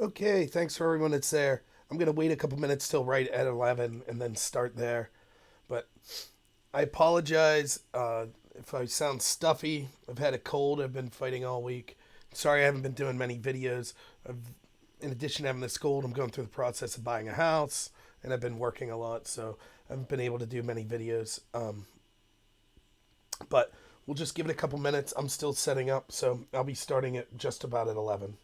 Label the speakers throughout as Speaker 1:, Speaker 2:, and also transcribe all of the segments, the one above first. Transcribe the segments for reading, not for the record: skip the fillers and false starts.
Speaker 1: Okay, thanks for everyone that's there. I'm going to wait a couple minutes till right at 11 and then start there. But I apologize if I sound stuffy. I've had a cold. I've been fighting all week. Sorry I haven't been doing many videos. In addition to having this cold, I'm going through the process of buying a house and I've been working a lot, so I haven't been able to do many videos. But we'll just give it a couple minutes. I'm still setting up, so I'll be starting it just about at 11.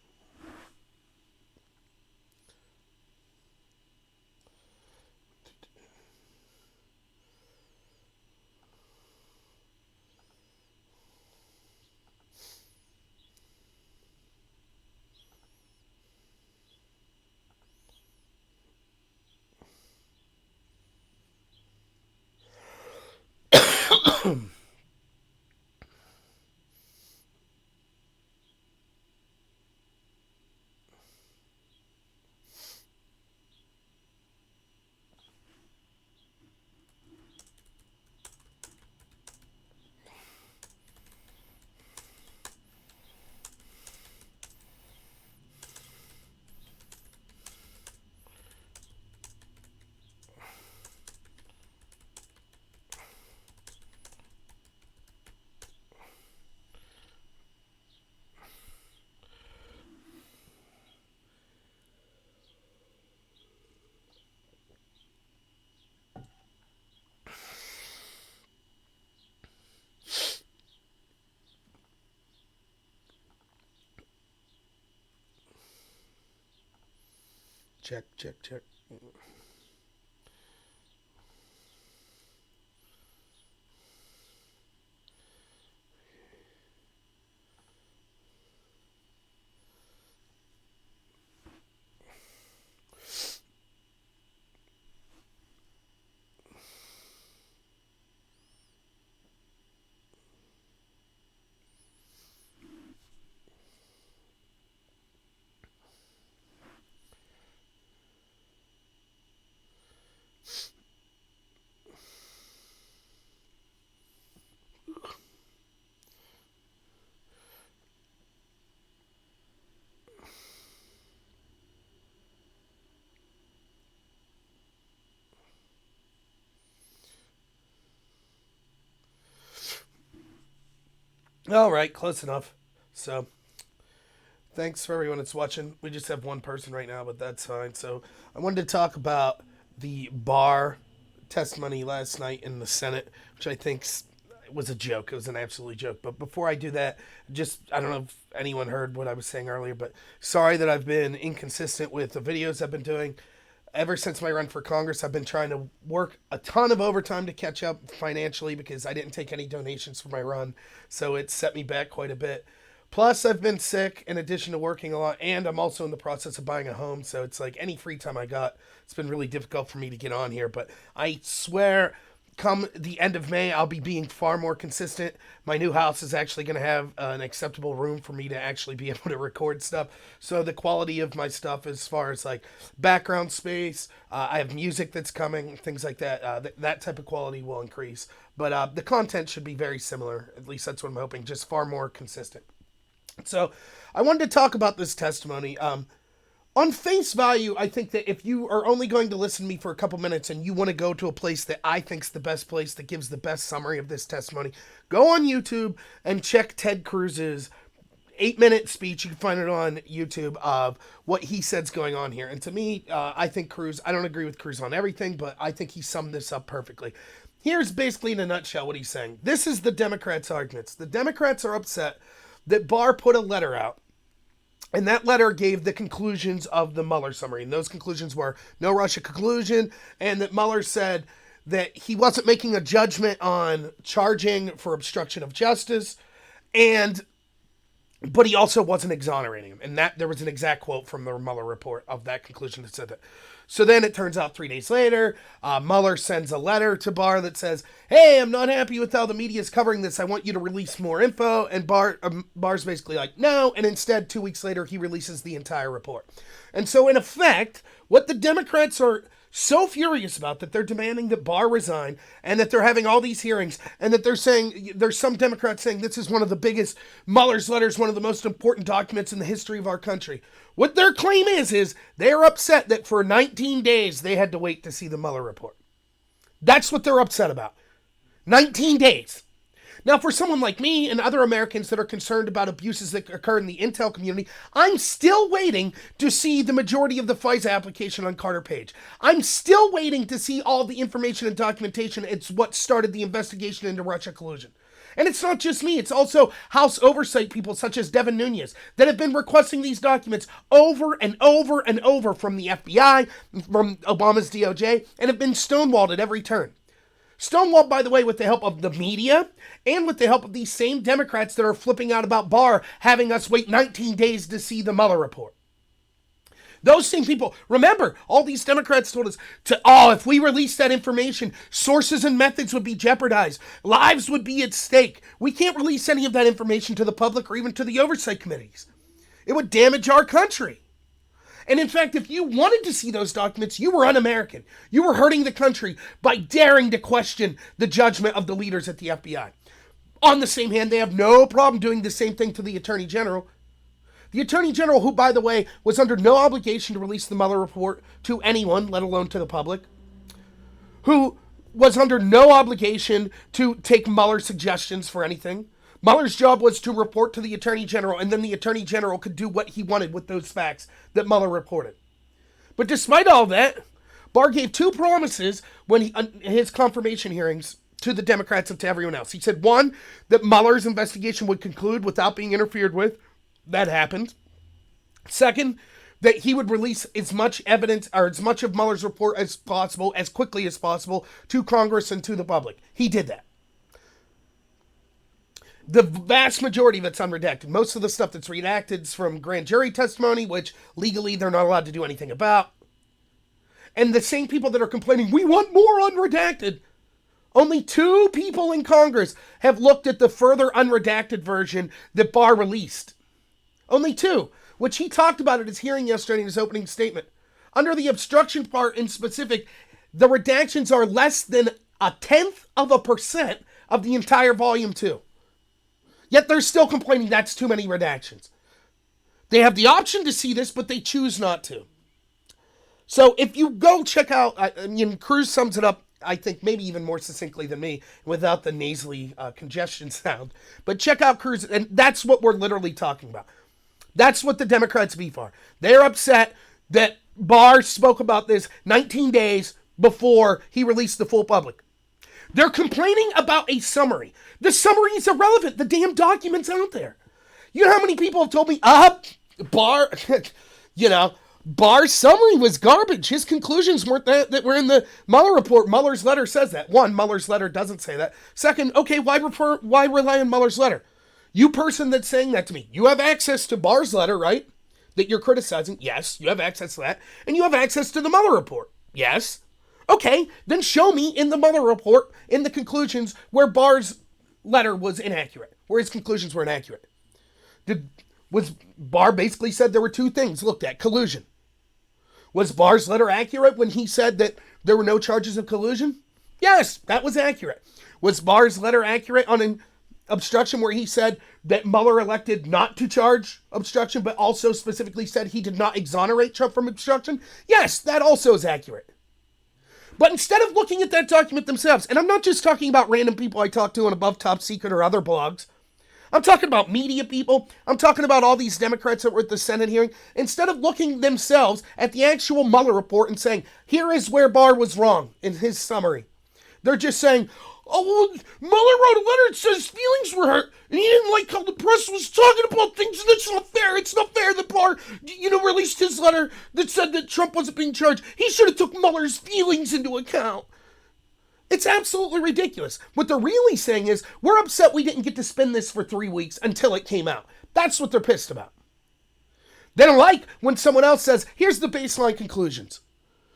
Speaker 1: Check, check, check. All right, close enough. So, thanks for everyone that's watching. We just have one person right now, but that's fine. So, I wanted to talk about the Barr testimony last night in the Senate, which I think was a joke. It was an absolute joke. But before I do that, I don't know if anyone heard what I was saying earlier, but sorry that I've been inconsistent with the videos I've been doing. Ever since my run for Congress, I've been trying to work a ton of overtime to catch up financially because I didn't take any donations for my run. So it set me back quite a bit. Plus, I've been sick in addition to working a lot, and I'm also in the process of buying a home. So it's like any free time I got, it's been really difficult for me to get on here. But I swear, come the end of May, I'll be being far more consistent. My new house is actually going to have an acceptable room for me to actually be able to record stuff. So the quality of my stuff, as far as like background space, I have music that's coming, things like that. That type of quality will increase. But the content should be very similar. At least that's what I'm hoping. Just far more consistent. So I wanted to talk about this testimony. On face value, I think that if you are only going to listen to me for a couple minutes and you want to go to a place that I think's the best place that gives the best summary of this testimony, go on YouTube and check Ted Cruz's 8-minute speech. You can find it on YouTube of what he said's going on here. And to me, I think Cruz, I don't agree with Cruz on everything, but I think he summed this up perfectly. Here's basically in a nutshell what he's saying. This is the Democrats' arguments. The Democrats are upset that Barr put a letter out, and that letter gave the conclusions of the Mueller summary. And those conclusions were no Russia collusion, and that Mueller said that he wasn't making a judgment on charging for obstruction of justice, and but he also wasn't exonerating him. And that there was an exact quote from the Mueller report of that conclusion that said that. So then it turns out 3 days later, Mueller sends a letter to Barr that says, hey, I'm not happy with how the media is covering this. I want you to release more info. And Barr's basically like, no. And instead, 2 weeks later, he releases the entire report. And so in effect, what the Democrats are so furious about that they're demanding that Barr resign and that they're having all these hearings and that they're saying, there's some Democrats saying this is one of the biggest, Mueller's letter is one of the most important documents in the history of our country. What their claim is they're upset that for 19 days they had to wait to see the Mueller report. That's what they're upset about. 19 days. Now, for someone like me and other Americans that are concerned about abuses that occur in the intel community, I'm still waiting to see the majority of the FISA application on Carter Page. I'm still waiting to see all the information and documentation. It's what started the investigation into Russia collusion. And it's not just me, it's also House oversight people such as Devin Nunes that have been requesting these documents over and over and over from the FBI, from Obama's DOJ, and have been stonewalled at every turn. Stonewalled, by the way, with the help of the media and with the help of these same Democrats that are flipping out about Barr having us wait 19 days to see the Mueller report. Those same people, remember, all these Democrats told us if we release that information, sources and methods would be jeopardized. Lives would be at stake. We can't release any of that information to the public or even to the oversight committees. It would damage our country. And in fact, if you wanted to see those documents, you were un-American. You were hurting the country by daring to question the judgment of the leaders at the FBI. On the same hand, they have no problem doing the same thing to the Attorney General. The Attorney General, who, by the way, was under no obligation to release the Mueller report to anyone, let alone to the public, who was under no obligation to take Mueller suggestions for anything. Mueller's job was to report to the Attorney General, and then the Attorney General could do what he wanted with those facts that Mueller reported. But despite all that, Barr gave two promises when his confirmation hearings to the Democrats and to everyone else. He said, one, that Mueller's investigation would conclude without being interfered with. That happened. Second, that he would release as much evidence or as much of Mueller's report as possible, as quickly as possible, to Congress and to the public. He did that. The vast majority of it's unredacted. Most of the stuff that's redacted is from grand jury testimony, which legally they're not allowed to do anything about. And the same people that are complaining, we want more unredacted. Only 2 people in Congress have looked at the further unredacted version that Barr released. Only 2, which he talked about at his hearing yesterday in his opening statement. Under the obstruction part in specific, the redactions are less than 0.1% of the entire volume 2. Yet they're still complaining that's too many redactions. They have the option to see this, but they choose not to. So if you go check out, Cruz sums it up, I think, maybe even more succinctly than me, without the nasally congestion sound. But check out Cruz, and that's what we're literally talking about. That's what the Democrats beef are. They're upset that Barr spoke about this 19 days before he released the full public. They're complaining about a summary. The summary is irrelevant. The damn document's out there. You know how many people have told me, Barr, Barr's summary was garbage. His conclusions weren't that were in the Mueller report. Mueller's letter says that. One, Mueller's letter doesn't say that. Second, okay, why rely on Mueller's letter? You person that's saying that to me, you have access to Barr's letter, right? That you're criticizing. Yes, you have access to that. And you have access to the Mueller report. Yes. Okay, then show me in the Mueller report, in the conclusions, where Barr's letter was inaccurate, where his conclusions were inaccurate. Was Barr basically said there were 2 things looked at? Collusion. Was Barr's letter accurate when he said that there were no charges of collusion? Yes, that was accurate. Was Barr's letter accurate on an obstruction where he said that Mueller elected not to charge obstruction, but also specifically said he did not exonerate Trump from obstruction? Yes, that also is accurate. But instead of looking at that document themselves, and I'm not just talking about random people I talk to on Above Top Secret or other blogs, I'm talking about media people, I'm talking about all these Democrats that were at the Senate hearing, instead of looking themselves at the actual Mueller report and saying, here is where Barr was wrong in his summary. They're just saying, Mueller wrote a letter that says feelings were hurt, and he didn't like how the press was talking about things, and it's not fair. It's not fair that Barr, released his letter that said that Trump wasn't being charged. He should have took Mueller's feelings into account. It's absolutely ridiculous. What they're really saying is, we're upset we didn't get to spin this for 3 weeks until it came out. That's what they're pissed about. They don't like when someone else says, here's the baseline conclusions.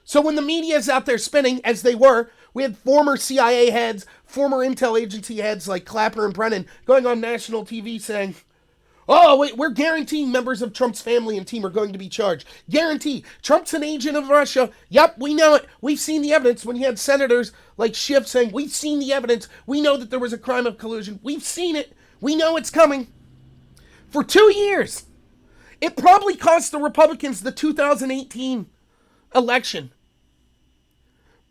Speaker 1: So when the media is out there spinning, as they were, we had former CIA heads, former intel agency heads like Clapper and Brennan going on national TV saying, Oh, wait, we're guaranteeing members of Trump's family and team are going to be charged. Guarantee. Trump's an agent of Russia. Yep, we know it. We've seen the evidence when you had senators like Schiff saying, we've seen the evidence. We know that there was a crime of collusion. We've seen it. We know it's coming. For 2 years. It probably cost the Republicans the 2018 election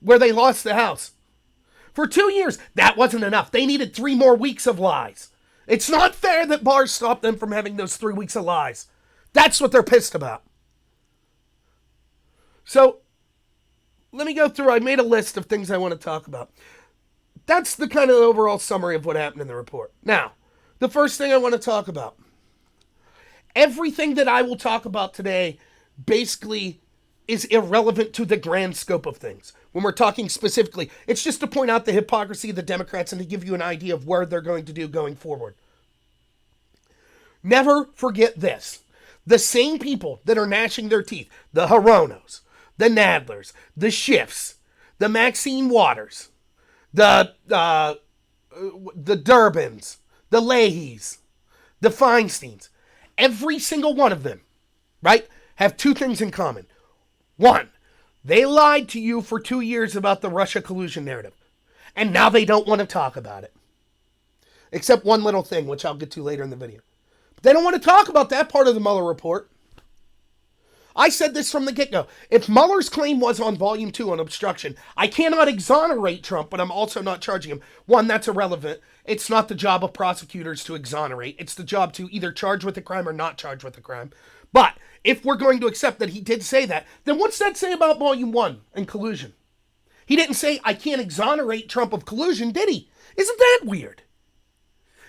Speaker 1: where they lost the House. For 2 years, that wasn't enough. They needed 3 more weeks of lies. It's not fair that Barr stopped them from having those 3 weeks of lies. That's what they're pissed about. So, let me go through. I made a list of things I want to talk about. That's the kind of overall summary of what happened in the report. Now, the first thing I want to talk about. Everything that I will talk about today basically is irrelevant to the grand scope of things. When we're talking specifically, it's just to point out the hypocrisy of the Democrats and to give you an idea of where they're going to do going forward. Never forget this. The same people that are gnashing their teeth, the Hironos, the Nadlers, the Schiffs, the Maxine Waters, the Durbins, the Leahys, the Feinsteins, every single one of them, right, have 2 things in common. 1, they lied to you for 2 years about the Russia collusion narrative. And now they don't want to talk about it. Except one little thing, which I'll get to later in the video. But they don't want to talk about that part of the Mueller report. I said this from the get-go. If Mueller's claim was on Volume 2 on obstruction, I cannot exonerate Trump, but I'm also not charging him. 1, that's irrelevant. It's not the job of prosecutors to exonerate. It's the job to either charge with a crime or not charge with a crime. But if we're going to accept that he did say that, then what's that say about Volume 1 and collusion? He didn't say, I can't exonerate Trump of collusion, did he? Isn't that weird?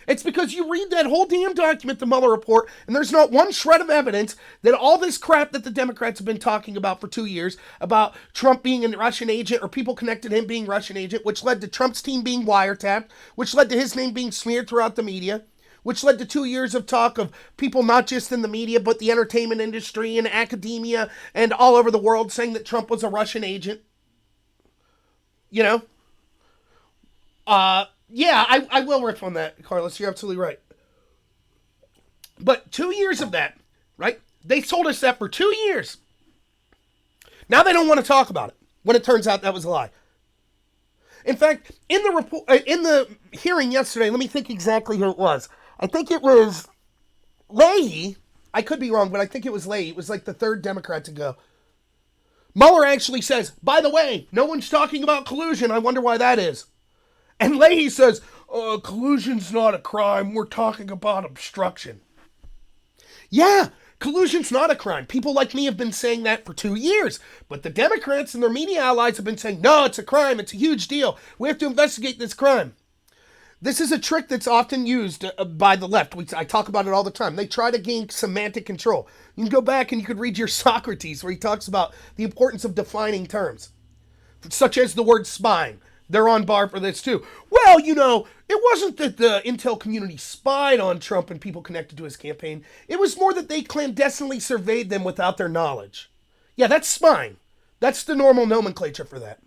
Speaker 1: It's because you read that whole damn document, the Mueller report, and there's not one shred of evidence that all this crap that the Democrats have been talking about for 2 years, about Trump being a Russian agent or people connected to him being Russian agent, which led to Trump's team being wiretapped, which led to his name being smeared throughout the media, which led to 2 years of talk of people not just in the media, but the entertainment industry and academia and all over the world saying that Trump was a Russian agent. You know? Yeah, I will riff on that, Carlos. You're absolutely right. But 2 years of that, right? They told us that for 2 years. Now they don't want to talk about it when it turns out that was a lie. In fact, in the report, in the hearing yesterday, let me think exactly who it was. I think it was Leahy. I could be wrong, but I think it was Leahy. It was like the 3rd Democrat to go. Mueller actually says, by the way, no one's talking about collusion. I wonder why that is. And Leahy says, collusion's not a crime. We're talking about obstruction. Yeah, collusion's not a crime. People like me have been saying that for 2 years. But the Democrats and their media allies have been saying, no, it's a crime. It's a huge deal. We have to investigate this crime. This is a trick that's often used by the left. I talk about it all the time. They try to gain semantic control. You can go back and you could read your Socrates where he talks about the importance of defining terms, such as the word spying. They're on Barr for this too. Well, you know, it wasn't that the intel community spied on Trump and people connected to his campaign. It was more that they clandestinely surveyed them without their knowledge. Yeah, that's spying. That's the normal nomenclature for that.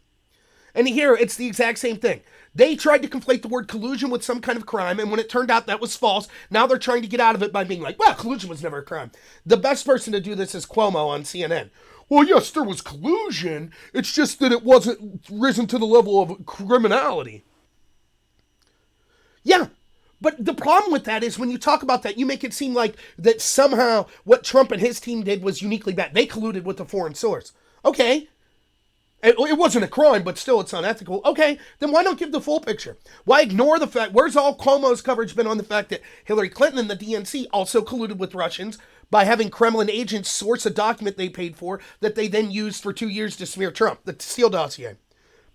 Speaker 1: And here, it's the exact same thing. They tried to conflate the word collusion with some kind of crime, and when it turned out that was false, now they're trying to get out of it by being like, well, collusion was never a crime. The best person to do this is Cuomo on CNN. Well, yes, there was collusion. It's just that it wasn't risen to the level of criminality. Yeah, but the problem with that is when you talk about that, you make it seem like that somehow what Trump and his team did was uniquely bad. They colluded with a foreign source. Okay. It wasn't a crime, but still it's unethical. Okay, then why not give the full picture? Why ignore the fact? Where's all Cuomo's coverage been on the fact that Hillary Clinton and the DNC also colluded with Russians by having Kremlin agents source a document they paid for that they then used for 2 years to smear Trump, the Steele dossier?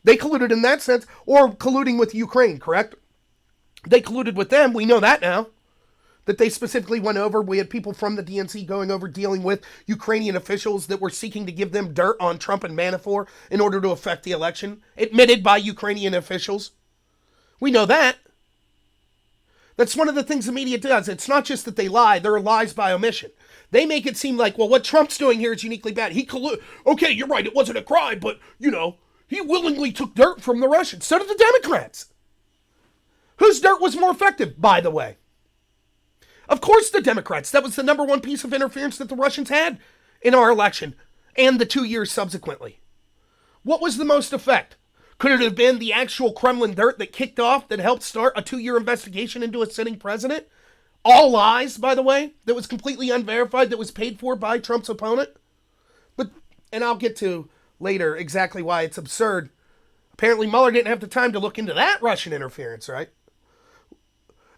Speaker 1: They colluded in that sense, or colluding with Ukraine, correct? They colluded with them. We know that now. That they specifically went over. We had people from the DNC going over dealing with Ukrainian officials that were seeking to give them dirt on Trump and Manafort in order to affect the election, admitted by Ukrainian officials. We know that. That's one of the things the media does. It's not just that they lie, there are lies by omission. They make it seem like, well, what Trump's doing here is uniquely bad. Okay, you're right, it wasn't a crime, but, you know, he willingly took dirt from the Russians. So did the Democrats. Whose dirt was more effective, by the way? Of course the Democrats. That was the number one piece of interference that the Russians had in our election and the 2 years subsequently. What was the most effect? Could it have been the actual Kremlin dirt that kicked off, that helped start a 2-year investigation into a sitting president? All lies, by the way, that was completely unverified, that was paid for by Trump's opponent? And I'll get to later exactly why it's absurd. Apparently Mueller didn't have the time to look into that Russian interference, right?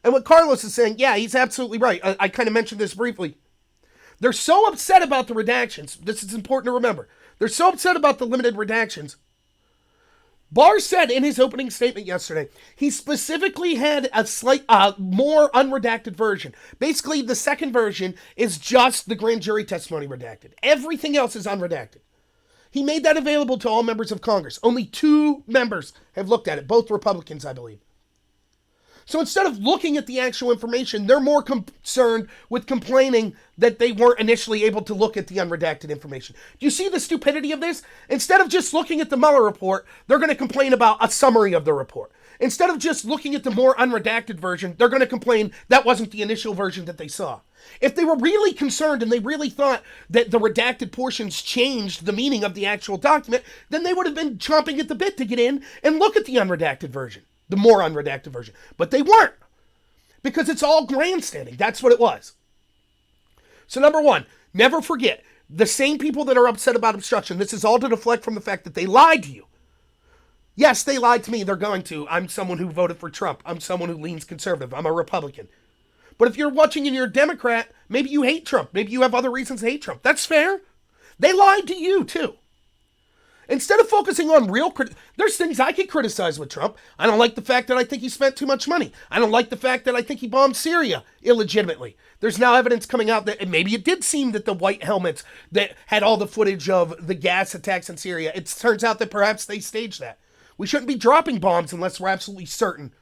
Speaker 1: And what Carlos is saying, yeah, he's absolutely right. I kind of mentioned this briefly. They're so upset about the redactions. This is important to remember. They're so upset about the limited redactions. Barr said in his opening statement yesterday, he specifically had a slight, more unredacted version. Basically, the second version is just the grand jury testimony redacted. Everything else is unredacted. He made that available to all members of Congress. Only 2 members have looked at it, both Republicans, I believe. So instead of looking at the actual information, they're more concerned with complaining that they weren't initially able to look at the unredacted information. Do you see the stupidity of this? Instead of just looking at the Mueller report, they're going to complain about a summary of the report. Instead of just looking at the more unredacted version, they're going to complain that wasn't the initial version that they saw. If they were really concerned and they really thought that the redacted portions changed the meaning of the actual document, then they would have been chomping at the bit to get in and look at the unredacted version. The more unredacted version. But they weren't. Because it's all grandstanding. That's what it was. So number one, never forget, the same people that are upset about obstruction, this is all to deflect from the fact that they lied to you. Yes, they lied to me. They're going to. I'm someone who voted for Trump. I'm someone who leans conservative. I'm a Republican. But if you're watching and you're a Democrat, maybe you hate Trump. Maybe you have other reasons to hate Trump. That's fair. They lied to you too. Instead of focusing on there's things I can criticize with Trump. I don't like the fact that I think he spent too much money. I don't like the fact that I think he bombed Syria illegitimately. There's now evidence coming out that, and maybe it did seem that the white helmets that had all the footage of the gas attacks in Syria, it turns out that perhaps they staged that. We shouldn't be dropping bombs unless we're absolutely certain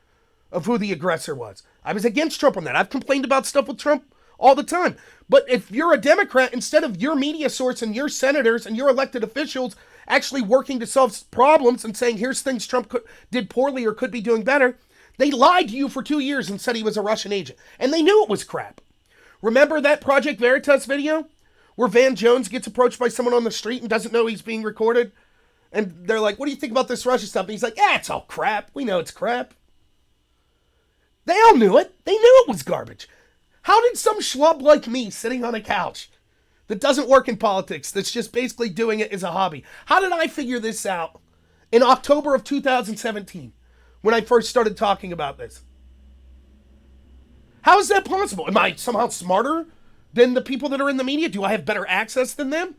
Speaker 1: of who the aggressor was. I was against Trump on that. I've complained about stuff with Trump all the time. But if you're a Democrat, instead of your media source and your senators and your elected officials actually working to solve problems and saying, here's things Trump did poorly or could be doing better, they lied to you for 2 years and said he was a Russian agent. And they knew it was crap. Remember that Project Veritas video where Van Jones gets approached by someone on the street and doesn't know he's being recorded? And they're like, what do you think about this Russia stuff? And he's like, it's all crap. We know it's crap. They all knew it. They knew it was garbage. How did some schlub like me sitting on a couch that doesn't work in politics, that's just basically doing it as a hobby, how did I figure this out in October of 2017 when I first started talking about this? How is that possible? Am I somehow smarter than the people that are in the media? Do I have better access than them?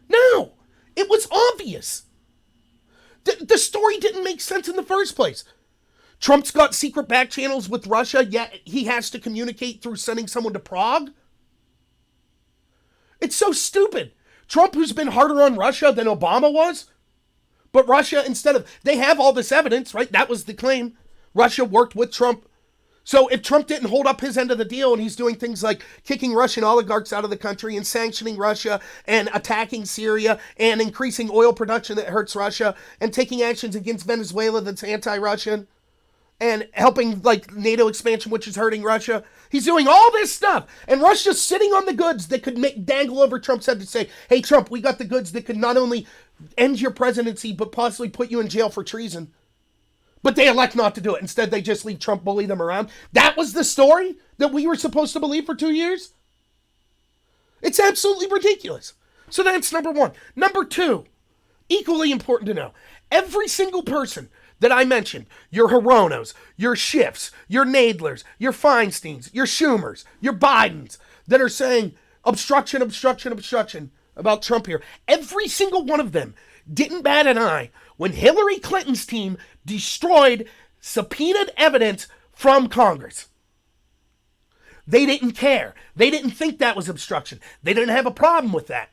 Speaker 1: No, it was obvious. The story didn't make sense in the first place. Trump's got secret back channels with Russia, yet he has to communicate through sending someone to Prague? It's so stupid. Trump, who's been harder on Russia than Obama was, but Russia, they have all this evidence, right? That was the claim. Russia worked with Trump. So if Trump didn't hold up his end of the deal and he's doing things like kicking Russian oligarchs out of the country and sanctioning Russia and attacking Syria and increasing oil production that hurts Russia and taking actions against Venezuela that's anti-Russian and helping NATO expansion, which is hurting Russia. He's doing all this stuff. And Russia's sitting on the goods that could dangle over Trump's head to say, hey, Trump, we got the goods that could not only end your presidency, but possibly put you in jail for treason. But they elect not to do it. Instead, they just leave Trump bully them around. That was the story that we were supposed to believe for 2 years? It's absolutely ridiculous. So that's number one. Number two, equally important to know, every single person that I mentioned, your Hironos, your Schiffs, your Nadlers, your Feinsteins, your Schumers, your Bidens, that are saying obstruction, obstruction, obstruction about Trump here, every single one of them didn't bat an eye when Hillary Clinton's team destroyed subpoenaed evidence from Congress. They didn't care. They didn't think that was obstruction. They didn't have a problem with that.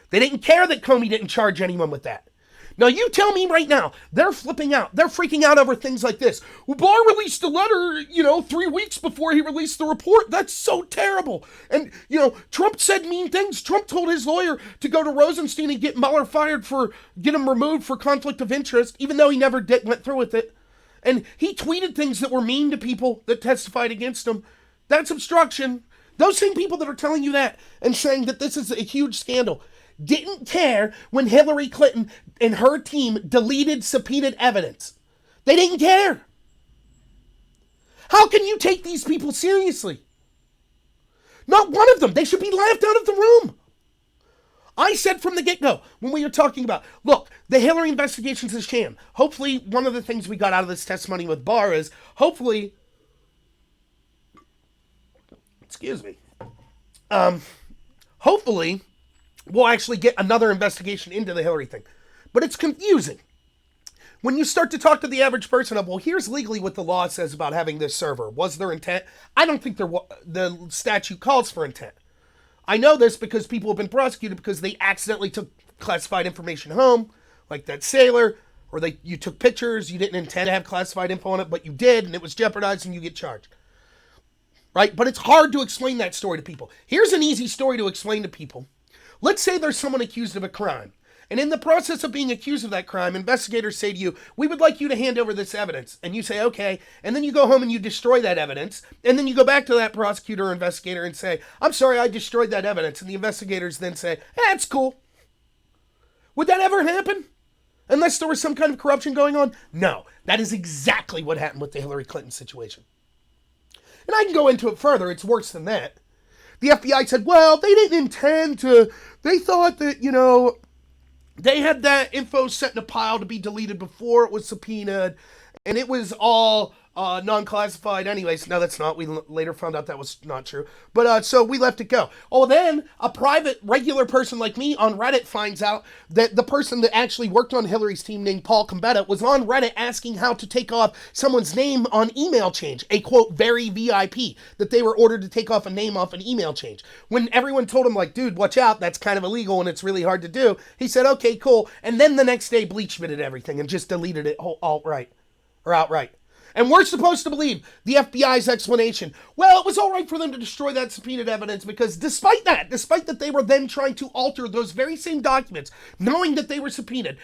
Speaker 1: They didn't care that Comey didn't charge anyone with that. Now you tell me right now, they're flipping out. They're freaking out over things like this. Well, Barr released a letter, 3 weeks before he released the report. That's so terrible. And, Trump said mean things. Trump told his lawyer to go to Rosenstein and get Mueller get him removed for conflict of interest, even though he never went through with it. And he tweeted things that were mean to people that testified against him. That's obstruction. Those same people that are telling you that and saying that this is a huge scandal didn't care when Hillary Clinton and her team deleted subpoenaed evidence. They didn't care. How can you take these people seriously? Not one of them. They should be laughed out of the room. I said from the get-go, when we were talking about, look, the Hillary investigation's a sham. Hopefully, one of the things we got out of this testimony with Barr is, hopefully, hopefully, we'll actually get another investigation into the Hillary thing. But it's confusing. When you start to talk to the average person of, well, here's legally what the law says about having this server. Was there intent? I don't think the statute calls for intent. I know this because people have been prosecuted because they accidentally took classified information home, like that sailor, or you took pictures, you didn't intend to have classified info on it, but you did, and it was jeopardized, and you get charged. Right? But it's hard to explain that story to people. Here's an easy story to explain to people. Let's say there's someone accused of a crime. And in the process of being accused of that crime, investigators say to you, we would like you to hand over this evidence. And you say, okay. And then you go home and you destroy that evidence. And then you go back to that prosecutor or investigator and say, I'm sorry, I destroyed that evidence. And the investigators then say, that's cool. Would that ever happen? Unless there was some kind of corruption going on? No, that is exactly what happened with the Hillary Clinton situation. And I can go into it further. It's worse than that. The FBI said, well, they didn't intend to. They thought that, they had that info set in a pile to be deleted before it was subpoenaed, and it was all non-classified anyways. No, that's not. We later found out that was not true. But so we left it go. Oh, then a private, regular person like me on Reddit finds out that the person that actually worked on Hillary's team named Paul Gambetta was on Reddit asking how to take off someone's name on email change, a quote, very VIP, that they were ordered to take off a name off an email change. When everyone told him, like, dude, watch out, that's kind of illegal and it's really hard to do, he said, okay, cool. And then the next day bleachmitted everything and just deleted it outright. And we're supposed to believe the FBI's explanation. Well, it was all right for them to destroy that subpoenaed evidence because despite that they were then trying to alter those very same documents, knowing that they were subpoenaed,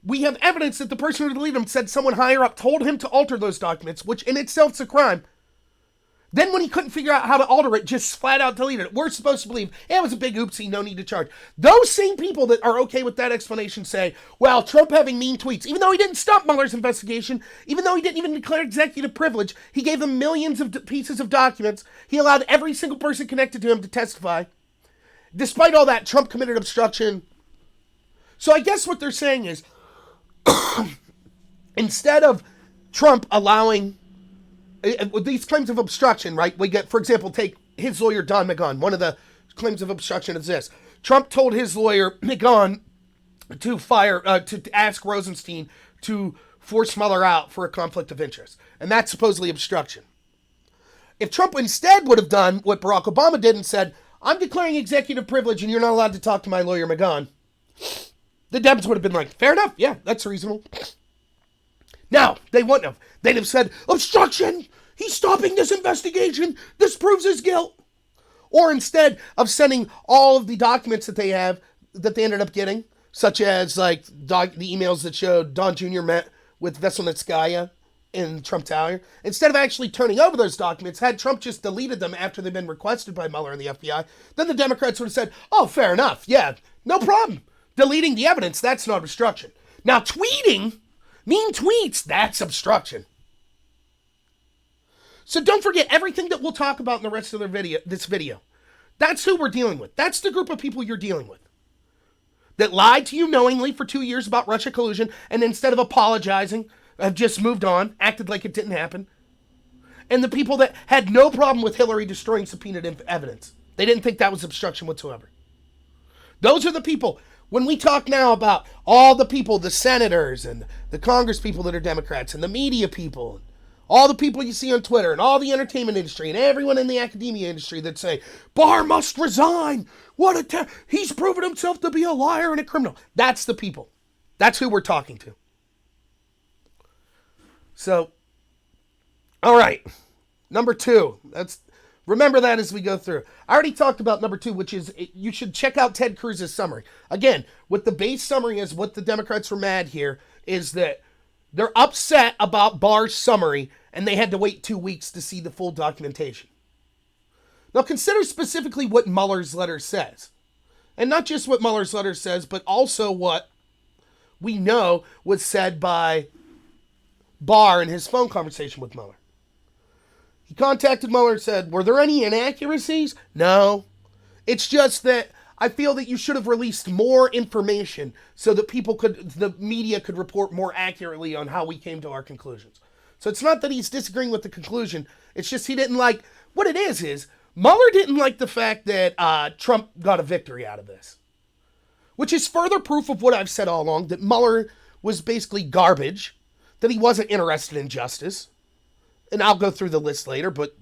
Speaker 1: we have evidence that the person who deleted them said someone higher up told him to alter those documents, which in itself is a crime. Then when he couldn't figure out how to alter it, just flat out deleted it. We're supposed to believe, it was a big oopsie, no need to charge. Those same people that are okay with that explanation say, well, Trump having mean tweets, even though he didn't stop Mueller's investigation, even though he didn't even declare executive privilege, he gave them millions of pieces of documents. He allowed every single person connected to him to testify. Despite all that, Trump committed obstruction. So I guess what they're saying is, instead of Trump allowing these claims of obstruction, right? We get, for example, take his lawyer, Don McGahn. One of the claims of obstruction is this. Trump told his lawyer, McGahn, to ask Rosenstein to force Mueller out for a conflict of interest. And that's supposedly obstruction. If Trump instead would have done what Barack Obama did and said, I'm declaring executive privilege and you're not allowed to talk to my lawyer, McGahn, the Dems would have been like, fair enough. Yeah, that's reasonable. No, they wouldn't have. They'd have said, obstruction! He's stopping this investigation! This proves his guilt! Or instead of sending all of the documents that they have, that they ended up getting, such as like the emails that showed Don Jr. met with Veselnitskaya in Trump Tower, instead of actually turning over those documents, had Trump just deleted them after they'd been requested by Mueller and the FBI, then the Democrats would have said, oh, fair enough, yeah, no problem. Deleting the evidence, that's not obstruction. Now tweeting, mean tweets, that's obstruction. So don't forget everything that we'll talk about in the rest of this video. That's who we're dealing with. That's the group of people you're dealing with. That lied to you knowingly for 2 years about Russia collusion and instead of apologizing, have just moved on, acted like it didn't happen. And the people that had no problem with Hillary destroying subpoenaed evidence. They didn't think that was obstruction whatsoever. Those are the people. When we talk now about all the people, the senators and the Congress people that are Democrats and the media people, all the people you see on Twitter and all the entertainment industry and everyone in the academia industry that say, Barr must resign. He's proven himself to be a liar and a criminal. That's the people. That's who we're talking to. So, all right. Number 2. Remember that as we go through. I already talked about number 2, which is you should check out Ted Cruz's summary. Again, what the base summary is, what the Democrats were mad here, is that they're upset about Barr's summary and they had to wait 2 weeks to see the full documentation. Now consider specifically what Mueller's letter says. And not just what Mueller's letter says, but also what we know was said by Barr in his phone conversation with Mueller. He contacted Mueller and said, were there any inaccuracies? No. It's just that I feel that you should have released more information so that the media could report more accurately on how we came to our conclusions. So it's not that he's disagreeing with the conclusion. It's just he didn't like, what it is Mueller didn't like the fact that Trump got a victory out of this. Which is further proof of what I've said all along, that Mueller was basically garbage, that he wasn't interested in justice. And I'll go through the list later, but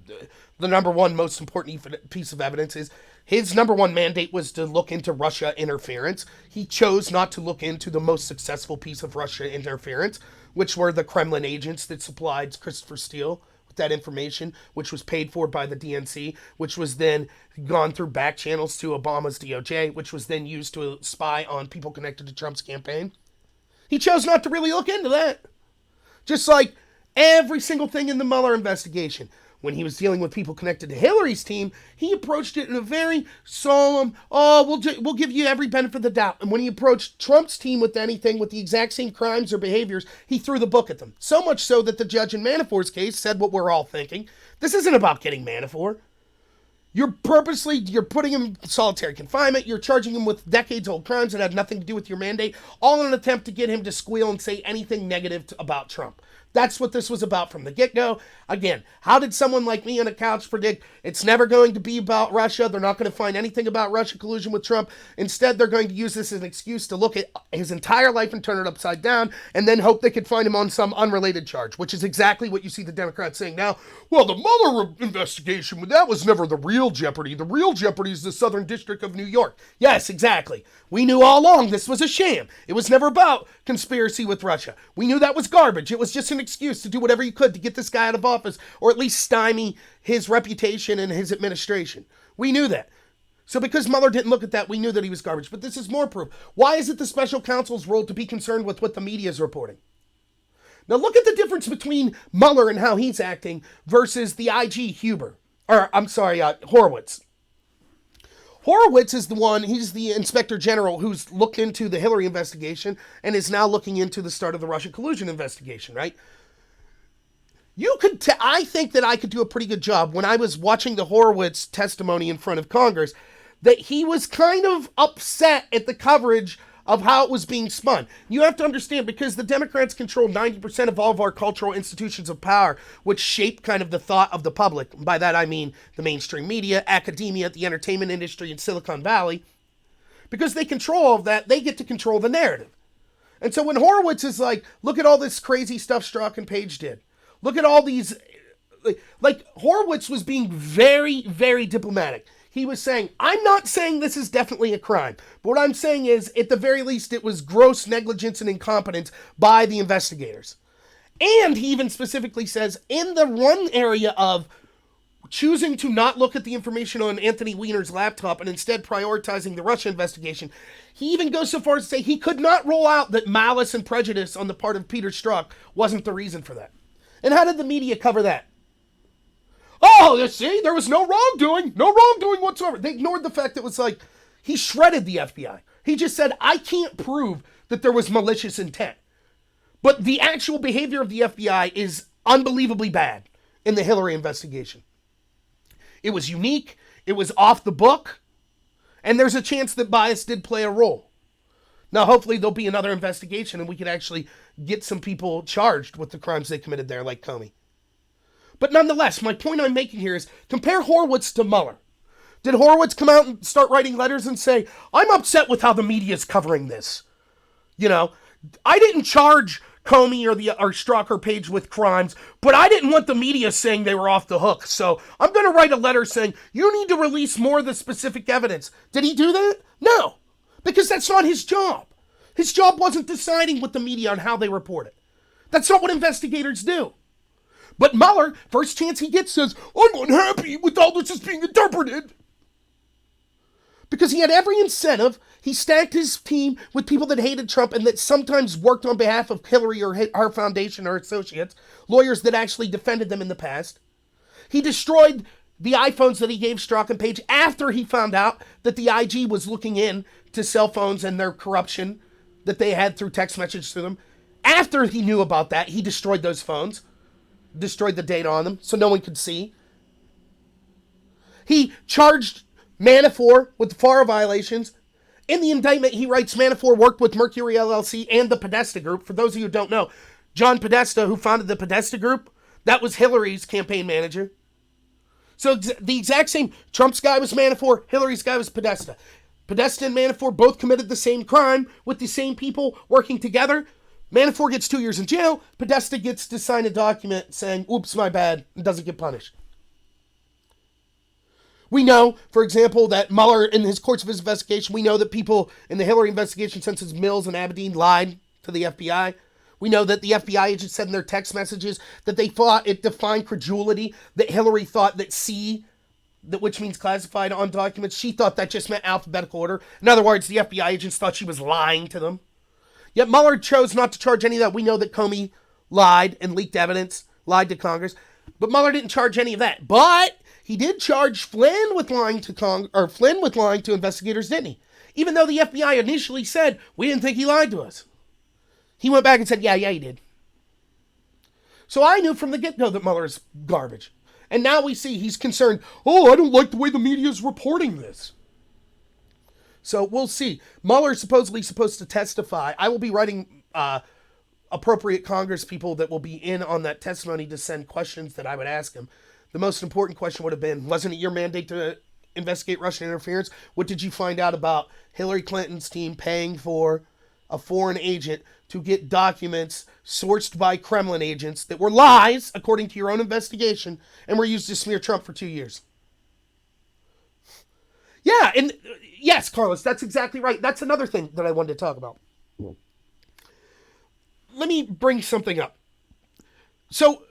Speaker 1: the number one most important piece of evidence is his number one mandate was to look into Russia interference. He chose not to look into the most successful piece of Russia interference, which were the Kremlin agents that supplied Christopher Steele with that information, which was paid for by the DNC, which was then gone through back channels to Obama's DOJ, which was then used to spy on people connected to Trump's campaign. He chose not to really look into that. Just like every single thing in the Mueller investigation. When he was dealing with people connected to Hillary's team, he approached it in a very solemn, we'll give you every benefit of the doubt. And when he approached Trump's team with anything with the exact same crimes or behaviors, he threw the book at them. So much so that the judge in Manafort's case said what we're all thinking. This isn't about getting Manafort. You're putting him in solitary confinement. You're charging him with decades-old crimes that had nothing to do with your mandate, all in an attempt to get him to squeal and say anything negative about Trump. That's what this was about from the get-go. Again, how did someone like me on a couch predict it's never going to be about Russia? They're not going to find anything about Russia collusion with Trump. Instead, they're going to use this as an excuse to look at his entire life and turn it upside down and then hope they could find him on some unrelated charge, which is exactly what you see the Democrats saying now. Well, the Mueller investigation, that was never the real jeopardy. The real jeopardy is the Southern District of New York. Yes, exactly. We knew all along this was a sham. It was never about conspiracy with Russia. We knew that was garbage. It was just an excuse to do whatever you could to get this guy out of office or at least stymie his reputation and his administration. We knew that. So because Mueller didn't look at that, we knew that he was garbage. But this is more proof. Why is it the special counsel's role to be concerned with what the media is reporting? Now look at the difference between Mueller and how he's acting versus the IG Horowitz. Horowitz is the one, he's the Inspector General who's looked into the Hillary investigation and is now looking into the start of the Russia collusion investigation, right? I think that I could do a pretty good job when I was watching the Horowitz testimony in front of Congress, that he was kind of upset at the coverage of how it was being spun. You have to understand, because the Democrats control 90% of all of our cultural institutions of power, which shape kind of the thought of the public. By that I mean the mainstream media, academia, the entertainment industry, and Silicon Valley. Because they control all of that, they get to control the narrative. And so when Horowitz is like, look at all this crazy stuff Strzok and Page did. Look at all these, like Horowitz was being very, very diplomatic. He was saying, I'm not saying this is definitely a crime, but what I'm saying is, at the very least, it was gross negligence and incompetence by the investigators. And he even specifically says, in the one area of choosing to not look at the information on Anthony Weiner's laptop and instead prioritizing the Russia investigation, he even goes so far as to say he could not rule out that malice and prejudice on the part of Peter Strzok wasn't the reason for that. And how did the media cover that? Oh, see, there was no wrongdoing whatsoever. They ignored the fact that it was like, he shredded the FBI. He just said, I can't prove that there was malicious intent. But the actual behavior of the FBI is unbelievably bad in the Hillary investigation. It was unique, it was off the book, and there's a chance that bias did play a role. Now, hopefully there'll be another investigation and we can actually get some people charged with the crimes they committed there, like Comey. But nonetheless, my point I'm making here is compare Horowitz to Mueller. Did Horowitz come out and start writing letters and say, I'm upset with how the media is covering this? You know, I didn't charge Comey or Strzok or Page with crimes, but I didn't want the media saying they were off the hook. So I'm going to write a letter saying, you need to release more of the specific evidence. Did he do that? No, because that's not his job. His job wasn't deciding with the media on how they report it. That's not what investigators do. But Mueller, first chance he gets, says, I'm unhappy with how this is being interpreted. Because he had every incentive. He stacked his team with people that hated Trump and that sometimes worked on behalf of Hillary or her foundation or associates, lawyers that actually defended them in the past. He destroyed the iPhones that he gave Strzok and Page after he found out that the IG was looking in to cell phones and their corruption that they had through text messages to them. After he knew about that, he destroyed those phones, destroyed the data on them so no one could see. He charged Manafort with FARA violations. In the indictment, he writes Manafort worked with Mercury LLC and the Podesta Group. For those of you who don't know, John Podesta, who founded the Podesta Group, that was Hillary's campaign manager. So the exact same, Trump's guy was Manafort, Hillary's guy was Podesta. Podesta and Manafort both committed the same crime with the same people working together. Manafort gets 2 years in jail. Podesta gets to sign a document saying, oops, my bad, and doesn't get punished. We know, for example, that Mueller, in his course of his investigation, we know that people in the Hillary investigation, since it's Mills and Abedin, lied to the FBI. We know that the FBI agents said in their text messages that they thought it defined credulity, that Hillary thought that C, which means classified on documents, she thought that just meant alphabetical order. In other words, the FBI agents thought she was lying to them. Yet Mueller chose not to charge any of that. We know that Comey lied and leaked evidence, lied to Congress. But Mueller didn't charge any of that. But he did charge Flynn with lying to investigators, didn't he? Even though the FBI initially said, we didn't think he lied to us. He went back and said, yeah, he did. So I knew from the get-go that Mueller's garbage. And now we see he's concerned, I don't like the way the media is reporting this. So we'll see. Mueller's supposedly supposed to testify. I will be writing appropriate Congress people that will be in on that testimony to send questions that I would ask him. The most important question would have been, wasn't it your mandate to investigate Russian interference? What did you find out about Hillary Clinton's team paying for a foreign agent to get documents sourced by Kremlin agents that were lies, according to your own investigation, and were used to smear Trump for 2 years? Yeah, and yes, Carlos, that's exactly right. That's another thing that I wanted to talk about. Let me bring something up. So,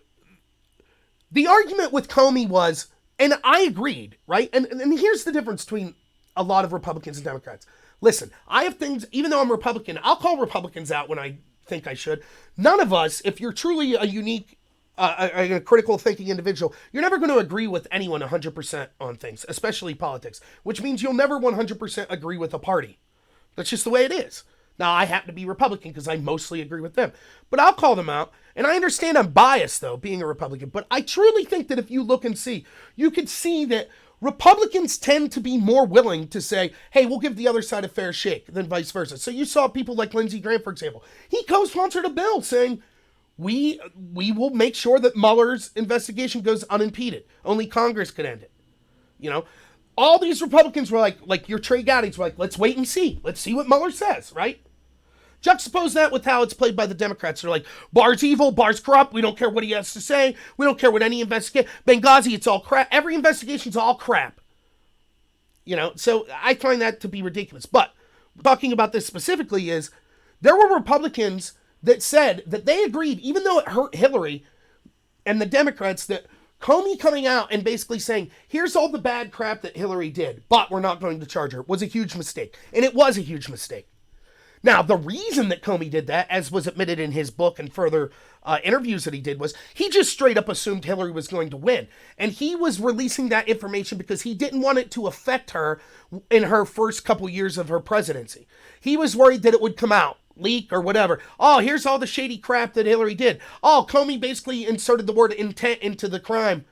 Speaker 1: the argument with Comey was, and I agreed, right? And here's the difference between a lot of Republicans and Democrats. Listen, I have things, even though I'm Republican, I'll call Republicans out when I think I should. None of us, if you're truly a unique, a critical thinking individual, you're never going to agree with anyone 100% on things, especially politics, which means you'll never 100% agree with a party. That's just the way it is. Now, I happen to be Republican because I mostly agree with them, but I'll call them out. And I understand I'm biased, though, being a Republican, but I truly think that if you look and see, you could see that Republicans tend to be more willing to say, hey, we'll give the other side a fair shake than vice versa. So you saw people like Lindsey Graham, for example. He co-sponsored a bill saying, we will make sure that Mueller's investigation goes unimpeded. Only Congress could end it. You know, all these Republicans were like your Trey Gowdy's were like, let's wait and see. Let's see what Mueller says, right? Juxtapose that with how it's played by the Democrats. They're like, Barr's evil, Barr's corrupt, we don't care what he has to say, we don't care what any investigation. Benghazi, it's all crap. Every investigation's all crap. You know, so I find that to be ridiculous. But talking about this specifically is, there were Republicans that said that they agreed, even though it hurt Hillary and the Democrats, that Comey coming out and basically saying, here's all the bad crap that Hillary did, but we're not going to charge her, was a huge mistake. And it was a huge mistake. Now, the reason that Comey did that, as was admitted in his book and further interviews that he did, was he just straight up assumed Hillary was going to win. And he was releasing that information because he didn't want it to affect her in her first couple years of her presidency. He was worried that it would come out, leak or whatever. Oh, here's all the shady crap that Hillary did. Oh, Comey basically inserted the word intent into the crime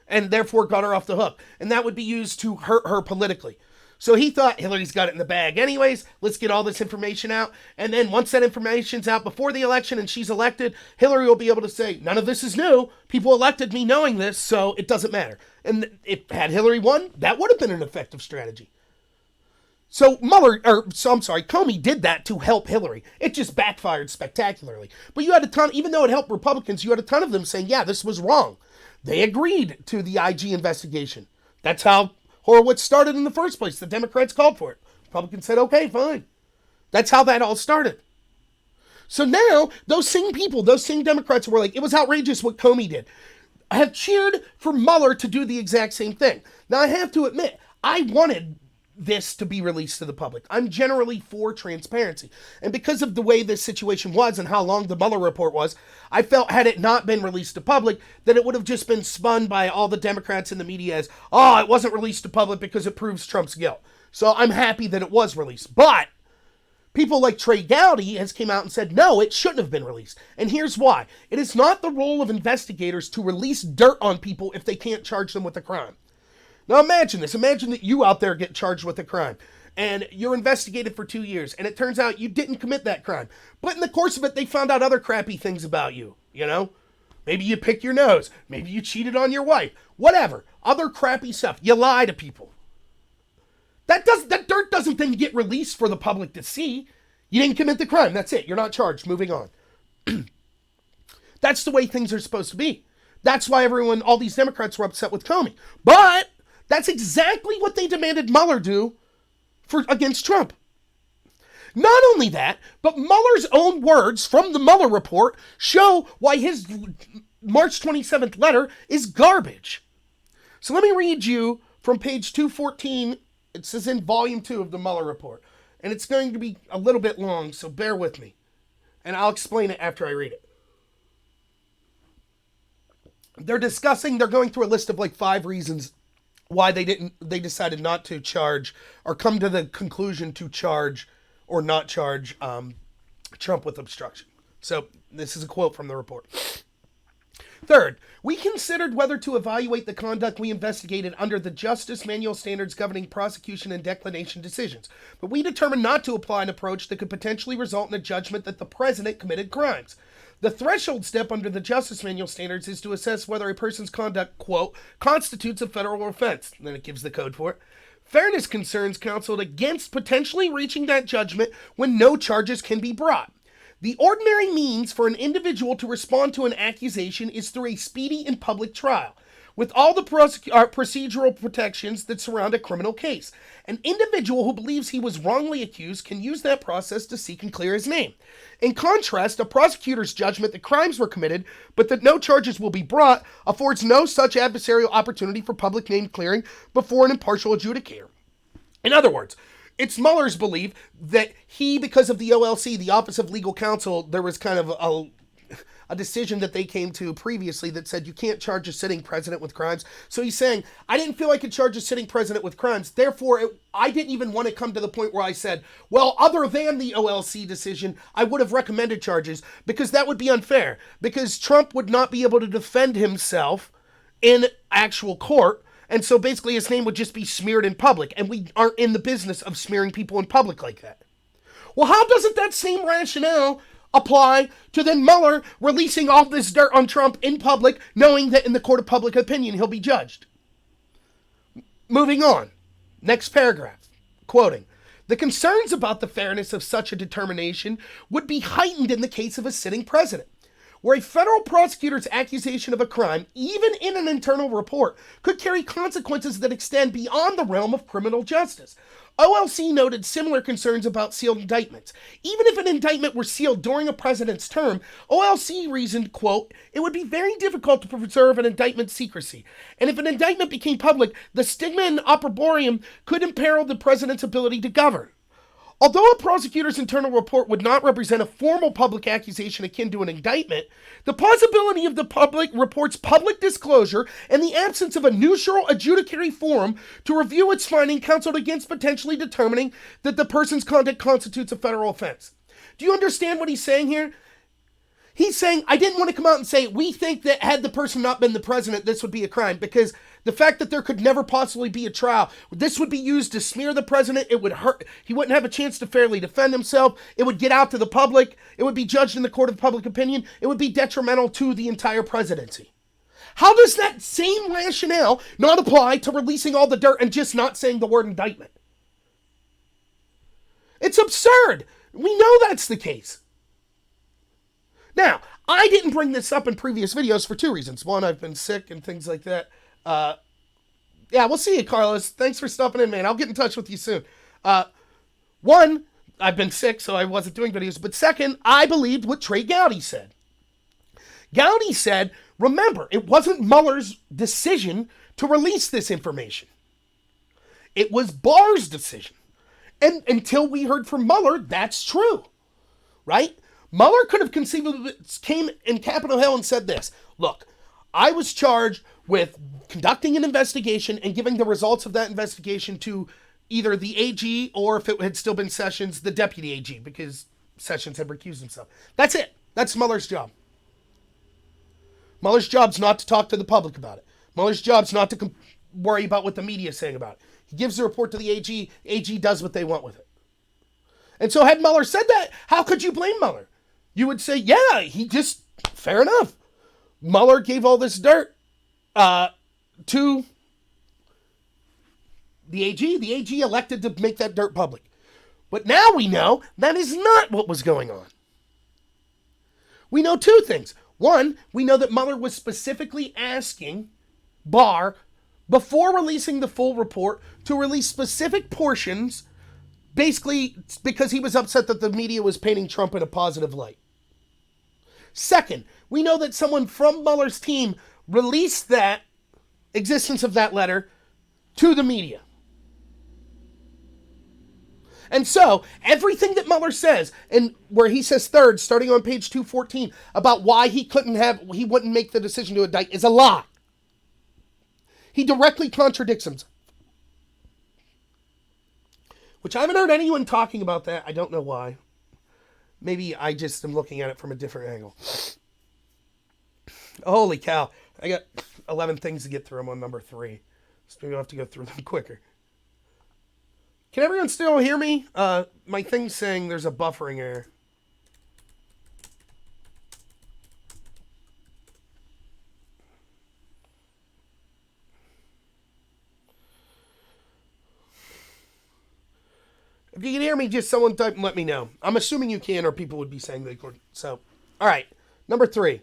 Speaker 1: and therefore got her off the hook. And that would be used to hurt her politically. So he thought, Hillary's got it in the bag anyways, let's get all this information out. And then once that information's out before the election and she's elected, Hillary will be able to say, none of this is new. People elected me knowing this, so it doesn't matter. And if had Hillary won, that would have been an effective strategy. So Comey did that to help Hillary. It just backfired spectacularly. But you had a ton, even though it helped Republicans, you had a ton of them saying, yeah, this was wrong. They agreed to the IG investigation. That's how Horowitz started in the first place. The Democrats called for it. Republicans said, okay, fine. That's how that all started. So now, those same people, those same Democrats who were like, it was outrageous what Comey did, have cheered for Mueller to do the exact same thing. Now, I have to admit, I wanted this to be released to the public. I'm generally for transparency. And because of the way this situation was and how long the Mueller report was, I felt had it not been released to public, that it would have just been spun by all the Democrats in the media as, oh, it wasn't released to public because it proves Trump's guilt. So I'm happy that it was released. But people like Trey Gowdy has came out and said, no, it shouldn't have been released. And here's why. It is not the role of investigators to release dirt on people if they can't charge them with a crime. Now imagine this. Imagine that you out there get charged with a crime and you're investigated for 2 years and it turns out you didn't commit that crime. But in the course of it, they found out other crappy things about you, you know? Maybe you picked your nose. Maybe you cheated on your wife. Whatever. Other crappy stuff. You lie to people. That dirt doesn't then get released for the public to see. You didn't commit the crime. That's it. You're not charged. Moving on. That's the way things are supposed to be. That's why all these Democrats were upset with Comey. But that's exactly what they demanded Mueller do against Trump. Not only that, but Mueller's own words from the Mueller report show why his March 27th letter is garbage. So let me read you from page 214. It says in volume 2 of the Mueller report. And it's going to be a little bit long, so bear with me. And I'll explain it after I read it. They're going through a list of like 5 reasons why they decided not to charge or come to the conclusion to charge or not charge Trump with obstruction. So this is a quote from the report. Third, we considered whether to evaluate the conduct we investigated under the Justice Manual standards governing prosecution and declination decisions, but we determined not to apply an approach that could potentially result in a judgment that the president committed crimes. The threshold step under the Justice Manual standards is to assess whether a person's conduct, quote, constitutes a federal offense. And then it gives the code for it. Fairness concerns counseled against potentially reaching that judgment when no charges can be brought. The ordinary means for an individual to respond to an accusation is through a speedy and public trial, with all the procedural protections that surround a criminal case. An individual who believes he was wrongly accused can use that process to seek and clear his name. In contrast, a prosecutor's judgment that crimes were committed, but that no charges will be brought, affords no such adversarial opportunity for public name clearing before an impartial adjudicator. In other words, it's Mueller's belief that because of the OLC, the Office of Legal Counsel, there was kind of a decision that they came to previously that said you can't charge a sitting president with crimes. So he's saying, I didn't feel I could charge a sitting president with crimes. Therefore, I didn't even want to come to the point where I said, well, other than the OLC decision, I would have recommended charges because that would be unfair. Because Trump would not be able to defend himself in actual court. And so basically his name would just be smeared in public. And we aren't in the business of smearing people in public like that. Well, how doesn't that same rationale apply to then Mueller releasing all this dirt on Trump in public, knowing that in the court of public opinion he'll be judged? Moving on. Next paragraph. Quoting. The concerns about the fairness of such a determination would be heightened in the case of a sitting president, where a federal prosecutor's accusation of a crime, even in an internal report, could carry consequences that extend beyond the realm of criminal justice. OLC noted similar concerns about sealed indictments. Even if an indictment were sealed during a president's term, OLC reasoned, quote, it would be very difficult to preserve an indictment's secrecy. And if an indictment became public, the stigma and opprobrium could imperil the president's ability to govern. Although a prosecutor's internal report would not represent a formal public accusation akin to an indictment, the possibility of the public report's public disclosure and the absence of a neutral adjudicatory forum to review its finding counseled against potentially determining that the person's conduct constitutes a federal offense. Do you understand what he's saying here? He's saying, I didn't want to come out and say, we think that had the person not been the president, this would be a crime, because the fact that there could never possibly be a trial, this would be used to smear the president. It would hurt. He wouldn't have a chance to fairly defend himself. It would get out to the public. It would be judged in the court of public opinion. It would be detrimental to the entire presidency. How does that same rationale not apply to releasing all the dirt and just not saying the word indictment? It's absurd. We know that's the case. Now, I didn't bring this up in previous videos for 2 reasons. One, I've been sick and things like that. Yeah, we'll see you, Carlos. Thanks for stopping in, man. I'll get in touch with you soon. One, I've been sick, so I wasn't doing videos. But second, I believed what Trey Gowdy said. Gowdy said, remember, it wasn't Mueller's decision to release this information. it was Barr's decision. And until we heard from Mueller, that's true, right? Mueller could have conceivably came in Capitol Hill and said this: look, I was charged with conducting an investigation and giving the results of that investigation to either the AG or, if it had still been Sessions, the deputy AG, because Sessions had recused himself. That's it. That's Mueller's job. Mueller's job's not to talk to the public about it. Mueller's job's not to worry about what the media is saying about it. He gives the report to the AG. AG does what they want with it. And so had Mueller said that, how could you blame Mueller? You would say, yeah, fair enough. Mueller gave all this dirt to the AG. The AG elected to make that dirt public. But now we know that is not what was going on. We know two things. One, we know that Mueller was specifically asking Barr, before releasing the full report, to release specific portions, basically because he was upset that the media was painting Trump in a positive light. Second, we know that someone from Mueller's team released that existence of that letter to the media. And so, everything that Mueller says, and where he says third, starting on page 214, about why he wouldn't make the decision to indict, is a lie. He directly contradicts himself. Which I haven't heard anyone talking about that. I don't know why. Maybe I just am looking at it from a different angle. Holy cow. I got 11 things to get through. I'm on number 3. So maybe I'll have to go through them quicker. Can everyone still hear me? My thing's saying there's a buffering error. If you can hear me, just someone type and let me know. I'm assuming you can, or people would be saying they could. So, all right. Number 3.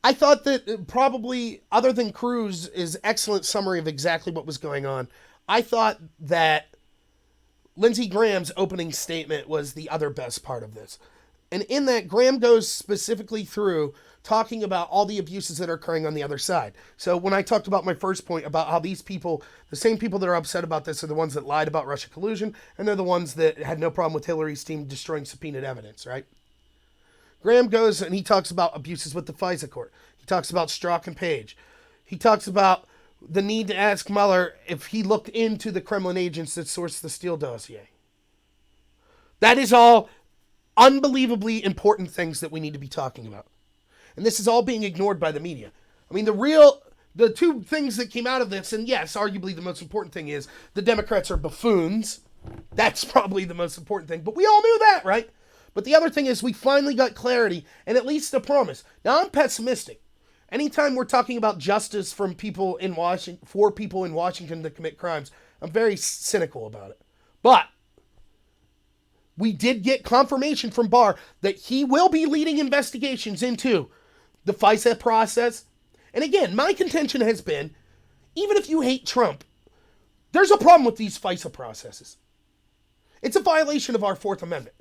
Speaker 1: I thought that probably, other than Cruz, is excellent summary of exactly what was going on. I thought that Lindsey Graham's opening statement was the other best part of this. And in that, Graham goes specifically through talking about all the abuses that are occurring on the other side. So when I talked about my first point about how these people, the same people that are upset about this, are the ones that lied about Russia collusion, and they're the ones that had no problem with Hillary's team destroying subpoenaed evidence, right? Graham goes and he talks about abuses with the FISA court. He talks about Strzok and Page. He talks about the need to ask Mueller if he looked into the Kremlin agents that sourced the Steele dossier. That is all unbelievably important things that we need to be talking about. And this is all being ignored by the media. I mean, the two things that came out of this, and yes, arguably the most important thing is the Democrats are buffoons. That's probably the most important thing. But we all knew that, right? But the other thing is we finally got clarity and at least a promise. Now, I'm pessimistic. Anytime we're talking about justice from people in Washington, for people in Washington that commit crimes, I'm very cynical about it. But we did get confirmation from Barr that he will be leading investigations into the FISA process. And again, my contention has been, even if you hate Trump, there's a problem with these FISA processes. It's a violation of our Fourth Amendment.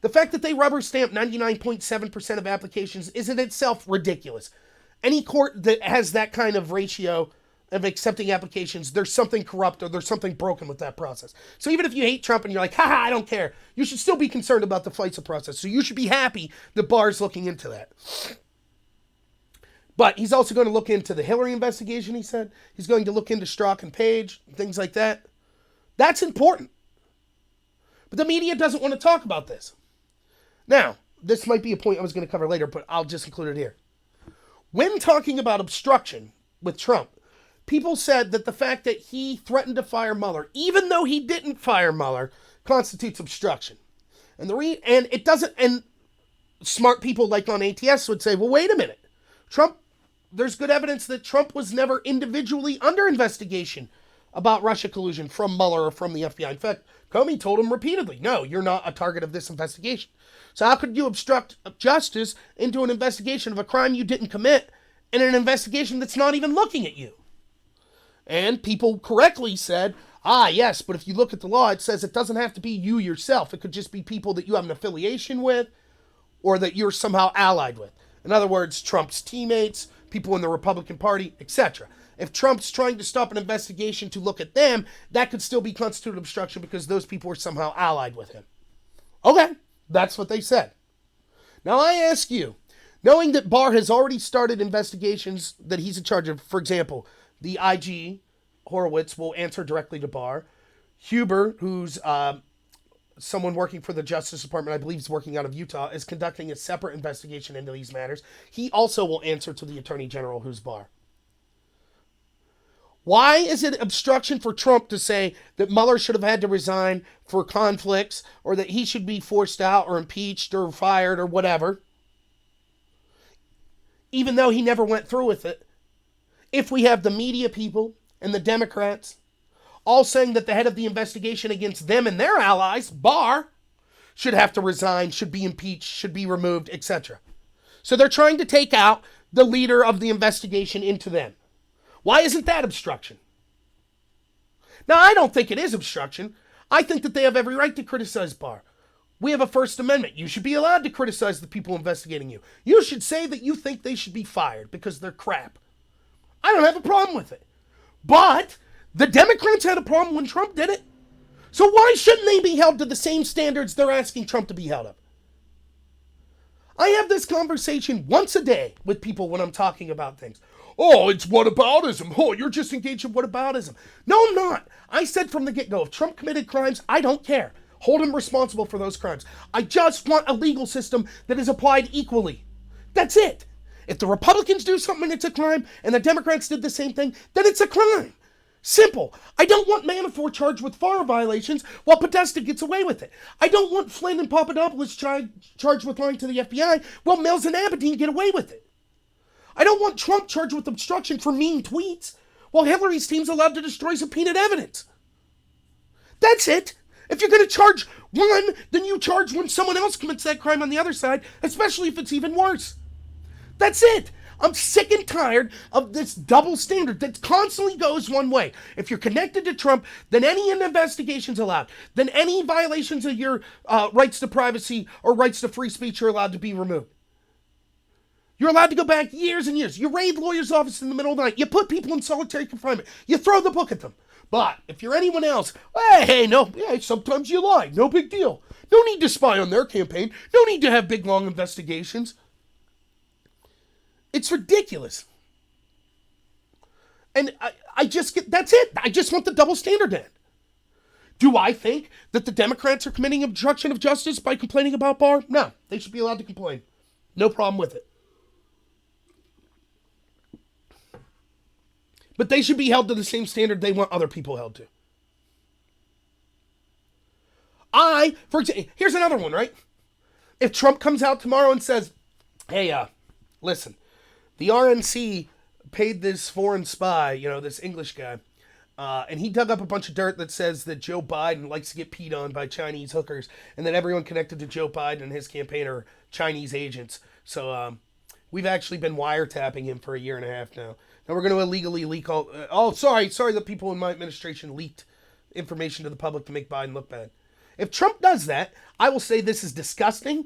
Speaker 1: The fact that they rubber stamp 99.7% of applications is in itself ridiculous. Any court that has that kind of ratio of accepting applications, there's something corrupt or there's something broken with that process. So even if you hate Trump and you're like, haha, I don't care, you should still be concerned about the FISA process. So you should be happy that Barr's looking into that. But he's also going to look into the Hillary investigation, he said. He's going to look into Strzok and Page, things like that. That's important. But the media doesn't want to talk about this. Now, this might be a point I was going to cover later, but I'll just include it here. When talking about obstruction with Trump, people said that the fact that he threatened to fire Mueller, even though he didn't fire Mueller, constitutes obstruction. And it doesn't. And smart people like on ATS would say, well, wait a minute. There's good evidence that Trump was never individually under investigation about Russia collusion from Mueller or from the FBI. In fact, Comey told him repeatedly, no, you're not a target of this investigation. So how could you obstruct justice into an investigation of a crime you didn't commit in an investigation that's not even looking at you? And people correctly said, yes, but if you look at the law, it says it doesn't have to be you yourself. It could just be people that you have an affiliation with or that you're somehow allied with. In other words, Trump's teammates, people in the Republican Party, etc. If Trump's trying to stop an investigation to look at them, that could still be constituted obstruction because those people were somehow allied with him. Okay, that's what they said. Now I ask you, knowing that Barr has already started investigations that he's in charge of, for example, the IG, Horowitz, will answer directly to Barr. Huber, who's someone working for the Justice Department, I believe is working out of Utah, is conducting a separate investigation into these matters. He also will answer to the Attorney General, who's Barr. Why is it obstruction for Trump to say that Mueller should have had to resign for conflicts, or that he should be forced out or impeached or fired or whatever, even though he never went through with it, if we have the media people and the Democrats all saying that the head of the investigation against them and their allies, Barr, should have to resign, should be impeached, should be removed, etc. So they're trying to take out the leader of the investigation into them. Why isn't that obstruction? Now, I don't think it is obstruction. I think that they have every right to criticize Barr. We have a First Amendment. You should be allowed to criticize the people investigating you. You should say that you think they should be fired because they're crap. I don't have a problem with it. But the Democrats had a problem when Trump did it. So why shouldn't they be held to the same standards they're asking Trump to be held up? I have this conversation once a day with people when I'm talking about things. Oh, it's whataboutism. Oh, you're just engaged in whataboutism. No, I'm not. I said from the get-go, if Trump committed crimes, I don't care. Hold him responsible for those crimes. I just want a legal system that is applied equally. That's it. If the Republicans do something and it's a crime, and the Democrats did the same thing, then it's a crime. Simple. I don't want Manafort charged with FAR violations while Podesta gets away with it. I don't want Flynn and Papadopoulos charged with lying to the FBI while Mills and Abedin get away with it. I don't want Trump charged with obstruction for mean tweets while Hillary's team's allowed to destroy subpoenaed evidence. That's it. If you're going to charge one, then you charge when someone else commits that crime on the other side, especially if it's even worse. That's it. I'm sick and tired of this double standard that constantly goes one way. If you're connected to Trump, then any investigation's allowed. Then any violations of your rights to privacy or rights to free speech are allowed to be removed. You're allowed to go back years and years. You raid lawyers' office in the middle of the night. You put people in solitary confinement. You throw the book at them. But if you're anyone else, sometimes you lie. No big deal. No need to spy on their campaign. No need to have big, long investigations. It's ridiculous. And I just get, that's it. I just want the double standard in. Do I think that the Democrats are committing obstruction of justice by complaining about Barr? No, they should be allowed to complain. No problem with it. But they should be held to the same standard they want other people held to. For example, here's another one, right? If Trump comes out tomorrow and says, hey, listen, the RNC paid this foreign spy, this English guy, and he dug up a bunch of dirt that says that Joe Biden likes to get peed on by Chinese hookers, and that everyone connected to Joe Biden and his campaign are Chinese agents. So we've actually been wiretapping him for 1.5 years now. Now we're going to illegally leak all... sorry that people in my administration leaked information to the public to make Biden look bad. If Trump does that, I will say this is disgusting.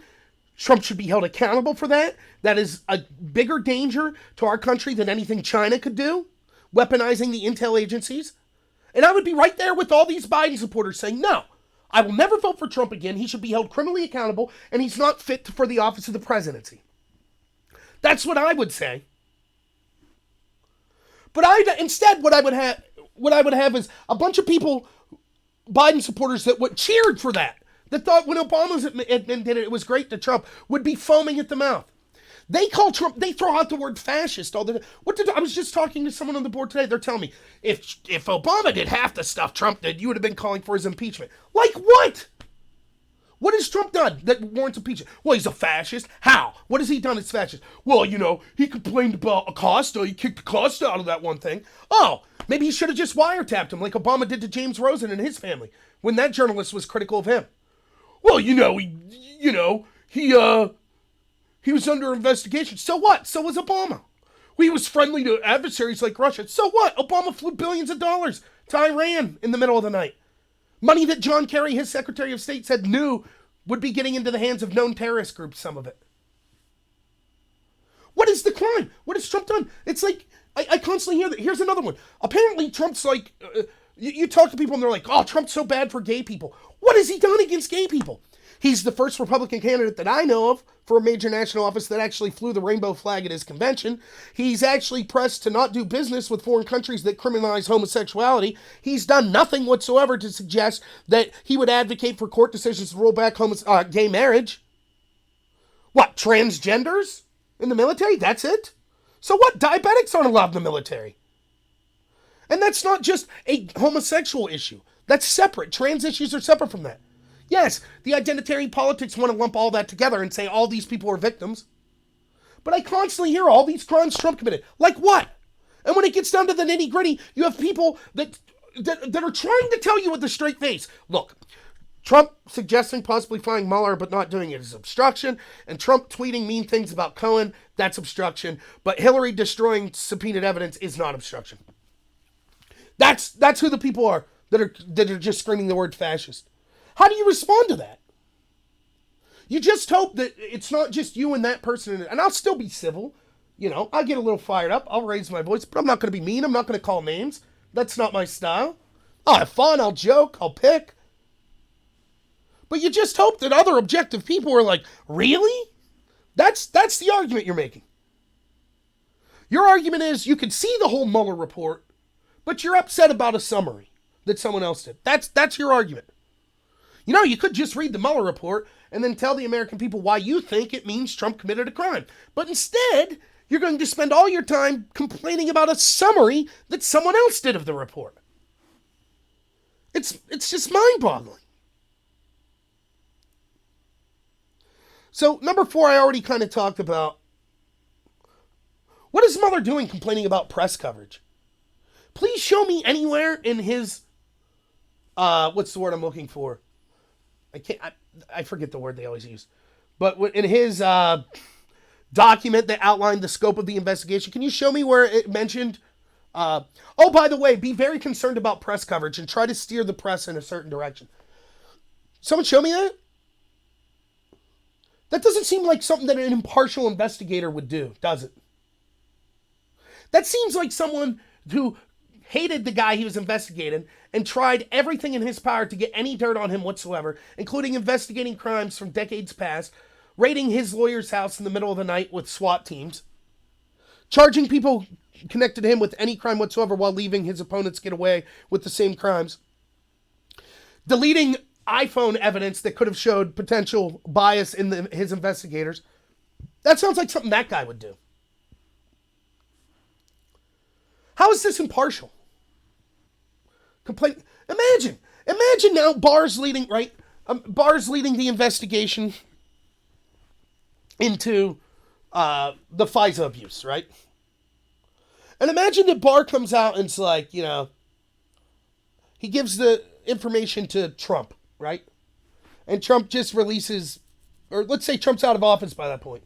Speaker 1: Trump should be held accountable for that. That is a bigger danger to our country than anything China could do, weaponizing the intel agencies. And I would be right there with all these Biden supporters saying, no, I will never vote for Trump again. He should be held criminally accountable, and he's not fit for the office of the presidency. That's what I would say. But instead, what I would have is a bunch of people, Biden supporters, that cheered for that thought when Obama's admin did it, it was great to Trump, would be foaming at the mouth. They call Trump, they throw out the word fascist all the time. I was just talking to someone on the board today. They're telling me, if Obama did half the stuff Trump did, you would have been calling for his impeachment. Like what? What has Trump done that warrants impeachment? Well, he's a fascist. How? What has he done as fascist? Well, he complained about Acosta. He kicked Acosta out of that one thing. Oh, maybe he should have just wiretapped him like Obama did to James Rosen and his family when that journalist was critical of him. Well, he was under investigation. So what? So was Obama. He was friendly to adversaries like Russia. So what? Obama flew billions of dollars to Iran in the middle of the night. Money that John Kerry, his Secretary of State, said knew would be getting into the hands of known terrorist groups, some of it. What is the crime? What has Trump done? It's like, I constantly hear that. Here's another one. Apparently, Trump's like, you talk to people and they're like, oh, Trump's so bad for gay people. What has he done against gay people? He's the first Republican candidate that I know of for a major national office that actually flew the rainbow flag at his convention. He's actually pressed to not do business with foreign countries that criminalize homosexuality. He's done nothing whatsoever to suggest that he would advocate for court decisions to roll back gay marriage. What, transgenders in the military? That's it? So what? Diabetics aren't allowed in the military. And that's not just a homosexual issue. That's separate. Trans issues are separate from that. Yes, the identitarian politics want to lump all that together and say all these people are victims. But I constantly hear all these crimes Trump committed. Like what? And when it gets down to the nitty gritty, you have people that are trying to tell you with a straight face, look, Trump suggesting possibly firing Mueller but not doing it is obstruction, and Trump tweeting mean things about Cohen, that's obstruction, but Hillary destroying subpoenaed evidence is not obstruction. That's who the people are that are just screaming the word fascist. How do you respond to that? You just hope that it's not just you and that person, and I'll still be civil. You know, I'll get a little fired up. I'll raise my voice, but I'm not going to be mean. I'm not going to call names. That's not my style. I'll have fun. I'll joke. I'll pick. But you just hope that other objective people are like, really? That's the argument you're making. Your argument is you can see the whole Mueller report, but you're upset about a summary that someone else did. That's your argument. You know, you could just read the Mueller report and then tell the American people why you think it means Trump committed a crime. But instead, you're going to spend all your time complaining about a summary that someone else did of the report. It's just mind-boggling. So, number 4, I already kind of talked about. What is Mueller doing complaining about press coverage? Please show me anywhere in his, what's the word I'm looking for? I forget the word they always use. But in his document that outlined the scope of the investigation, can you show me where it mentioned, oh, by the way, be very concerned about press coverage and try to steer the press in a certain direction. Someone show me that? That doesn't seem like something that an impartial investigator would do, does it? That seems like someone who hated the guy he was investigating and tried everything in his power to get any dirt on him whatsoever, including investigating crimes from decades past, raiding his lawyer's house in the middle of the night with SWAT teams, charging people connected to him with any crime whatsoever while leaving his opponents get away with the same crimes, deleting iPhone evidence that could have showed potential bias in his investigators. That sounds like something that guy would do. How is this impartial? Imagine now Barr's leading, right? Barr's leading the investigation into the FISA abuse, right? And imagine that Barr comes out and it's like, you know, he gives the information to Trump, right? And Trump just releases, or let's say Trump's out of office by that point.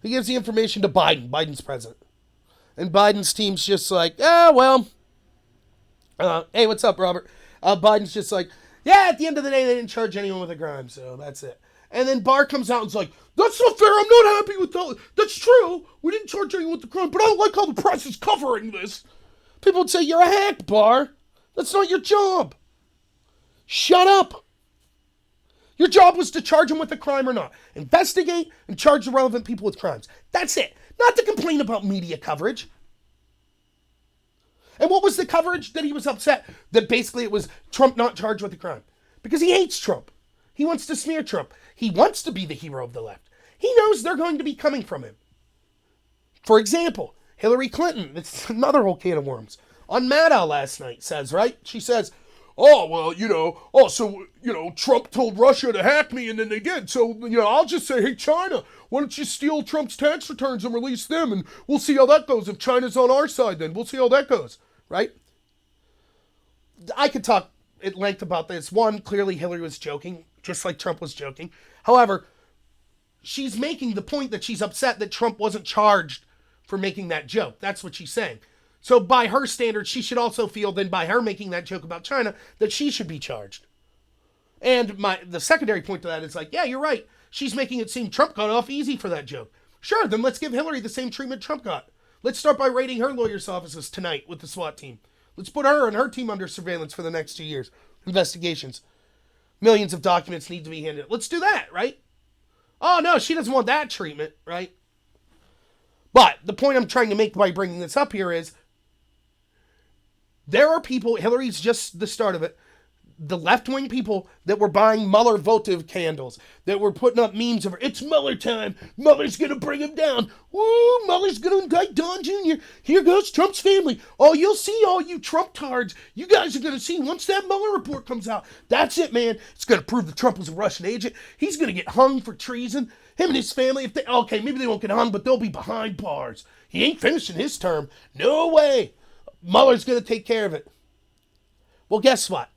Speaker 1: He gives the information to Biden. Biden's president. And Biden's team's just like, hey, what's up, Robert? Biden's just like, yeah, at the end of the day, they didn't charge anyone with a crime, so that's it. And then Barr comes out and's like, that's not fair, I'm not happy with that. That's true, we didn't charge anyone with the crime, but I don't like how the press is covering this. People would say, you're a hack, Barr. That's not your job. Shut up. Your job was to charge him with a crime or not. Investigate and charge the relevant people with crimes. That's it. Not to complain about media coverage. And what was the coverage that he was upset? That basically it was Trump not charged with a crime. Because he hates Trump. He wants to smear Trump. He wants to be the hero of the left. He knows they're going to be coming from him. For example, Hillary Clinton, it's another whole can of worms, on Maddow last night says, right? She says, Trump told Russia to hack me and then they did. So, I'll just say, hey, China, why don't you steal Trump's tax returns and release them? And we'll see how that goes. If China's on our side, then we'll see how that goes, right? I could talk at length about this. One, clearly Hillary was joking, just like Trump was joking. However, she's making the point that she's upset that Trump wasn't charged for making that joke. That's what she's saying. So by her standards, she should also feel then by her making that joke about China that she should be charged. And the secondary point to that is like, yeah, you're right. She's making it seem Trump got off easy for that joke. Sure, then let's give Hillary the same treatment Trump got. Let's start by raiding her lawyer's offices tonight with the SWAT team. Let's put her and her team under surveillance for the next 2 years. Investigations. Millions of documents need to be handed. Let's do that, right? Oh, no, she doesn't want that treatment, right? But the point I'm trying to make by bringing this up here is there are people, Hillary's just the start of it, the left-wing people that were buying Mueller votive candles, that were putting up memes of, it's Mueller time, Mueller's going to bring him down, woo, Mueller's going to indict Don Jr., here goes Trump's family, oh, you'll see all you Trump tards, you guys are going to see once that Mueller report comes out, that's it, man, it's going to prove that Trump was a Russian agent, he's going to get hung for treason, him and his family, if they, okay, maybe they won't get hung, but they'll be behind bars, he ain't finishing his term, no way, Mueller's going to take care of it. Well, guess what?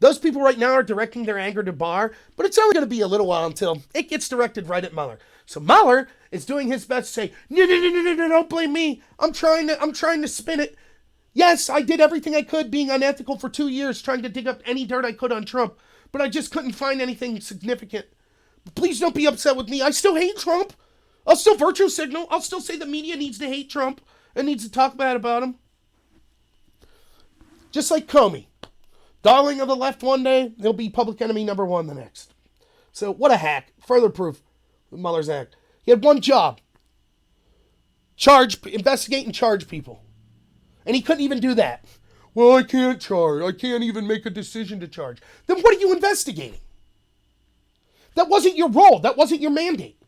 Speaker 1: Those people right now are directing their anger to Barr, but it's only going to be a little while until it gets directed right at Mueller. So Mueller is doing his best to say, no, don't blame me. I'm trying to spin it. Yes, I did everything I could being unethical for 2 years, trying to dig up any dirt I could on Trump, but I just couldn't find anything significant. Please don't be upset with me. I still hate Trump. I'll still virtue signal. I'll still say the media needs to hate Trump and needs to talk bad about him. Just like Comey. Darling of the left one day, he'll be public enemy number one the next. So what a hack. Further proof of Mueller's act. He had one job. Investigate and charge people. And he couldn't even do that. Well, I can't charge. I can't even make a decision to charge. Then what are you investigating? That wasn't your role. That wasn't your mandate.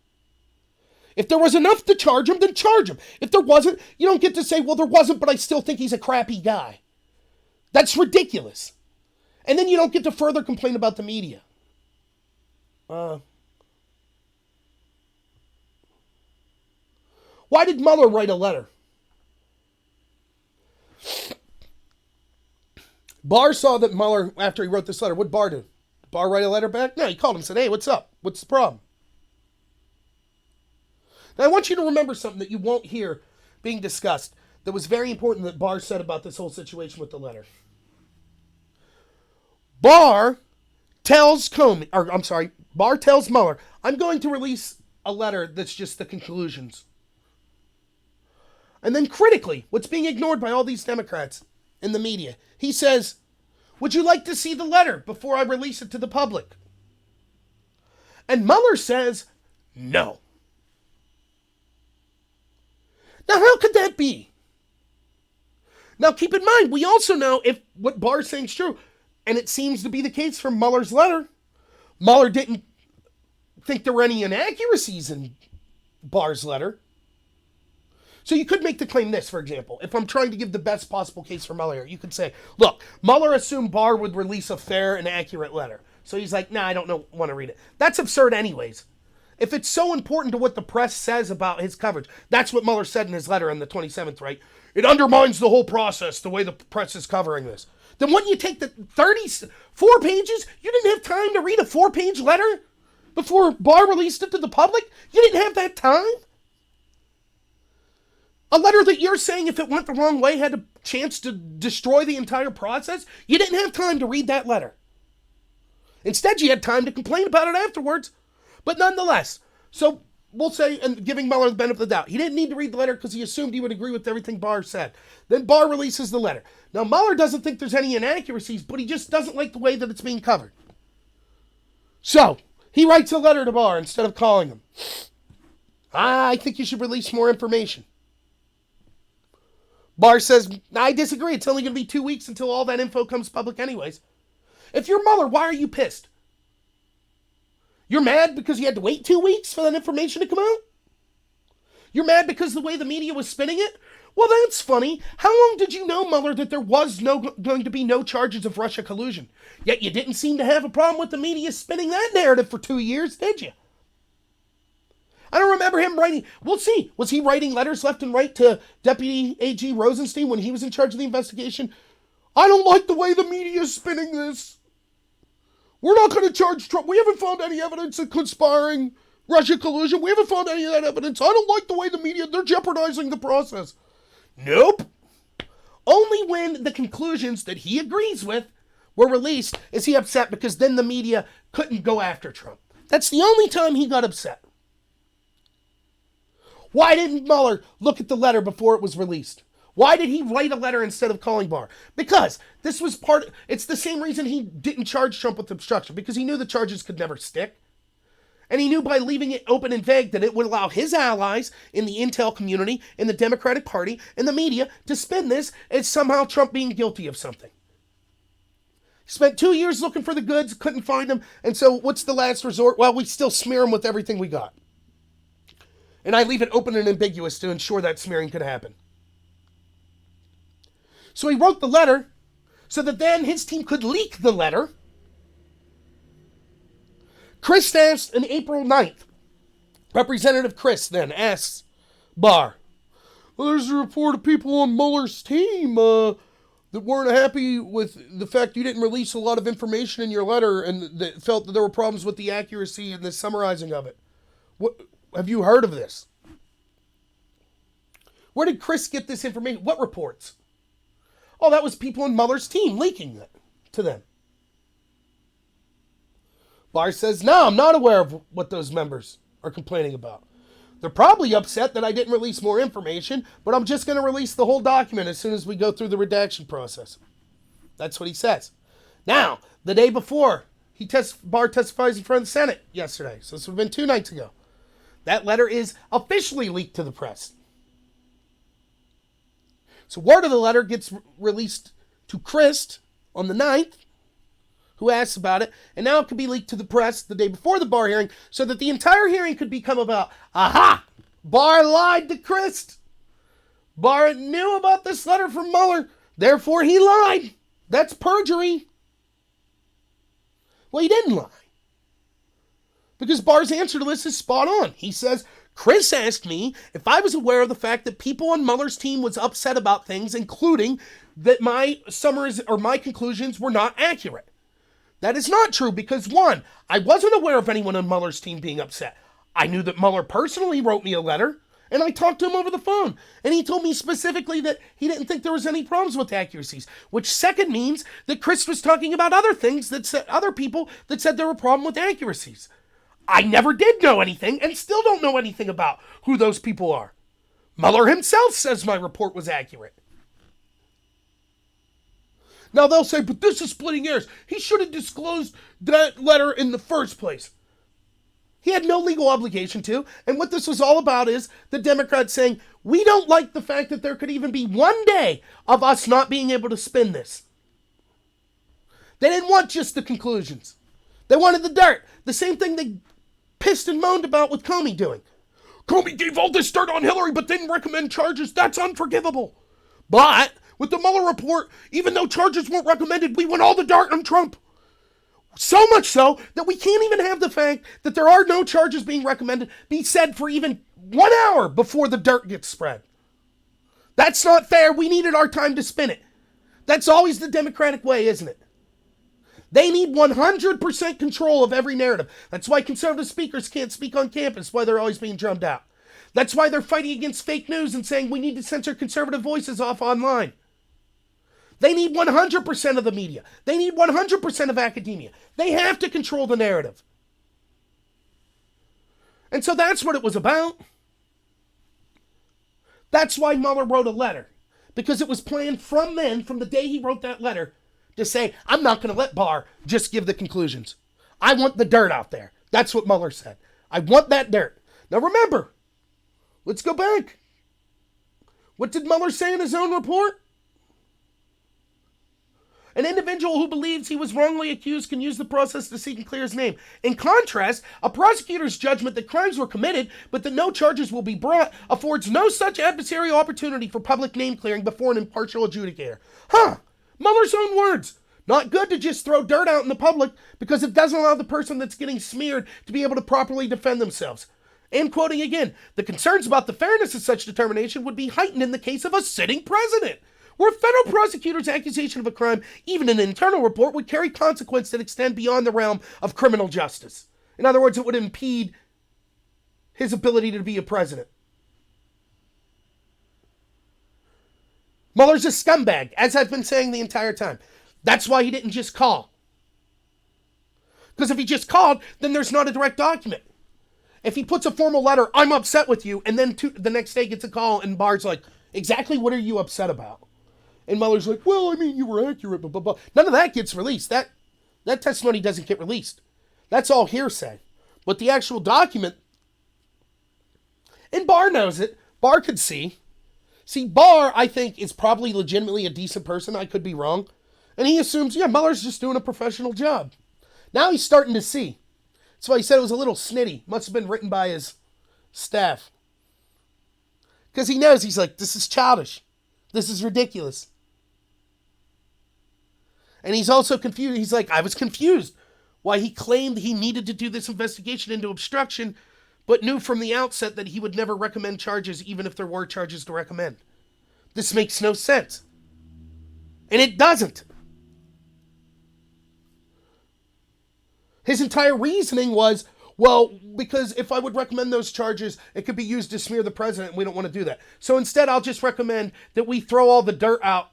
Speaker 1: If there was enough to charge him, then charge him. If there wasn't, you don't get to say, well, there wasn't, but I still think he's a crappy guy. That's ridiculous. And then you don't get to further complain about the media. Why did Mueller write a letter? Barr saw that Mueller, after he wrote this letter, what'd Barr do? Did Barr write a letter back? No, he called him and said, hey, what's up? What's the problem? Now, I want you to remember something that you won't hear being discussed that was very important that Barr said about this whole situation with the letter. Barr tells Mueller, I'm going to release a letter that's just the conclusions. And then critically, what's being ignored by all these Democrats in the media, he says, would you like to see the letter before I release it to the public? And Mueller says, no. Now, how could that be? Now, keep in mind, we also know if what Barr's saying is true, and it seems to be the case from Mueller's letter. Mueller didn't think there were any inaccuracies in Barr's letter. So you could make the claim this, for example. If I'm trying to give the best possible case for Mueller, you could say, look, Mueller assumed Barr would release a fair and accurate letter. So he's like, nah, I don't want to read it. That's absurd anyways. If it's so important to what the press says about his coverage, that's what Mueller said in his letter on the 27th, right? It undermines the whole process, the way the press is covering this. Then wouldn't you take the 34 pages? You didn't have time to read a 4-page letter before Barr released it to the public? You didn't have that time? A letter that you're saying, if it went the wrong way, had a chance to destroy the entire process? You didn't have time to read that letter. Instead, you had time to complain about it afterwards. But nonetheless, so we'll say, and giving Mueller the benefit of the doubt, he didn't need to read the letter because he assumed he would agree with everything Barr said. Then Barr releases the letter. Now, Mueller doesn't think there's any inaccuracies, but he just doesn't like the way that it's being covered. So, he writes a letter to Barr instead of calling him. I think you should release more information. Barr says, I disagree. It's only going to be 2 weeks until all that info comes public anyways. If you're Mueller, why are you pissed? You're mad because you had to wait 2 weeks for that information to come out? You're mad because the way the media was spinning it? Well, that's funny. How long did you know, Mueller, that there was going to be no charges of Russia collusion? Yet you didn't seem to have a problem with the media spinning that narrative for 2 years, did you? I don't remember him writing. We'll see. Was he writing letters left and right to Deputy AG Rosenstein when he was in charge of the investigation? I don't like the way the media is spinning this. We're not going to charge Trump. We haven't found any evidence of conspiring Russia collusion. We haven't found any of that evidence. I don't like the way the media, they're jeopardizing the process. Nope. Only when the conclusions that he agrees with were released is he upset, because then the media couldn't go after Trump. That's the only time he got upset. Why didn't Mueller look at the letter before it was released? Why did he write a letter instead of calling Barr? Because this was it's the same reason he didn't charge Trump with obstruction, because he knew the charges could never stick. And he knew by leaving it open and vague that it would allow his allies in the intel community, in the Democratic Party, in the media to spin this as somehow Trump being guilty of something. He spent 2 years looking for the goods, couldn't find them, and so what's the last resort? Well, we still smear them with everything we got. And I leave it open and ambiguous to ensure that smearing could happen. So he wrote the letter so that then his team could leak the letter. Chris asked on April 9th, Representative Chris then asks Barr, well, there's a report of people on Mueller's team that weren't happy with the fact you didn't release a lot of information in your letter and that felt that there were problems with the accuracy and the summarizing of it. What, have you heard of this? Where did Chris get this information? What reports? Oh, that was people on Mueller's team leaking it to them. Barr says, no, I'm not aware of what those members are complaining about. They're probably upset that I didn't release more information, but I'm just going to release the whole document as soon as we go through the redaction process. That's what he says. Now, the day before, Barr testifies in front of the Senate yesterday, so this would have been 2 nights ago. That letter is officially leaked to the press. So word of the letter gets released to Chris on the 9th, who asks about it, and now it could be leaked to the press the day before the Barr hearing so that the entire hearing could become about, aha, Barr lied to Chris. Barr knew about this letter from Mueller, therefore he lied. That's perjury. Well, he didn't lie. Because Barr's answer to this is spot on. He says, Chris asked me if I was aware of the fact that people on Mueller's team was upset about things, including that my summaries or my conclusions were not accurate. That is not true because, one, I wasn't aware of anyone on Mueller's team being upset. I knew that Mueller personally wrote me a letter, and I talked to him over the phone. And he told me specifically that he didn't think there was any problems with accuracies, which second means that Chris was talking about other things that said, other people that said there were problems with accuracies. I never did know anything and still don't know anything about who those people are. Mueller himself says my report was accurate. Now they'll say, but this is splitting hairs. He should have disclosed that letter in the first place. He had no legal obligation to. And what this was all about is the Democrats saying, we don't like the fact that there could even be one day of us not being able to spin this. They didn't want just the conclusions. They wanted the dirt. The same thing they pissed and moaned about with Comey doing. Comey gave all this dirt on Hillary but didn't recommend charges. That's unforgivable. But with the Mueller report, even though charges weren't recommended, we went all the dirt on Trump. So much so that we can't even have the fact that there are no charges being recommended be said for even 1 hour before the dirt gets spread. That's not fair. We needed our time to spin it. That's always the Democratic way, isn't it? They need 100% control of every narrative. That's why conservative speakers can't speak on campus, why they're always being drummed out. That's why they're fighting against fake news and saying we need to censor conservative voices off online. They need 100% of the media. They need 100% of academia. They have to control the narrative. And so that's what it was about. That's why Mueller wrote a letter. Because it was planned from then, from the day he wrote that letter, to say, I'm not going to let Barr just give the conclusions. I want the dirt out there. That's what Mueller said. I want that dirt. Now remember, let's go back. What did Mueller say in his own report? An individual who believes he was wrongly accused can use the process to seek and clear his name. In contrast, a prosecutor's judgment that crimes were committed but that no charges will be brought affords no such adversarial opportunity for public name clearing before an impartial adjudicator. Mueller's own words. Not good to just throw dirt out in the public because it doesn't allow the person that's getting smeared to be able to properly defend themselves. And quoting again, the concerns about the fairness of such determination would be heightened in the case of a sitting president, where a federal prosecutor's accusation of a crime, even an internal report, would carry consequences that extend beyond the realm of criminal justice. In other words, it would impede his ability to be a president. Mueller's a scumbag, as I've been saying the entire time. That's why he didn't just call. Because if he just called, then there's not a direct document. If he puts a formal letter, I'm upset with you, and then the next day gets a call and Barr's like, exactly what are you upset about? And Mueller's like, well, I mean, you were accurate, blah, blah, blah. None of that gets released. That testimony doesn't get released. That's all hearsay. But the actual document, and Barr knows it. Barr could see. See, Barr, I think, is probably legitimately a decent person. I could be wrong. And he assumes, yeah, Mueller's just doing a professional job. Now he's starting to see. That's why he said it was a little snitty. Must have been written by his staff. Because he knows, he's like, this is childish. This is ridiculous. And he's also confused. He's like, I was confused why he claimed he needed to do this investigation into obstruction, but knew from the outset that he would never recommend charges even if there were charges to recommend. This makes no sense. And it doesn't. His entire reasoning was, well, because if I would recommend those charges, it could be used to smear the president, and we don't want to do that. So instead, I'll just recommend that we throw all the dirt out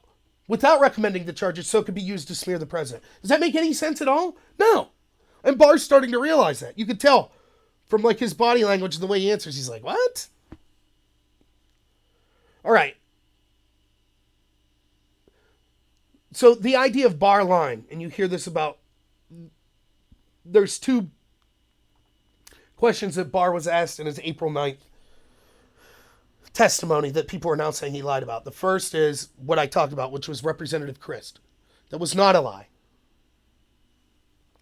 Speaker 1: without recommending the charges so it could be used to smear the president. Does that make any sense at all? No. And Barr's starting to realize that. You could tell from like his body language and the way he answers. He's like, what? All right. So the idea of Barr lying, and you hear this about, there's two questions that Barr was asked in his April 9th testimony that people are now saying he lied about. The first is what I talked about, which was Representative Christ. That was not a lie.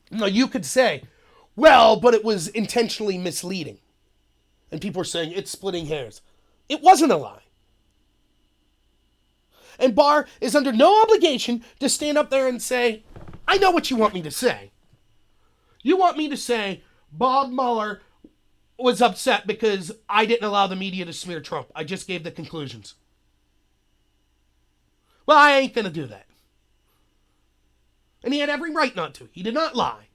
Speaker 1: Now, you could say, well, but it was intentionally misleading. And people are saying it's splitting hairs. It wasn't a lie. And Barr is under no obligation to stand up there and say, I know what you want me to say. You want me to say Bob Mueller was upset because I didn't allow the media to smear Trump. I just gave the conclusions. Well, I ain't going to do that. And he had every right not to. He did not lie.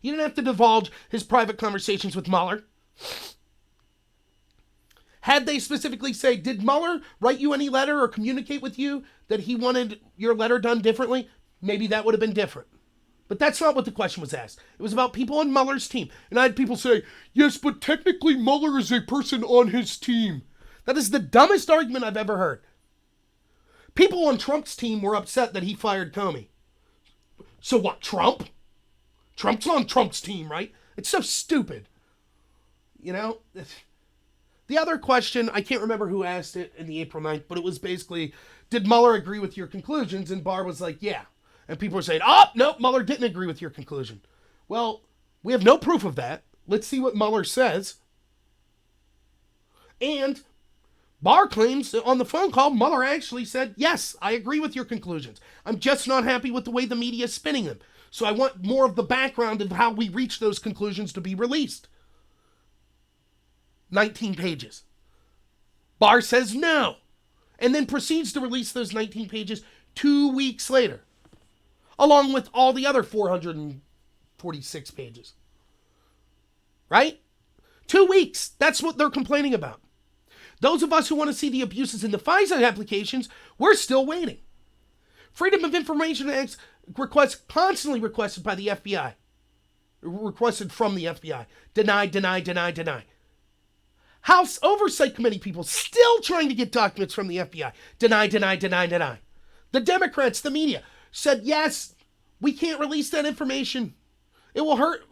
Speaker 1: He didn't have to divulge his private conversations with Mueller. Had they specifically say, did Mueller write you any letter or communicate with you that he wanted your letter done differently? Maybe that would have been different. But that's not what the question was asked. It was about people on Mueller's team. And I had people say, yes, but technically Mueller is a person on his team. That is the dumbest argument I've ever heard. People on Trump's team were upset that he fired Comey. So what, Trump? Trump's on Trump's team, right? It's so stupid. You know? The other question, I can't remember who asked it in the April 9th, but it was basically, did Mueller agree with your conclusions? And Barr was like, yeah. And people were saying, oh, no, Mueller didn't agree with your conclusion. Well, we have no proof of that. Let's see what Mueller says. And Barr claims that on the phone call, Mueller actually said, yes, I agree with your conclusions. I'm just not happy with the way the media is spinning them. So I want more of the background of how we reach those conclusions to be released. 19 pages. Barr says no. And then proceeds to release those 19 pages 2 weeks later. Along with all the other 446 pages. Right? 2 weeks. That's what they're complaining about. Those of us who want to see the abuses in the FISA applications, we're still waiting. Freedom of Information Act requests constantly requested by the FBI. Requested from the FBI. Deny, deny, deny, deny. House Oversight Committee people still trying to get documents from the FBI. Deny, deny, deny, deny. The Democrats, the media, said, yes, we can't release that information. It will hurt.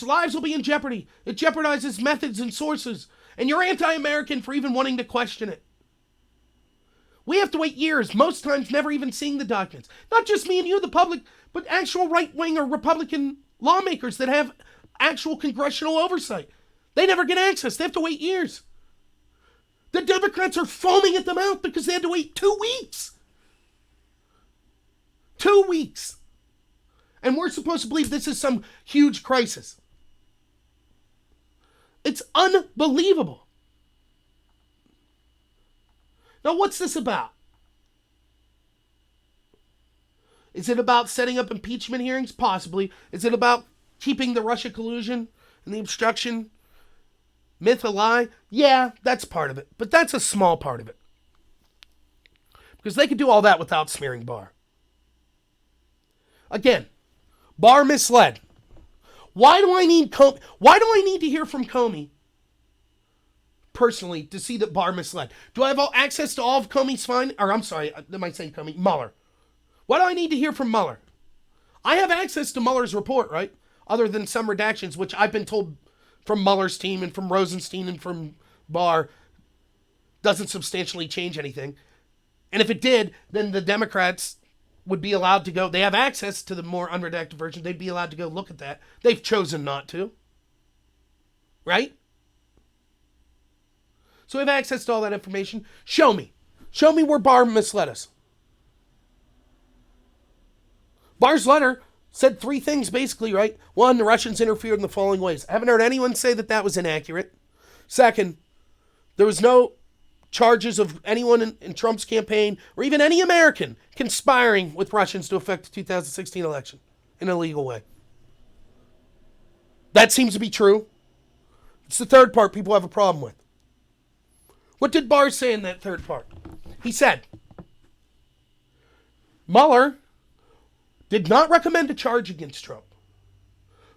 Speaker 1: Lives will be in jeopardy. It jeopardizes methods and sources. And you're anti-American for even wanting to question it. We have to wait years, most times never even seeing the documents. Not just me and you, the public, but actual right-wing or Republican lawmakers that have actual congressional oversight. They never get access. They have to wait years. The Democrats are foaming at the mouth because they had to wait 2 weeks. 2 weeks. And we're supposed to believe this is some huge crisis. It's unbelievable. Now, what's this about? Is it about setting up impeachment hearings? Possibly. Is it about keeping the Russia collusion and the obstruction myth a lie? Yeah, that's part of it. But that's a small part of it. Because they could do all that without smearing Barr. Again, Barr misled. Why do I need to hear from Comey personally to see that Barr misled? Do I have access to all of Comey's am I saying Comey? Mueller. Why do I need to hear from Mueller? I have access to Mueller's report, right? Other than some redactions, which I've been told from Mueller's team and from Rosenstein and from Barr doesn't substantially change anything. And if it did, then the Democrats would be allowed to go. They have access to the more unredacted version. They'd be allowed to go look at that. They've chosen not to. Right? So we have access to all that information. Show me. Show me where Barr misled us. Barr's letter said three things basically, right? One, the Russians interfered in the following ways. I haven't heard anyone say that that was inaccurate. Second, there was no charges of anyone in Trump's campaign or even any American conspiring with Russians to affect the 2016 election in a legal way. That seems to be true. It's the third part people have a problem with. What did Barr say in that third part? He said, Mueller did not recommend a charge against Trump,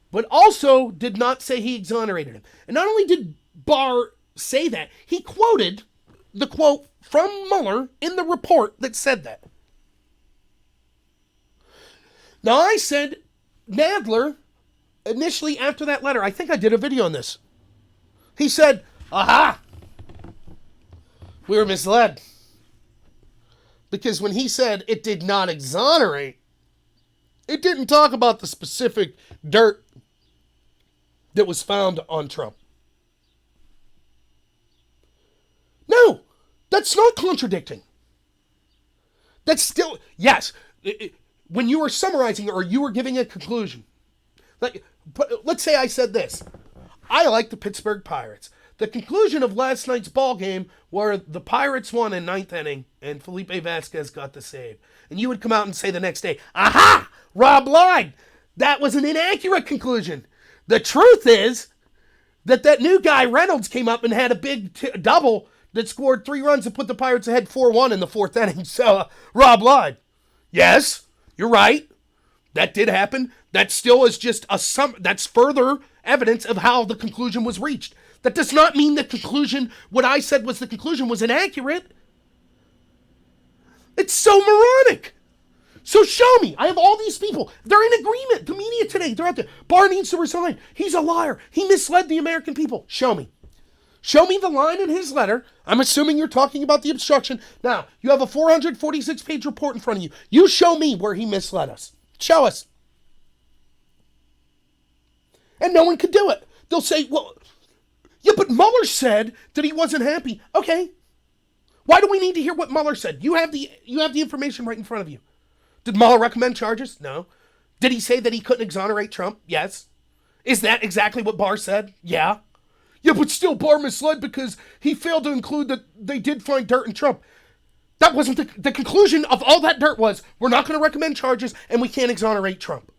Speaker 1: but also did not say he exonerated him. And not only did Barr say that, he quoted the quote from Mueller in the report that said that. Now, I said Nadler, initially after that letter, I think I did a video on this. He said, aha, we were misled. Because when he said it did not exonerate, it didn't talk about the specific dirt that was found on Trump. No, that's not contradicting. That's still, yes, when you were summarizing or you were giving a conclusion, let's say I said this. I like the Pittsburgh Pirates. The conclusion of last night's ball game where the Pirates won in ninth inning and Felipe Vasquez got the save. And you would come out and say the next day, aha, Rob lied. That was an inaccurate conclusion. The truth is that new guy Reynolds came up and had a big double that scored 3 runs and put the Pirates ahead 4-1 in the 4th inning. So Rob lied. Yes, you're right. That did happen. That still is just that's further evidence of how the conclusion was reached. That does not mean the conclusion, what I said was the conclusion, was inaccurate. It's so moronic. So show me. I have all these people. They're in agreement. The media today, they're out there. Barr needs to resign. He's a liar. He misled the American people. Show me. Show me the line in his letter. I'm assuming you're talking about the obstruction. Now, you have a 446-page report in front of you. You show me where he misled us. Show us. And no one could do it. They'll say, well, yeah, but Mueller said that he wasn't happy. Okay. Why do we need to hear what Mueller said? You have the information right in front of you. Did Mueller recommend charges? No. Did he say that he couldn't exonerate Trump? Yes. Is that exactly what Barr said? Yeah. Yeah, but still Barr misled because he failed to include that they did find dirt in Trump. That wasn't the conclusion of all that dirt was, we're not going to recommend charges and we can't exonerate Trump.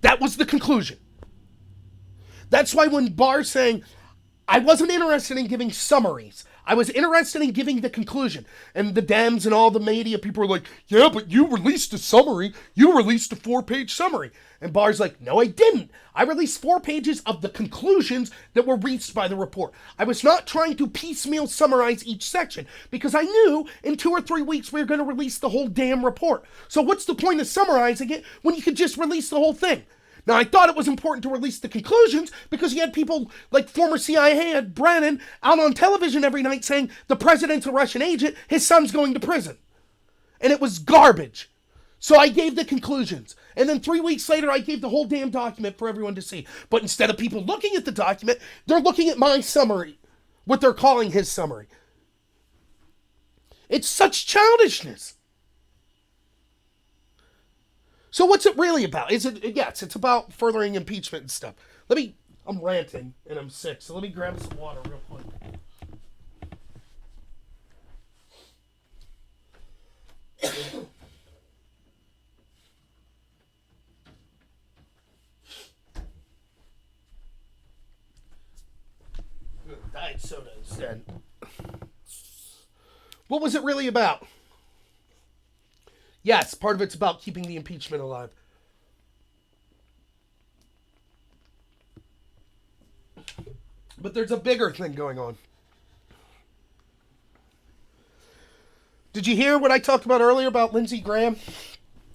Speaker 1: That was the conclusion. That's why when Barr's saying, I wasn't interested in giving summaries. I was interested in giving the conclusion. And the Dems and all the media people were like, yeah, but you released a summary. You released a 4-page summary. And Barr's like, no, I didn't. I released 4 pages of the conclusions that were reached by the report. I was not trying to piecemeal summarize each section because I knew in 2 or 3 weeks we were going to release the whole damn report. So what's the point of summarizing it when you could just release the whole thing? Now, I thought it was important to release the conclusions because you had people like former CIA head Brennan out on television every night saying the president's a Russian agent, his son's going to prison. And it was garbage. So I gave the conclusions. And then 3 weeks later, I gave the whole damn document for everyone to see. But instead of people looking at the document, they're looking at my summary, what they're calling his summary. It's such childishness. So what's it really about? Yes, it's about furthering impeachment and stuff. I'm ranting and I'm sick, so let me grab some water real quick. Diet soda instead. What was it really about? Yes, part of it's about keeping the impeachment alive. But there's a bigger thing going on. Did you hear what I talked about earlier about Lindsey Graham?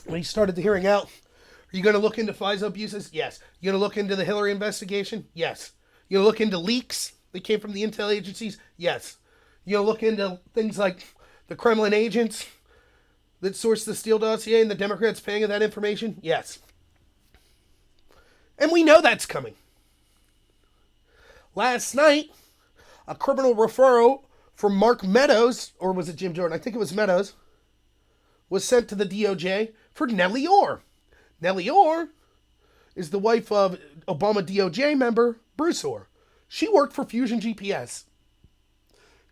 Speaker 1: When he started the hearing out, are you going to look into FISA abuses? Yes. You going to look into the Hillary investigation? Yes. You going to look into leaks that came from the intel agencies? Yes. You going to look into things like the Kremlin agents that sourced the Steele dossier and the Democrats paying of that information? Yes. And we know that's coming. Last night, a criminal referral from Mark Meadows, or was it Jim Jordan? I think it was Meadows, was sent to the DOJ for Nellie Orr. Nellie Orr is the wife of Obama DOJ member Bruce Orr. She worked for Fusion GPS.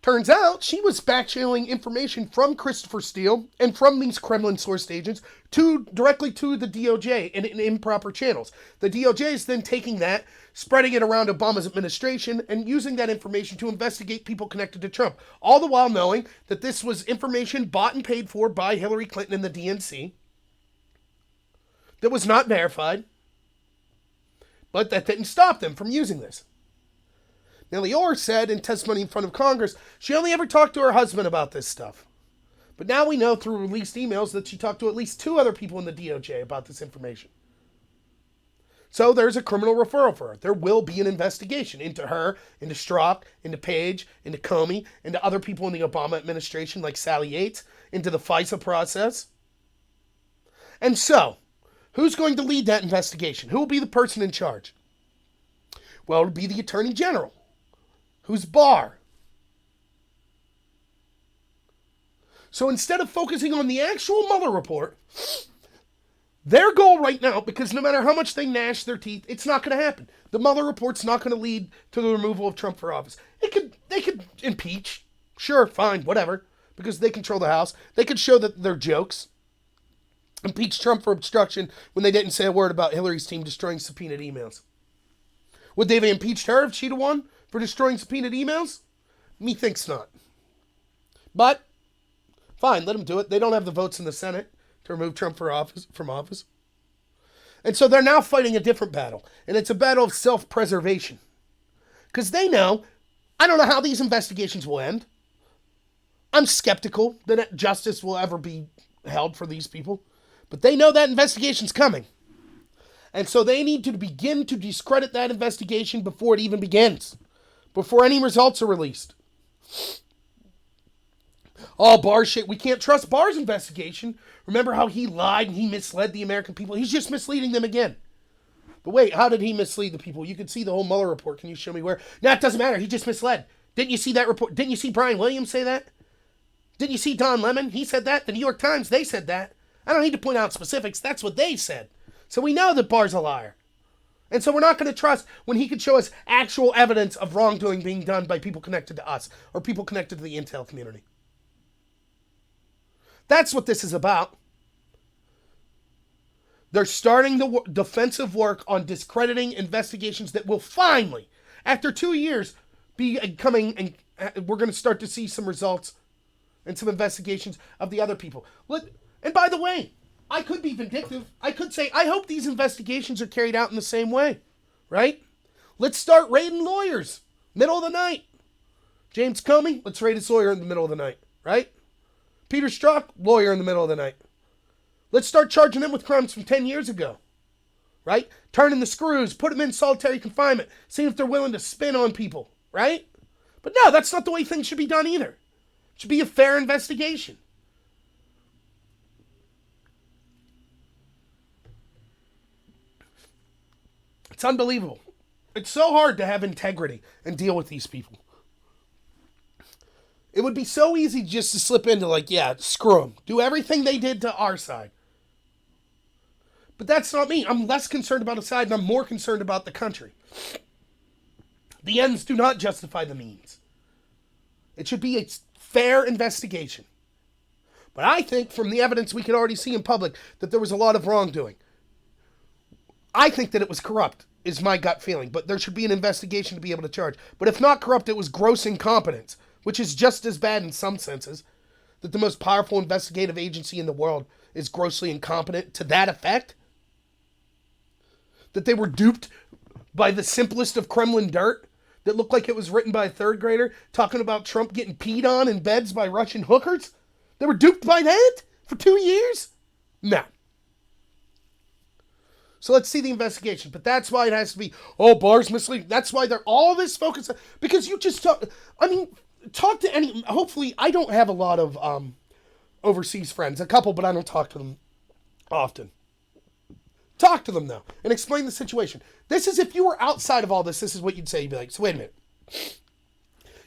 Speaker 1: Turns out she was back-channeling information from Christopher Steele and from these Kremlin-sourced agents directly to the DOJ in improper channels. The DOJ is then taking that, spreading it around Obama's administration, and using that information to investigate people connected to Trump, all the while knowing that this was information bought and paid for by Hillary Clinton and the DNC that was not verified, but that didn't stop them from using this. Nellie Orr said in testimony in front of Congress she only ever talked to her husband about this stuff. But now we know through released emails that she talked to at least 2 other people in the DOJ about this information. So there's a criminal referral for her. There will be an investigation into her, into Strzok, into Page, into Comey, into other people in the Obama administration like Sally Yates, into the FISA process. And so, who's going to lead that investigation? Who will be the person in charge? Well, it'll be the Attorney General. Who's Barr? So instead of focusing on the actual Mueller report, their goal right now, because no matter how much they gnash their teeth, it's not going to happen. The Mueller report's not going to lead to the removal of Trump for office. They could impeach. Sure, fine, whatever. Because they control the House. They could show that they're jokes. Impeach Trump for obstruction when they didn't say a word about Hillary's team destroying subpoenaed emails. Would they have impeached her if she'd have won for destroying subpoenaed emails? Methinks not. But, fine, let them do it. They don't have the votes in the Senate to remove Trump from office. And so they're now fighting a different battle. And it's a battle of self-preservation. Because they know, I don't know how these investigations will end. I'm skeptical that justice will ever be held for these people. But they know that investigation's coming. And so they need to begin to discredit that investigation before it even begins. Before any results are released. Oh, Barr shit. We can't trust Barr's investigation. Remember how he lied and he misled the American people? He's just misleading them again. But wait, how did he mislead the people? You can see the whole Mueller report. Can you show me where? No, it doesn't matter. He just misled. Didn't you see that report? Didn't you see Brian Williams say that? Didn't you see Don Lemon? He said that. The New York Times, they said that. I don't need to point out specifics. That's what they said. So we know that Barr's a liar. And so we're not going to trust when he could show us actual evidence of wrongdoing being done by people connected to us or people connected to the intel community. That's what this is about. They're starting the defensive work on discrediting investigations that will finally, after 2 years, be coming, and we're going to start to see some results and some investigations of the other people. And by the way, I could be vindictive. I could say, I hope these investigations are carried out in the same way, right? Let's start raiding lawyers, middle of the night. James Comey, let's raid his lawyer in the middle of the night, right? Peter Strzok, lawyer in the middle of the night. Let's start charging them with crimes from 10 years ago, right? Turning the screws, put them in solitary confinement, seeing if they're willing to spin on people, right? But no, that's not the way things should be done either. It should be a fair investigation. It's unbelievable. It's so hard to have integrity and deal with these people. It would be so easy just to slip into yeah, screw them. Do everything they did to our side. But that's not me. I'm less concerned about a side and I'm more concerned about the country. The ends do not justify the means. It should be a fair investigation. But I think from the evidence we can already see in public that there was a lot of wrongdoing. I think that it was corrupt, is my gut feeling. But there should be an investigation to be able to charge. But if not corrupt, it was gross incompetence, which is just as bad in some senses. That the most powerful investigative agency in the world is grossly incompetent to that effect. That they were duped by the simplest of Kremlin dirt. that looked like it was written by a third grader talking about Trump getting peed on in beds by Russian hookers? They were duped by that for 2 years? No. So let's see the investigation. But that's why it has to be, oh, Barr's misleading. That's why they're all this focus. Because you just talk, talk to any, hopefully, I don't have a lot of overseas friends. A couple, but I don't talk to them often. Talk to them, though, and explain the situation. This is, if you were outside of all this, this is what you'd say. You'd be like, so wait a minute.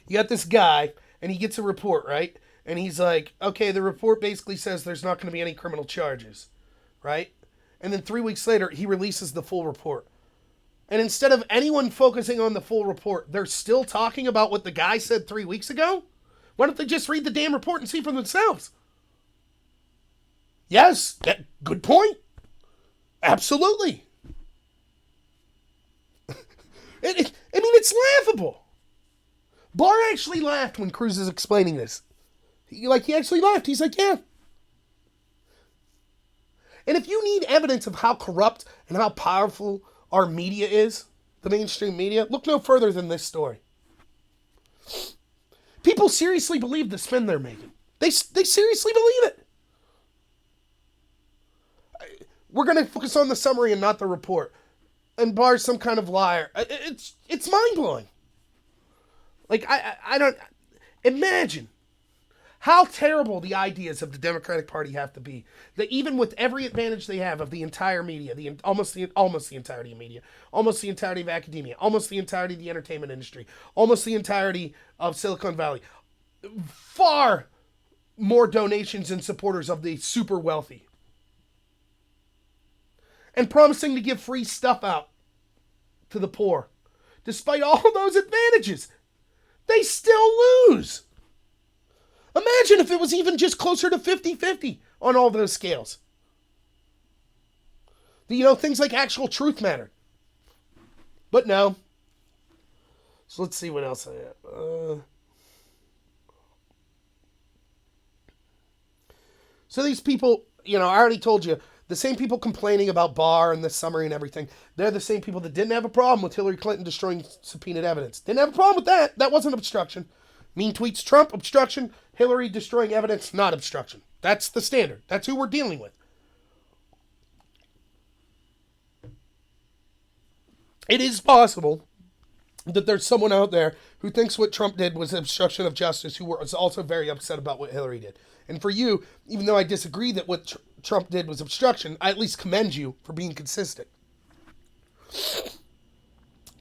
Speaker 1: You got this guy, and he gets a report, right? And he's like, okay, the report basically says there's not going to be any criminal charges, right? And then 3 weeks later, he releases the full report. And instead of anyone focusing on the full report, they're still talking about what the guy said 3 weeks ago? Why don't they just read the damn report and see for themselves? Yes, good point. Absolutely. It's laughable. Barr actually laughed when Cruz is explaining this. He actually laughed. He's like, yeah. And if you need evidence of how corrupt and how powerful our media is, the mainstream media, look no further than this story. People seriously believe the spin they're making. They seriously believe it. We're going to focus on the summary and not the report. And Barr's some kind of liar. It's mind-blowing. I don't... Imagine how terrible the ideas of the Democratic Party have to be. That even with every advantage they have of the entire media, almost the entirety of media, almost the entirety of academia, almost the entirety of the entertainment industry, almost the entirety of Silicon Valley, far more donations and supporters of the super wealthy, and promising to give free stuff out to the poor. Despite all those advantages, they still lose. Imagine if it was even just closer to 50-50 on all those scales. Things like actual truth matter. But no. So let's see what else I have. So these people, I already told you, the same people complaining about Barr and the summary and everything, they're the same people that didn't have a problem with Hillary Clinton destroying subpoenaed evidence. Didn't have a problem with that. That wasn't obstruction. Mean tweets, Trump, obstruction. Hillary destroying evidence, not obstruction. That's the standard. That's who we're dealing with. It is possible that there's someone out there who thinks what Trump did was obstruction of justice, who was also very upset about what Hillary did. And for you, even though I disagree that what Trump did was obstruction, I at least commend you for being consistent.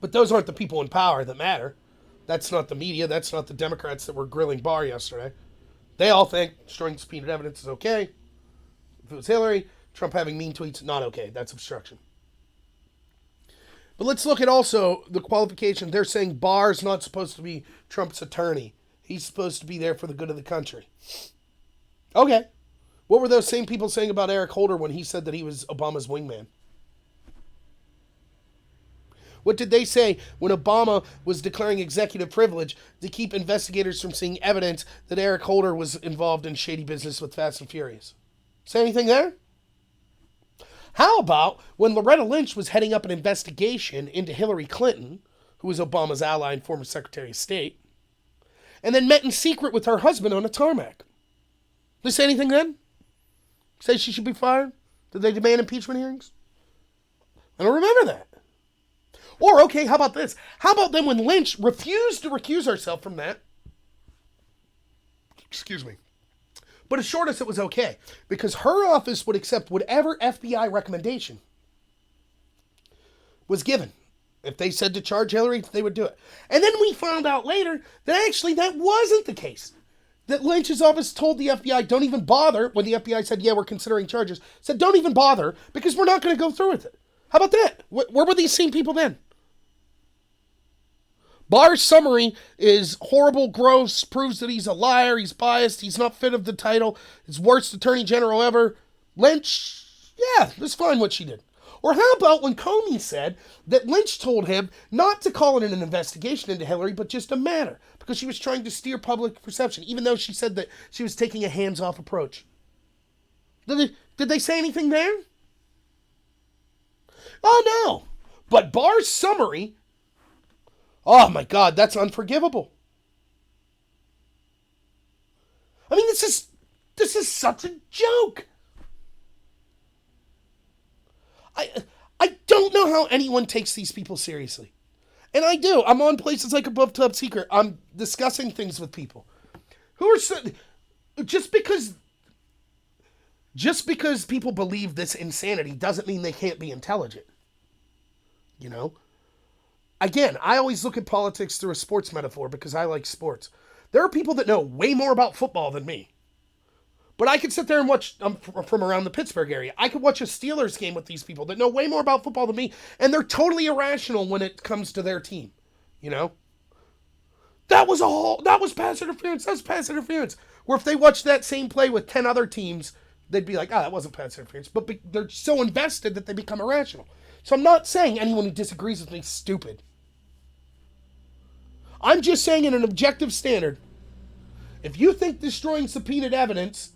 Speaker 1: But those aren't the people in power that matter. That's not the media. That's not the Democrats that were grilling Barr yesterday. They all think destroying subpoenaed evidence is okay. If it was Hillary, Trump having mean tweets, not okay. That's obstruction. But let's look at also the qualification. They're saying Barr's not supposed to be Trump's attorney. He's supposed to be there for the good of the country. Okay. What were those same people saying about Eric Holder when he said that he was Obama's wingman? What did they say when Obama was declaring executive privilege to keep investigators from seeing evidence that Eric Holder was involved in shady business with Fast and Furious? Say anything there? How about when Loretta Lynch was heading up an investigation into Hillary Clinton, who was Obama's ally and former Secretary of State, and then met in secret with her husband on a tarmac? Did they say anything then? Say she should be fired? Did they demand impeachment hearings? I don't remember that. Or, okay, how about this? How about then when Lynch refused to recuse herself from that? Excuse me. But assured us it was okay, because her office would accept whatever FBI recommendation was given. If they said to charge Hillary, they would do it. And then we found out later that actually that wasn't the case. That Lynch's office told the FBI, don't even bother, when the FBI said, yeah, we're considering charges, said, don't even bother, because we're not going to go through with it. How about that? Where were these same people then? Barr's summary is horrible, gross, proves that he's a liar, he's biased, he's not fit of the title, his worst attorney general ever. Lynch, yeah, that's fine what she did. Or how about when Comey said that Lynch told him not to call it an investigation into Hillary, but just a matter, because she was trying to steer public perception, even though she said that she was taking a hands-off approach. Did they say anything there? Oh, no. But Barr's summary Oh my God, that's unforgivable. I mean, this is such a joke. I don't know how anyone takes these people seriously. And I do. I'm on places like Above Top Secret. I'm discussing things with people who are just because people believe this insanity doesn't mean they can't be intelligent. You know? Again, I always look at politics through a sports metaphor because I like sports. There are people that know way more about football than me. But I could sit there and watch, I'm from around the Pittsburgh area. I could watch a Steelers game with these people that know way more about football than me, and they're totally irrational when it comes to their team. You know? That was pass interference. That's pass interference. Where if they watched that same play with 10 other teams, they'd be like, that wasn't pass interference. But they're so invested that they become irrational. So I'm not saying anyone who disagrees with me is stupid. I'm just saying in an objective standard, if you think destroying subpoenaed evidence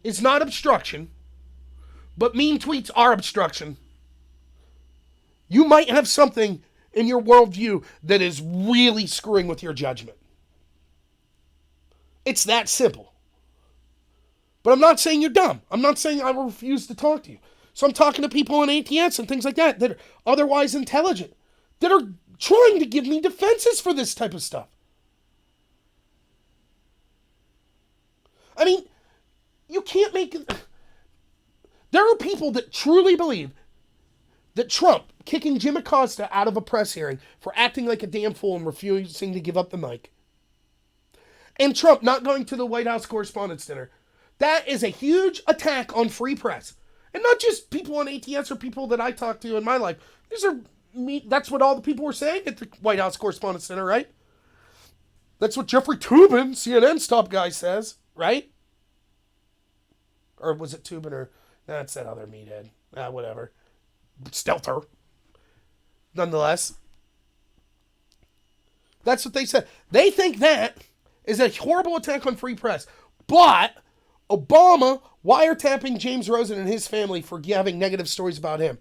Speaker 1: is not obstruction, but mean tweets are obstruction, you might have something in your worldview that is really screwing with your judgment. It's that simple. But I'm not saying you're dumb. I'm not saying I will refuse to talk to you. So I'm talking to people on ATS and things like that are otherwise intelligent, that are trying to give me defenses for this type of stuff. I mean, you can't make it. There are people that truly believe that Trump kicking Jim Acosta out of a press hearing for acting like a damn fool and refusing to give up the mic, and Trump not going to the White House Correspondents' Dinner, that is a huge attack on free press. And not just people on ATS or people that I talk to in my life. That's what all the people were saying at the White House Correspondents' Dinner, right? That's what Jeffrey Toobin, CNN's top guy, says, right? Or was it Toobin or... That's that other meathead. Whatever. Stelter. Nonetheless. That's what they said. They think that is a horrible attack on free press. But Obama wiretapping James Rosen and his family for having negative stories about him,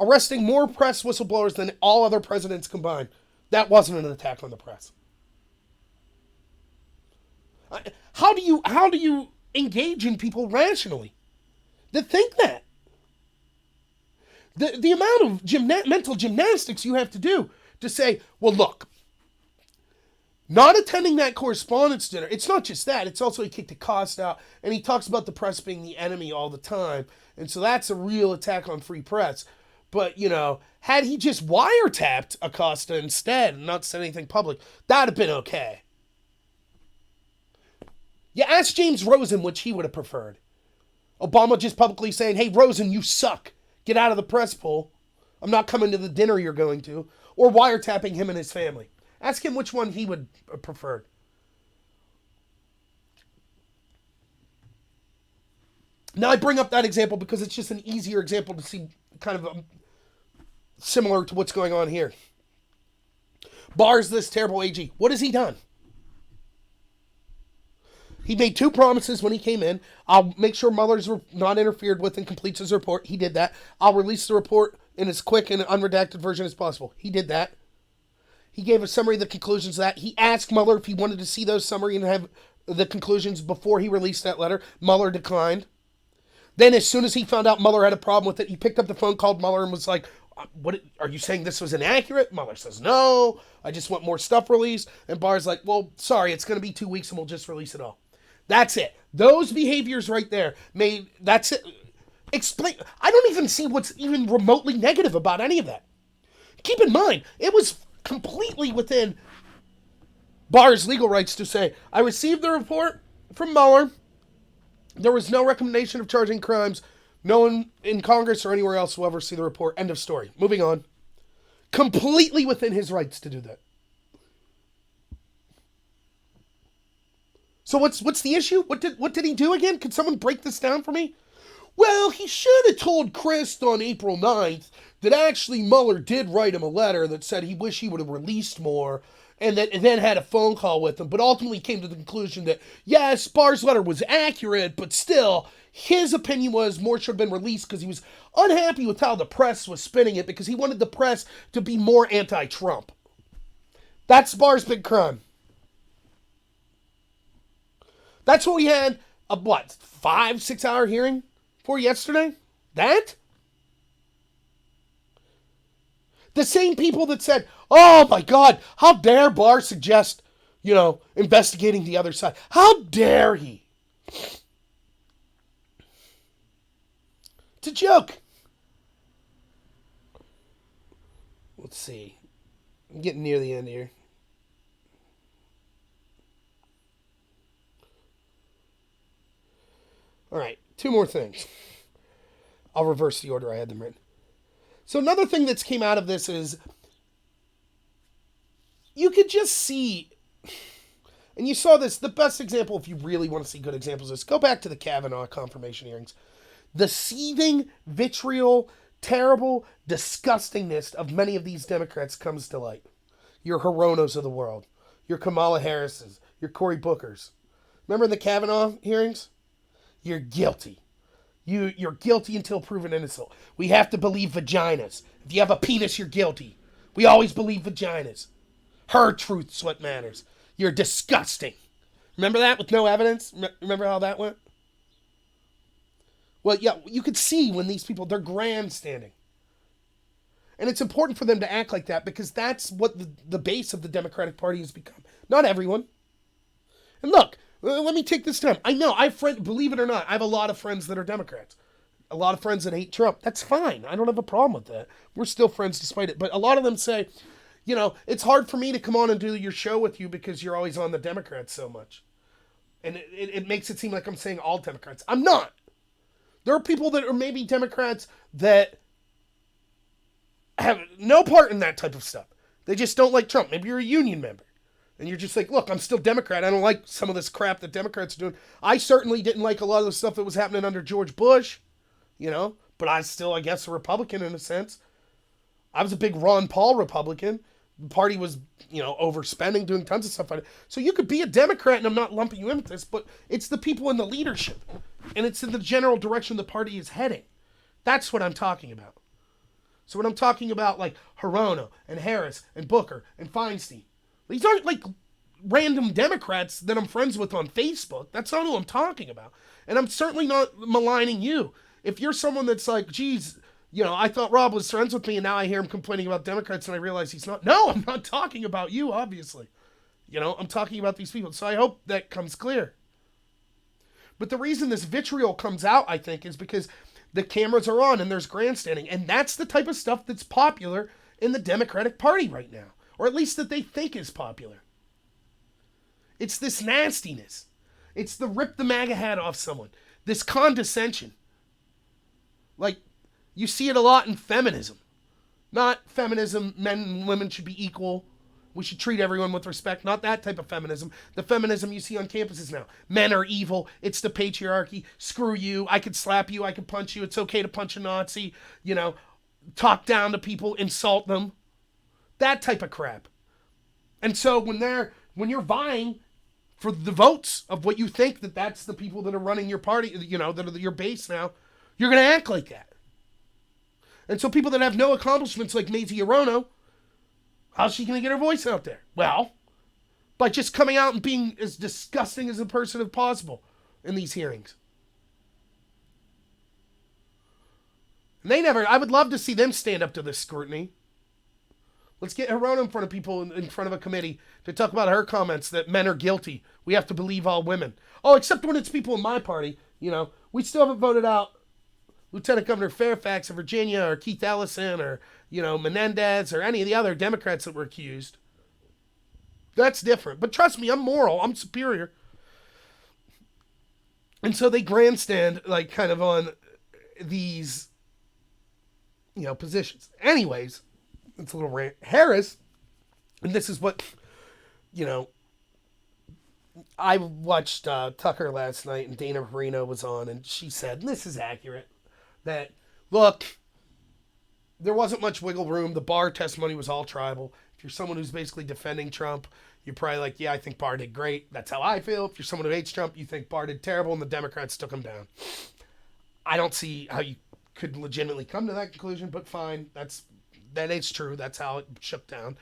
Speaker 1: arresting more press whistleblowers than all other presidents combined. That wasn't an attack on the press. How do you engage in people rationally that think that? The amount of mental gymnastics you have to do to say, well, look, not attending that correspondence dinner, it's not just that, it's also he kicked Acosta out, and he talks about the press being the enemy all the time, and so that's a real attack on free press. But, had he just wiretapped Acosta instead and not said anything public, that'd have been okay. You ask James Rosen which he would have preferred. Obama just publicly saying, hey, Rosen, you suck. Get out of the press pool. I'm not coming to the dinner you're going to. Or wiretapping him and his family. Ask him which one he would have preferred. Now, I bring up that example because it's just an easier example to see kind of similar to what's going on here. Barr's this terrible AG. What has he done? He made 2 promises when he came in. I'll make sure Mueller's not interfered with and completes his report. He did that. I'll release the report in as quick and unredacted version as possible. He did that. He gave a summary of the conclusions of that. He asked Mueller if he wanted to see those summary and have the conclusions before he released that letter. Mueller declined. Then as soon as he found out Mueller had a problem with it, he picked up the phone, called Mueller, and was like, what, are you saying this was inaccurate? Mueller says, no, I just want more stuff released. And Barr's like, well, sorry, it's going to be 2 weeks and we'll just release it all. That's it. Those behaviors right there that's it. Explain. I don't even see what's even remotely negative about any of that. Keep in mind, it was completely within Barr's legal rights to say, I received the report from Mueller. There was no recommendation of charging crimes. No one in Congress or anywhere else will ever see the report. End of story. Moving on. Completely within his rights to do that. So what's the issue? What did he do again? Could someone break this down for me? Well, he should have told Chris on April 9th that actually Mueller did write him a letter that said he wished he would have released more, and then had a phone call with him, but ultimately came to the conclusion that, yes, Barr's letter was accurate, but still, his opinion was more should have been released because he was unhappy with how the press was spinning it because he wanted the press to be more anti-Trump. That's Barr's big crime. That's what we had a 5-6 hour hearing for yesterday? That? The same people that said, oh my God, how dare Barr suggest, investigating the other side. How dare he? It's a joke. Let's see. I'm getting near the end here. All right, 2 more things. I'll reverse the order I had them written. So another thing that's came out of this is you could just see, and you saw this, the best example, if you really want to see good examples of this, go back to the Kavanaugh confirmation hearings. The seething, vitriol, terrible disgustingness of many of these Democrats comes to light. Your Hironos of the world, your Kamala Harrises, your Cory Bookers. Remember in the Kavanaugh hearings? You're guilty. You're guilty until proven innocent. We have to believe vaginas. If you have a penis, you're guilty. We always believe vaginas. Her truth's what matters. You're disgusting. Remember that with no evidence? Remember how that went? Well, yeah, you could see when these people, they're grandstanding. And it's important for them to act like that because that's what the base of the Democratic Party has become. Not everyone. And look, let me take this time. I know, believe it or not, I have a lot of friends that are Democrats. A lot of friends that hate Trump. That's fine. I don't have a problem with that. We're still friends despite it. But a lot of them say, it's hard for me to come on and do your show with you because you're always on the Democrats so much. And it makes it seem like I'm saying all Democrats. I'm not. There are people that are maybe Democrats that have no part in that type of stuff. They just don't like Trump. Maybe you're a union member. And you're just like, look, I'm still Democrat. I don't like some of this crap that Democrats are doing. I certainly didn't like a lot of the stuff that was happening under George Bush, but I still, I guess, a Republican in a sense. I was a big Ron Paul Republican. The party was, overspending, doing tons of stuff on it. So you could be a Democrat, and I'm not lumping you in with this, but it's the people in the leadership. And it's in the general direction the party is heading. That's what I'm talking about. So when I'm talking about, like, Hirono and Harris and Booker and Feinstein, these aren't like random Democrats that I'm friends with on Facebook. That's not who I'm talking about. And I'm certainly not maligning you. If you're someone that's like, geez, I thought Rob was friends with me and now I hear him complaining about Democrats and I realize he's not. No, I'm not talking about you, obviously. I'm talking about these people. So I hope that comes clear. But the reason this vitriol comes out, I think, is because the cameras are on and there's grandstanding. And that's the type of stuff that's popular in the Democratic Party right now. Or at least that they think is popular. It's this nastiness. It's the rip the MAGA hat off someone. This condescension. Like, you see it a lot in feminism. Not feminism, men and women should be equal. We should treat everyone with respect. Not that type of feminism. The feminism you see on campuses now. Men are evil. It's the patriarchy. Screw you. I could slap you. I could punch you. It's okay to punch a Nazi. Talk down to people. Insult them. That type of crap. And so when you're vying for the votes of what you think that's the people that are running your party, that are your base now, you're going to act like that. And so people that have no accomplishments like Mazie Hirono, how's she going to get her voice out there? Well, by just coming out and being as disgusting as a person as possible in these hearings. And I would love to see them stand up to this scrutiny. Let's get Hirono in front of people, in front of a committee, to talk about her comments that men are guilty. We have to believe all women. Oh, except when it's people in my party. We still haven't voted out Lieutenant Governor Fairfax of Virginia or Keith Ellison or, Menendez or any of the other Democrats that were accused. That's different. But trust me, I'm moral. I'm superior. And so they grandstand, like, kind of on these, positions. Anyways, it's a little rant. Harris, and this is what, I watched Tucker last night and Dana Perino was on and she said, and this is accurate, that, look, there wasn't much wiggle room. The Barr testimony was all tribal. If you're someone who's basically defending Trump, you're probably like, yeah, I think Barr did great. That's how I feel. If you're someone who hates Trump, you think Barr did terrible and the Democrats took him down. I don't see how you could legitimately come to that conclusion, but fine. That is true. That's how it shook down.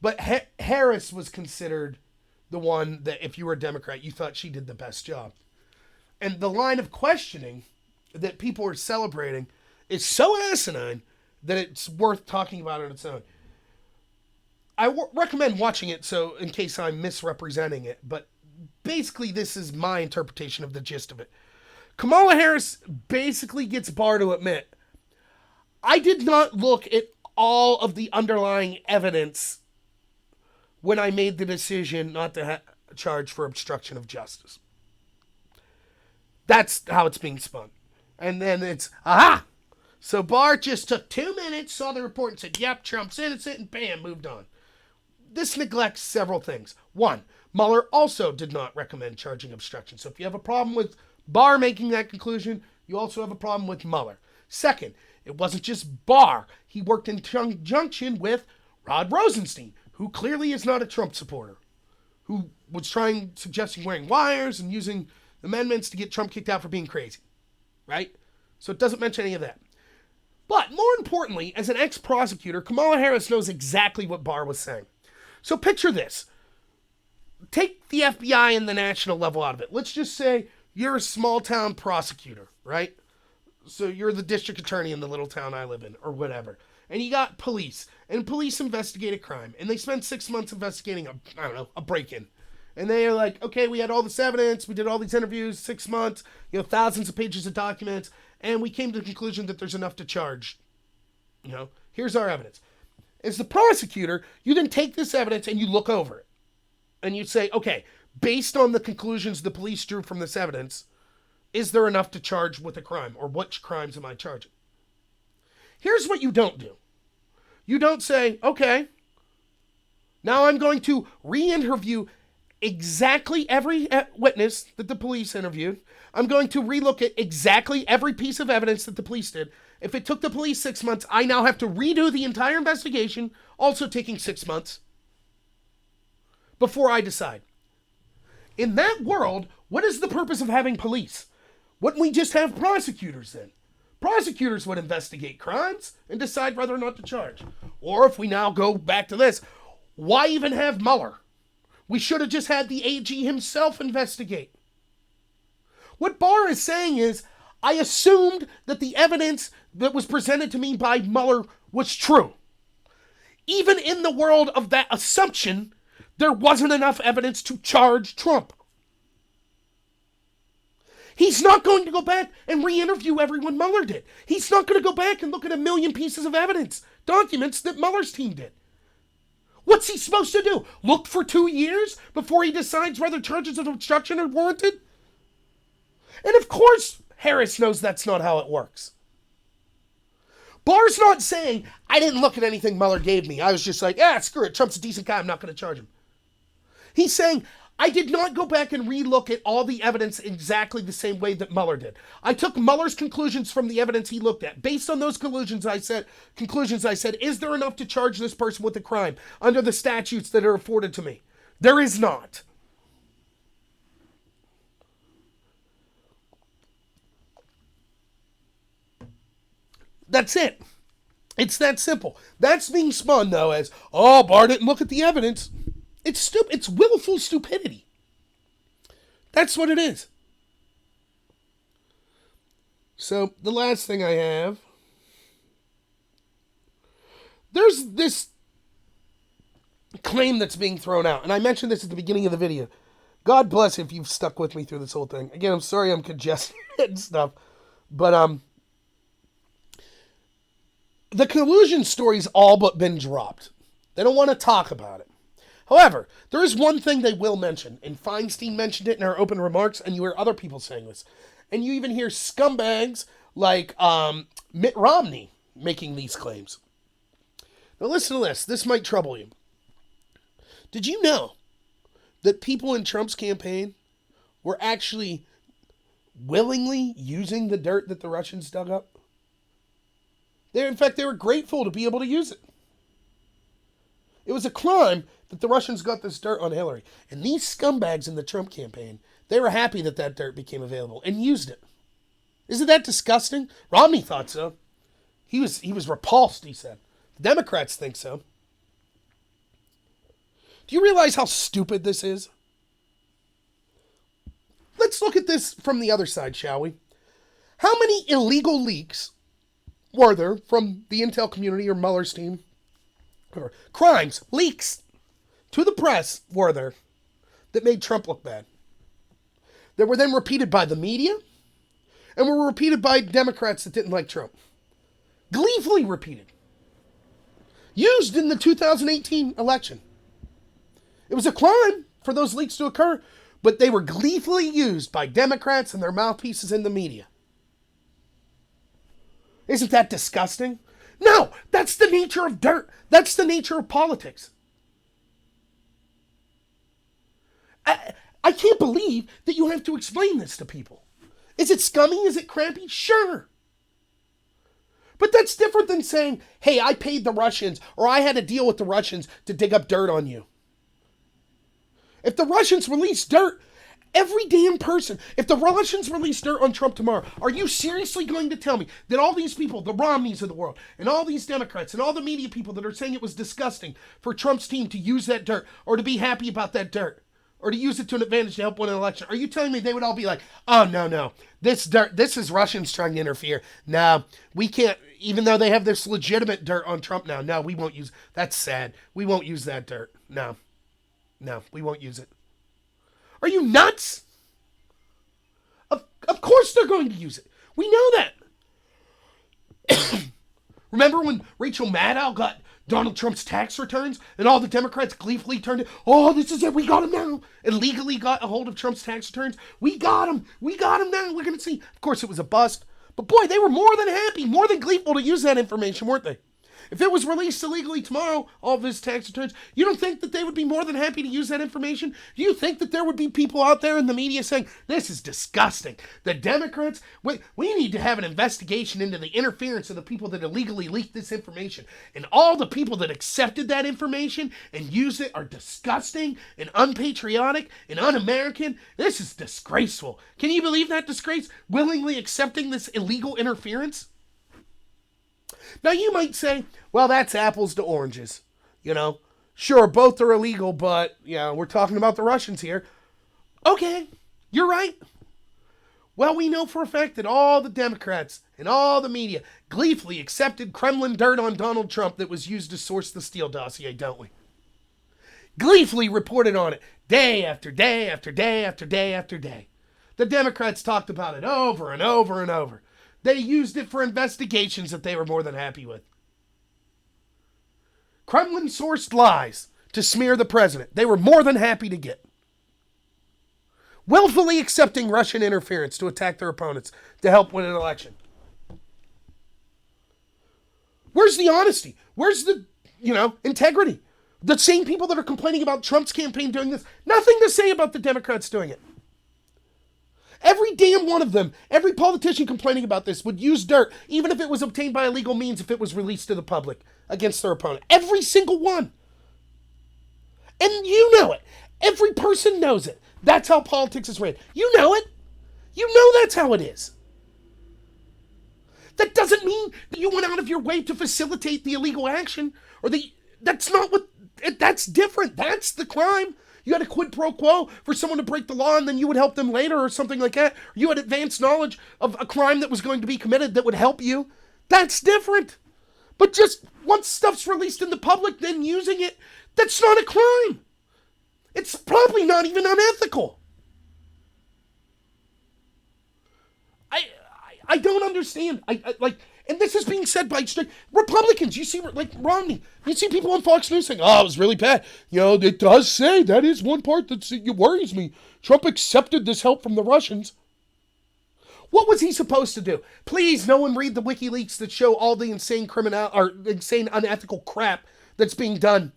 Speaker 1: But Harris was considered the one that, if you were a Democrat, you thought she did the best job. And the line of questioning that people are celebrating is so asinine that it's worth talking about on its own. I recommend watching it, so in case I'm misrepresenting it, but basically this is my interpretation of the gist of it. Kamala Harris basically gets Barr to admit, I did not look at all of the underlying evidence when I made the decision not to charge for obstruction of justice. That's how it's being spun. And then it's, aha! So Barr just took 2 minutes, saw the report, and said, yep, Trump's innocent, and bam, moved on. This neglects several things. One, Mueller also did not recommend charging obstruction. So if you have a problem with Barr making that conclusion, you also have a problem with Mueller. Second, it wasn't just Barr. He worked in conjunction with Rod Rosenstein, who clearly is not a Trump supporter, who was suggesting wearing wires and using amendments to get Trump kicked out for being crazy, right? So it doesn't mention any of that. But more importantly, as an ex-prosecutor, Kamala Harris knows exactly what Barr was saying. So picture this. Take the FBI and the national level out of it. Let's just say you're a small-town prosecutor, right? So you're the district attorney in the little town I live in, or whatever. And you got police, and police investigate a crime, and they spend 6 months investigating a break-in. And they are like, okay, we had all this evidence, we did all these interviews, 6 months, thousands of pages of documents, and we came to the conclusion that there's enough to charge. Here's our evidence. As the prosecutor, you then take this evidence and you look over it. And you say, okay, based on the conclusions the police drew from this evidence, is there enough to charge with a crime? Or which crimes am I charging? Here's what you don't do. You don't say, okay, now I'm going to re-interview exactly every witness that the police interviewed. I'm going to relook at exactly every piece of evidence that the police did. If it took the police 6 months, I now have to redo the entire investigation, also taking 6 months, before I decide. In that world, what is the purpose of having police? Wouldn't we just have prosecutors then? Prosecutors would investigate crimes and decide whether or not to charge. Or if we now go back to this, why even have Mueller? We should have just had the AG himself investigate. What Barr is saying is, I assumed that the evidence that was presented to me by Mueller was true. Even in the world of that assumption, there wasn't enough evidence to charge Trump. He's not going to go back and re-interview everyone Mueller did. He's not going to go back and look at 1 million pieces of evidence, documents that Mueller's team did. What's he supposed to do? Look for 2 years before he decides whether charges of obstruction are warranted? And of course, Harris knows that's not how it works. Barr's not saying, I didn't look at anything Mueller gave me. I was just like, screw it. Trump's a decent guy. I'm not going to charge him. He's saying, I did not go back and relook at all the evidence exactly the same way that Mueller did. I took Mueller's conclusions from the evidence he looked at. Based on those conclusions, I said, is there enough to charge this person with a crime under the statutes that are afforded to me? There is not. That's it. It's that simple. That's being spun, though, as, Barr didn't look at the evidence. It's stupid. It's willful stupidity. That's what it is. So, the last thing I have, there's this claim that's being thrown out, and I mentioned this at the beginning of the video. God bless if you've stuck with me through this whole thing. Again, I'm sorry I'm congested and stuff, but, the collusion story's all but been dropped. They don't want to talk about it. However, there is one thing they will mention, and Feinstein mentioned it in her open remarks, and you hear other people saying this. And you even hear scumbags like Mitt Romney making these claims. Now listen to this. This might trouble you. Did you know that people in Trump's campaign were actually willingly using the dirt that the Russians dug up? In fact, they were grateful to be able to use it. It was a crime that the Russians got this dirt on Hillary. And these scumbags in the Trump campaign, they were happy that that dirt became available and used it. Isn't that disgusting? Romney thought so. He was repulsed, he said. The Democrats think so. Do you realize how stupid this is? Let's look at this from the other side, shall we? How many illegal leaks were there from the intel community or Mueller's team? Or crimes, leaks to the press were there that made Trump look bad? That were then repeated by the media and were repeated by Democrats that didn't like Trump. Gleefully repeated. Used in the 2018 election. It was a crime for those leaks to occur, but they were gleefully used by Democrats and their mouthpieces in the media. Isn't that disgusting? No, that's the nature of dirt. That's the nature of politics. I can't believe that you have to explain this to people. Is it scummy? Is it crappy? Sure. But that's different than saying, hey, I paid the Russians, or I had a deal with the Russians to dig up dirt on you. If the Russians release dirt, every damn person, if the Russians release dirt on Trump tomorrow, are you seriously going to tell me that all these people, the Romneys of the world, and all these Democrats, and all the media people that are saying it was disgusting for Trump's team to use that dirt, or to be happy about that dirt, or to use it to an advantage to help win an election, are you telling me they would all be like, oh, no, this dirt, this is Russians trying to interfere. No, we can't, even though they have this legitimate dirt on Trump now, no, we won't use, that's sad. We won't use that dirt. No, we won't use it. Are you nuts? Of course they're going to use it. We know that. Remember when Rachel Maddow got Donald Trump's tax returns and all the Democrats gleefully turned it, oh, this is it, we got him now, and legally got a hold of Trump's tax returns? We got him now, we're going to see. Of course it was a bust, but boy, they were more than happy, more than gleeful to use that information, weren't they? If it was released illegally tomorrow, all of his tax returns, you don't think that they would be more than happy to use that information? Do you think that there would be people out there in the media saying, this is disgusting? The Democrats, we need to have an investigation into the interference of the people that illegally leaked this information. And all the people that accepted that information and used it are disgusting and unpatriotic and un-American. This is disgraceful. Can you believe that disgrace? Willingly accepting this illegal interference? Now you might say, well, that's apples to oranges. Sure, both are illegal, but, we're talking about the Russians here. Okay, you're right. Well, we know for a fact that all the Democrats and all the media gleefully accepted Kremlin dirt on Donald Trump that was used to source the Steele dossier, don't we? Gleefully reported on it day after day after day after day after day. The Democrats talked about it over and over and over. They used it for investigations that they were more than happy with. Kremlin-sourced lies to smear the president. They were more than happy to get. Willfully accepting Russian interference to attack their opponents to help win an election. Where's the honesty? Where's the, integrity? The same people that are complaining about Trump's campaign doing this, nothing to say about the Democrats doing it. Every damn one of them, every politician complaining about this would use dirt, even if it was obtained by illegal means, if it was released to the public against their opponent. Every single one. And you know it. Every person knows it. That's how politics is ran. You know it. You know that's how it is. That doesn't mean that you went out of your way to facilitate the illegal action, or that's not what, that's different. That's the crime. You had a quid pro quo for someone to break the law and then you would help them later or something like that. You had advanced knowledge of a crime that was going to be committed that would help you. That's different. But just once stuff's released in the public, then using it, that's not a crime. It's probably not even unethical. I don't understand. And this is being said by Republicans. You see, like Romney, you see people on Fox News saying, oh, it was really bad. It does say, that is one part that worries me. Trump accepted this help from the Russians. What was he supposed to do? Please, no one read the WikiLeaks that show all the insane insane unethical crap that's being done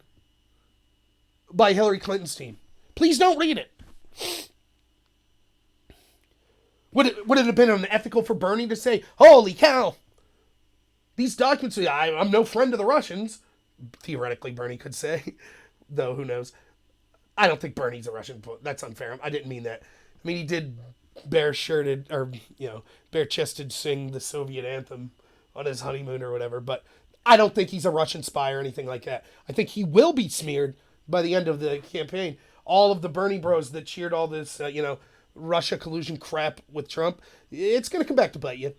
Speaker 1: by Hillary Clinton's team. Please don't read it. Would it have been unethical for Bernie to say, holy cow, these documents, I'm no friend of the Russians. Theoretically, Bernie could say, though who knows. I don't think Bernie's a Russian. That's unfair. I didn't mean that. I mean, he did bare-chested sing the Soviet anthem on his honeymoon or whatever, but I don't think he's a Russian spy or anything like that. I think he will be smeared by the end of the campaign. All of the Bernie bros that cheered all this, Russia collusion crap with Trump, it's going to come back to bite you.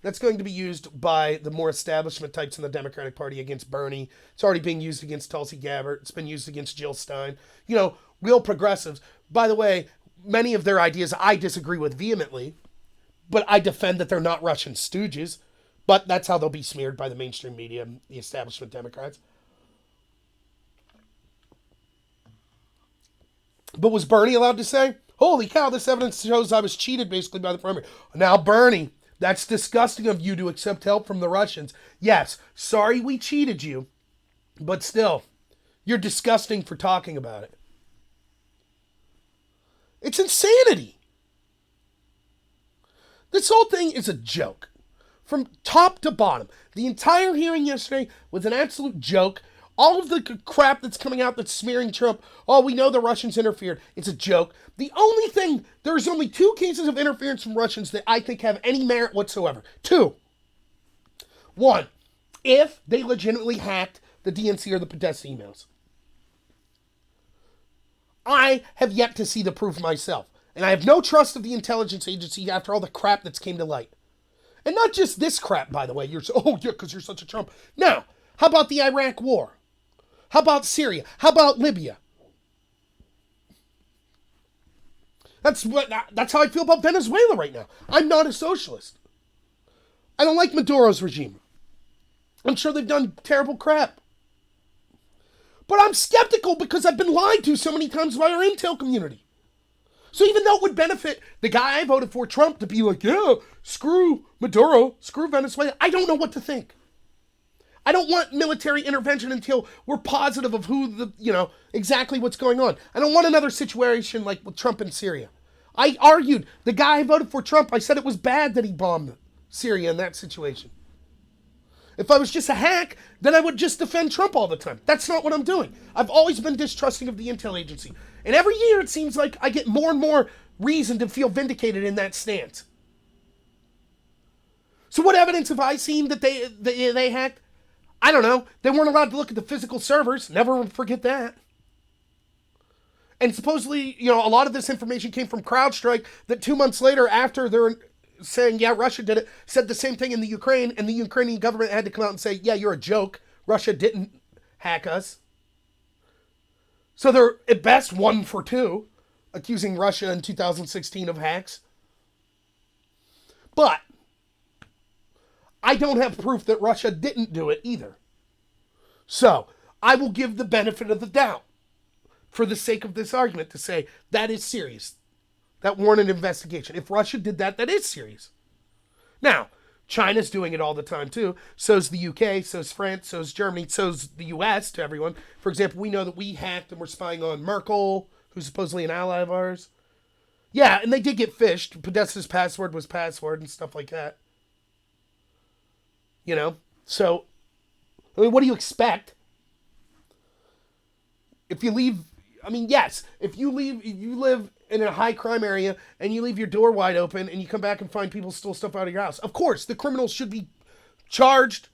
Speaker 1: That's going to be used by the more establishment types in the Democratic Party against Bernie. It's already being used against Tulsi Gabbard. It's been used against Jill Stein. Real progressives. By the way, many of their ideas I disagree with vehemently, but I defend that they're not Russian stooges. But that's how they'll be smeared by the mainstream media, the establishment Democrats. But was Bernie allowed to say, holy cow, this evidence shows I was cheated basically by the primary? Now, Bernie, that's disgusting of you to accept help from the Russians. Yes, sorry we cheated you, but still, you're disgusting for talking about it. It's insanity. This whole thing is a joke. From top to bottom. The entire hearing yesterday was an absolute joke. All of the crap that's coming out that's smearing Trump, oh, we know the Russians interfered. It's a joke. The only thing, there's only 2 cases of interference from Russians that I think have any merit whatsoever. 2. 1, if they legitimately hacked the DNC or the Podesta emails. I have yet to see the proof myself. And I have no trust of the intelligence agency after all the crap that's came to light. And not just this crap, by the way. Because you're such a Trump. Now, how about the Iraq war? How about Syria? How about Libya? That's how I feel about Venezuela right now. I'm not a socialist. I don't like Maduro's regime. I'm sure they've done terrible crap. But I'm skeptical because I've been lied to so many times by our intel community. So even though it would benefit the guy I voted for, Trump, to be like, yeah, screw Maduro, screw Venezuela, I don't know what to think. I don't want military intervention until we're positive of exactly what's going on. I don't want another situation like with Trump in Syria. I argued, the guy I voted for, Trump, I said it was bad that he bombed Syria in that situation. If I was just a hack, then I would just defend Trump all the time. That's not what I'm doing. I've always been distrusting of the intel agency. And every year it seems like I get more and more reason to feel vindicated in that stance. So what evidence have I seen that they hacked? I don't know. They weren't allowed to look at the physical servers. Never forget that. And supposedly, a lot of this information came from CrowdStrike that 2 months later, after they're saying, yeah, Russia did it, said the same thing in the Ukraine, and the Ukrainian government had to come out and say, yeah, you're a joke. Russia didn't hack us. So they're, at best, 1 for 2, accusing Russia in 2016 of hacks. But I don't have proof that Russia didn't do it either. So I will give the benefit of the doubt for the sake of this argument to say that is serious. That warranted investigation. If Russia did that, that is serious. Now, China's doing it all the time too. So's the UK, so's France, so's Germany, so's the US to everyone. For example, we know that we hacked and we're spying on Merkel, who's supposedly an ally of ours. Yeah, and they did get phished. Podesta's password was password and stuff like that. So, what do you expect? If you leave, if you live in a high crime area and you leave your door wide open and you come back and find people stole stuff out of your house, of course, the criminals should be charged.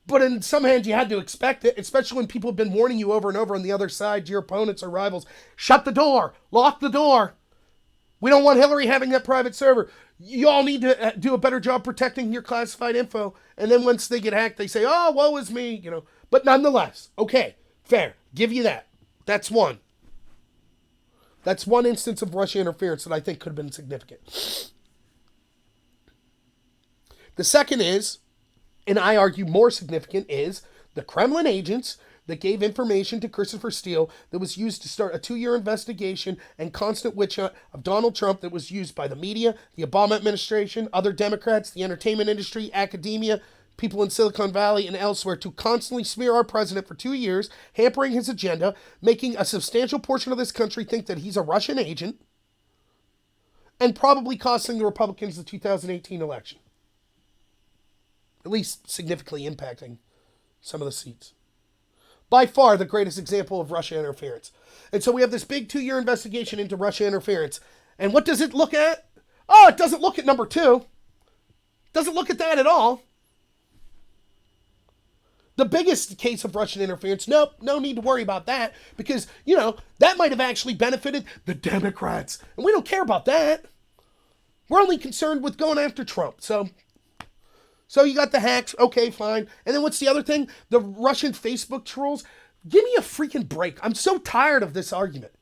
Speaker 1: But in some hands, you had to expect it, especially when people have been warning you over and over on the other side, your opponents or rivals, shut the door, lock the door. We don't want Hillary having that private server. You all need to do a better job protecting your classified info. And then once they get hacked, they say, oh, woe is me, But nonetheless, okay, fair. Give you that. That's one. That's one instance of Russia interference that I think could have been significant. The second is, and I argue more significant, is the Kremlin agents that gave information to Christopher Steele that was used to start a 2-year investigation and constant witch hunt of Donald Trump that was used by the media, the Obama administration, other Democrats, the entertainment industry, academia, people in Silicon Valley and elsewhere to constantly smear our president for 2 years, hampering his agenda, making a substantial portion of this country think that he's a Russian agent, and probably costing the Republicans the 2018 election. At least significantly impacting some of the seats. By far the greatest example of Russia interference. And so we have this big 2-year investigation into Russia interference. And what does it look at? Oh, it doesn't look at number 2. Doesn't look at that at all. the biggest case of Russian interference, nope, no need to worry about that because, that might have actually benefited the Democrats. And we don't care about that. We're only concerned with going after Trump. So you got the hacks. Okay, fine. And then what's the other thing? The Russian Facebook trolls. Give me a freaking break. I'm so tired of this argument.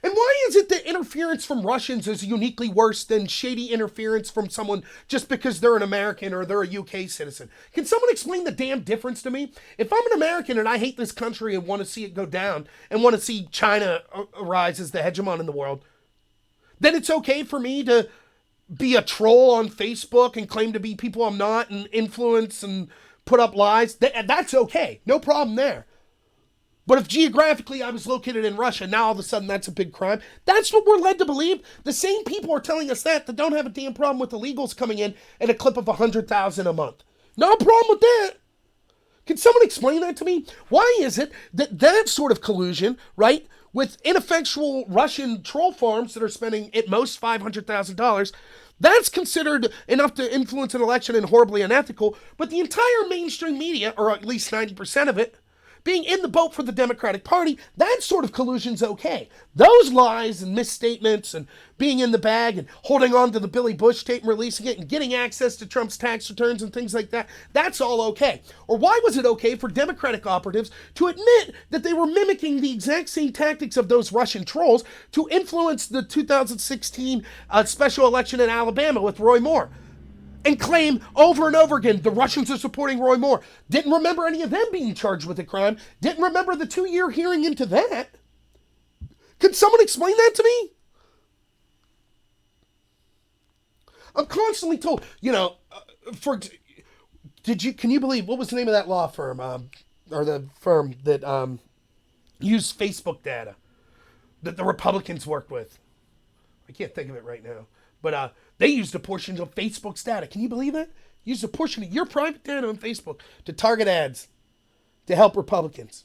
Speaker 1: And why is it that interference from Russians is uniquely worse than shady interference from someone just because they're an American or they're a UK citizen? Can someone explain the damn difference to me? If I'm an American and I hate this country and want to see it go down and want to see China arise as the hegemon in the world, then it's okay for me to be a troll on Facebook and claim to be people I'm not and influence and put up lies. That's okay. No problem there. But if geographically I was located in Russia, now all of a sudden that's a big crime. That's what we're led to believe. The same people are telling us that don't have a damn problem with illegals coming in at a clip of 100,000 a month. No problem with that. Can someone explain that to me? Why is it that sort of collusion, right, with ineffectual Russian troll farms that are spending at most $500,000, that's considered enough to influence an election and horribly unethical, but the entire mainstream media, or at least 90% of it, being in the boat for the Democratic Party, that sort of collusion's okay. Those lies and misstatements and being in the bag and holding on to the Billy Bush tape and releasing it and getting access to Trump's tax returns and things like that, that's all okay. Or why was it okay for Democratic operatives to admit that they were mimicking the exact same tactics of those Russian trolls to influence the 2016 special election in Alabama with Roy Moore? And claim over and over again the Russians are supporting Roy Moore. Didn't remember any of them being charged with a crime. Didn't remember the 2-year hearing into that. Can someone explain that to me? I'm constantly told, can you believe, what was the name of that law firm, or the firm that used Facebook data that the Republicans worked with? I can't think of it right now. But they used a portion of Facebook's data. Can you believe that? Used a portion of your private data on Facebook to target ads to help Republicans.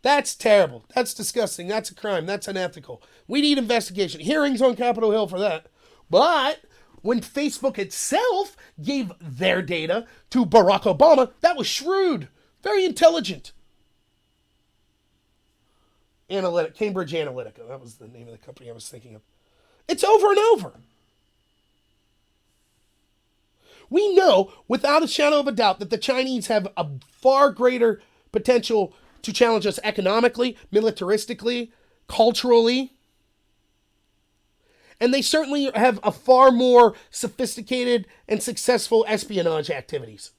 Speaker 1: That's terrible. That's disgusting. That's a crime. That's unethical. We need investigation. Hearings on Capitol Hill for that. But when Facebook itself gave their data to Barack Obama, that was shrewd. Very intelligent. Cambridge Analytica. That was the name of the company I was thinking of. It's over and over. We know, without a shadow of a doubt, that the Chinese have a far greater potential to challenge us economically, militaristically, culturally. And they certainly have a far more sophisticated and successful espionage activities.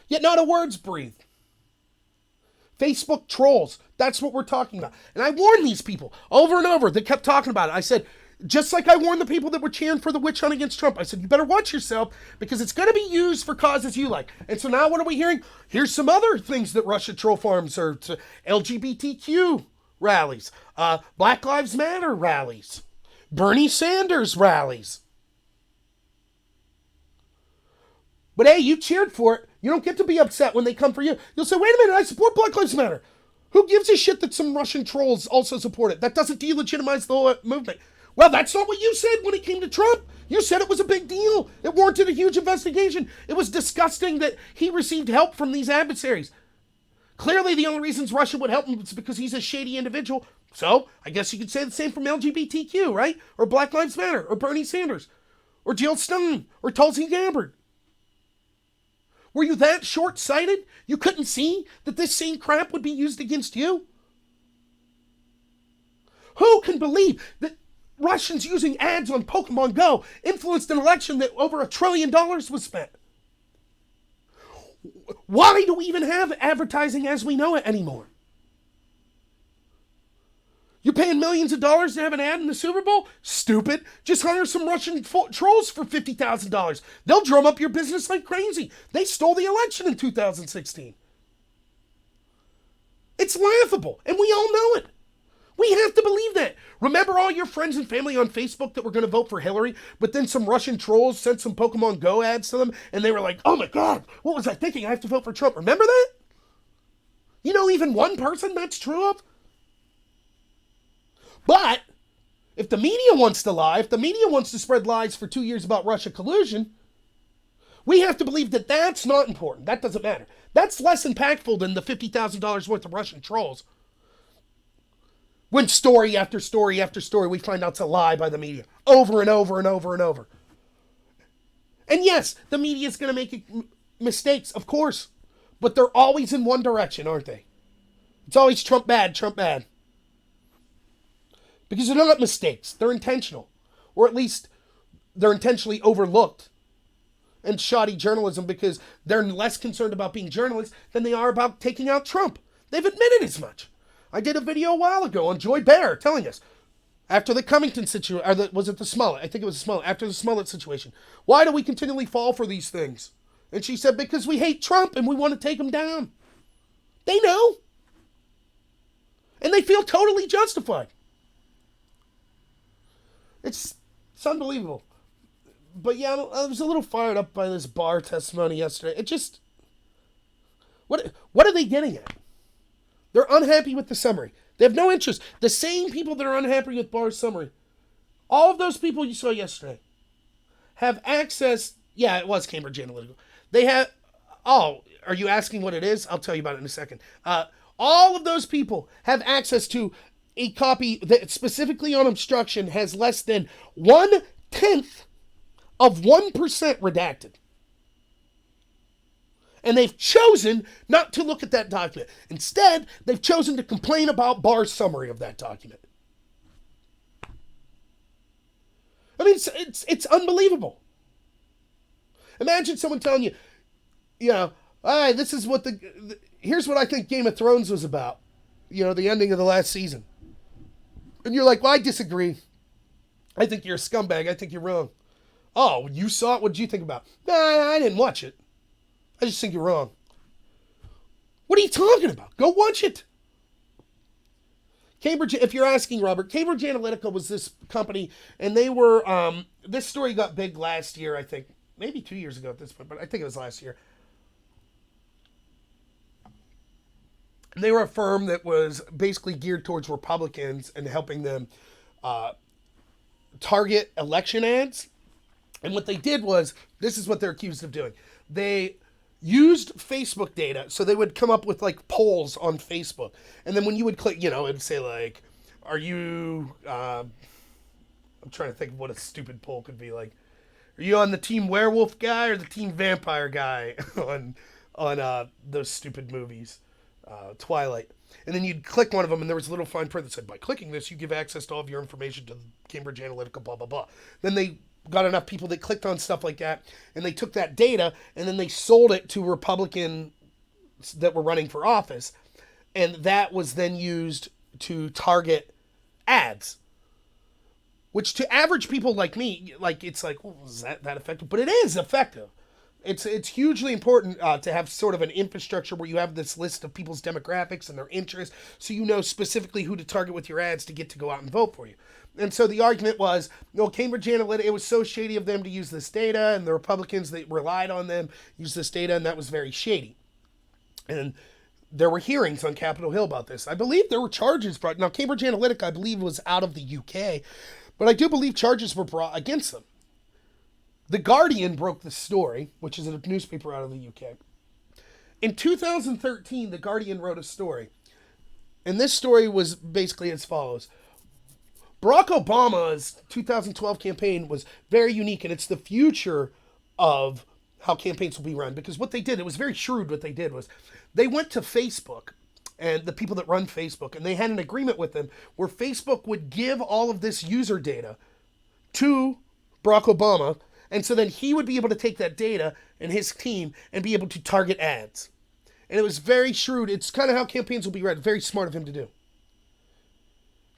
Speaker 1: Yet not a word's breathed. Facebook trolls, that's what we're talking about. And I warned these people over and over. They kept talking about it. I said, just like I warned the people that were cheering for the witch hunt against Trump, I said, you better watch yourself because it's going to be used for causes you like. And so now what are we hearing? Here's some other things that Russia troll farms are to LGBTQ rallies, Black Lives Matter rallies, Bernie Sanders rallies. But hey, you cheered for it. You don't get to be upset when they come for you. You'll say, wait a minute, I support Black Lives Matter. Who gives a shit that some Russian trolls also support it? That doesn't delegitimize the whole movement. Well, that's not what you said when it came to Trump. You said it was a big deal. It warranted a huge investigation. It was disgusting that he received help from these adversaries. Clearly, the only reasons Russia would help him is because he's a shady individual. So, I guess you could say the same from LGBTQ, right? Or Black Lives Matter, or Bernie Sanders, or Jill Stein, or Tulsi Gabbard. Were you that short-sighted? You couldn't see that this same crap would be used against you? Who can believe that Russians using ads on Pokemon Go influenced an election that over $1 trillion was spent? Why do we even have advertising as we know it anymore? You're paying millions of dollars to have an ad in the Super Bowl? Stupid. Just hire some Russian trolls for $50,000. They'll drum up your business like crazy. They stole the election in 2016. It's laughable, and we all know it. We have to believe that. Remember all your friends and family on Facebook that were going to vote for Hillary, but then some Russian trolls sent some Pokemon Go ads to them, and they were like, oh my God, what was I thinking? I have to vote for Trump. Remember that? You know even one person that's true of? But if the media wants to lie, if the media wants to spread lies for 2 years about Russia collusion, we have to believe that that's not important. That doesn't matter. That's less impactful than the $50,000 worth of Russian trolls. When story after story after story, we find out it's a lie by the media. Over and over and over and over. And yes, the media is going to make mistakes, of course. But they're always in one direction, aren't they? It's always Trump bad, Trump bad. Because they're not mistakes. They're intentional. Or at least they're intentionally overlooked. And shoddy journalism because they're less concerned about being journalists than they are about taking out Trump. They've admitted as much. I did a video a while ago on Joy Behar telling us, after the Covington situation, or was it the Smollett? I think it was the Smollett. After the Smollett situation, why do we continually fall for these things? And she said, because we hate Trump and we want to take him down. They know. And they feel totally justified. It's unbelievable. But yeah, I was a little fired up by this Barr testimony yesterday. It just, what are they getting at? They're unhappy with the summary. They have no interest. The same people that are unhappy with Barr's summary, all of those people you saw yesterday, have access. Yeah, it was Cambridge Analytica. They have. Oh, are you asking what it is? I'll tell you about it in a second. All of those people have access to a copy that specifically on obstruction has less than 1/10 of 1% redacted. And they've chosen not to look at that document. Instead, they've chosen to complain about Barr's summary of that document. I mean, it's unbelievable. Imagine someone telling you, you know, all right, this is what here's what I think Game of Thrones was about. You know, the ending of the last season. And you're like, well, I disagree. I think you're a scumbag. I think you're wrong. Oh, you saw it? What did you think about it? Nah, I didn't watch it. I just think you're wrong. What are you talking about? Go watch it. Cambridge, if you're asking, Robert, Cambridge Analytica was this company, and they were, this story got big last year, I think. Maybe 2 years ago at this point, but I think it was last year. And they were a firm that was basically geared towards Republicans and helping them target election ads. And what they did was, this is what they're accused of doing. They used Facebook data, so they would come up with like polls on Facebook. And then when you would click, you know, it'd say like, are you, I'm trying to think of what a stupid poll could be like. Are you on the team werewolf guy or the team vampire guy on those stupid movies, Twilight? And then you'd click one of them, and there was a little fine print that said, by clicking this, you give access to all of your information to Cambridge Analytica, blah, blah, blah. Then they got enough people that clicked on stuff like that, and they took that data, and then they sold it to Republicans that were running for office, and that was then used to target ads. Which to average people like me, like it's like, well, is that effective? But it is effective. It's hugely important to have sort of an infrastructure where you have this list of people's demographics and their interests, so you know specifically who to target with your ads to get to go out and vote for you. And so the argument was, Cambridge Analytica, it was so shady of them to use this data, and the Republicans that relied on them used this data, and that was very shady. And there were hearings on Capitol Hill about this. I believe there were charges brought. Now, Cambridge Analytica, I believe, was out of the UK, but I do believe charges were brought against them. The Guardian broke the story, which is a newspaper out of the UK. In 2013, The Guardian wrote a story. And this story was basically as follows. Barack Obama's 2012 campaign was very unique, and it's the future of how campaigns will be run. Because what they did, it was very shrewd what they did, was they went to Facebook and the people that run Facebook, and they had an agreement with them where Facebook would give all of this user data to Barack Obama, and so then he would be able to take that data and his team and be able to target ads. And it was very shrewd. It's kind of how campaigns will be run. Very smart of him to do.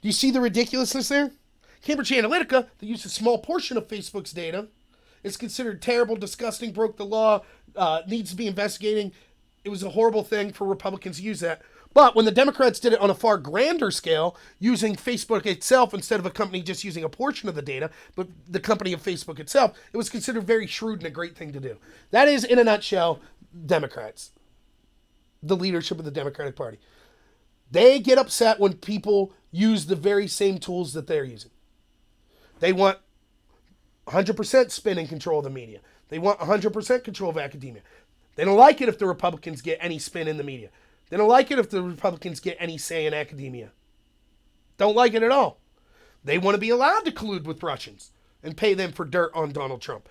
Speaker 1: Do you see the ridiculousness there? Cambridge Analytica, that used a small portion of Facebook's data, is considered terrible, disgusting, broke the law, needs to be investigating. It was a horrible thing for Republicans to use that. But when the Democrats did it on a far grander scale, using Facebook itself instead of a company just using a portion of the data, but the company of Facebook itself, it was considered very shrewd and a great thing to do. That is, in a nutshell, Democrats. The leadership of the Democratic Party. They get upset when people use the very same tools that they're using. They want 100% spin and control of the media. They want 100% control of academia. They don't like it if the Republicans get any spin in the media. They don't like it if the Republicans get any say in academia. Don't like it at all. They want to be allowed to collude with Russians and pay them for dirt on Donald Trump.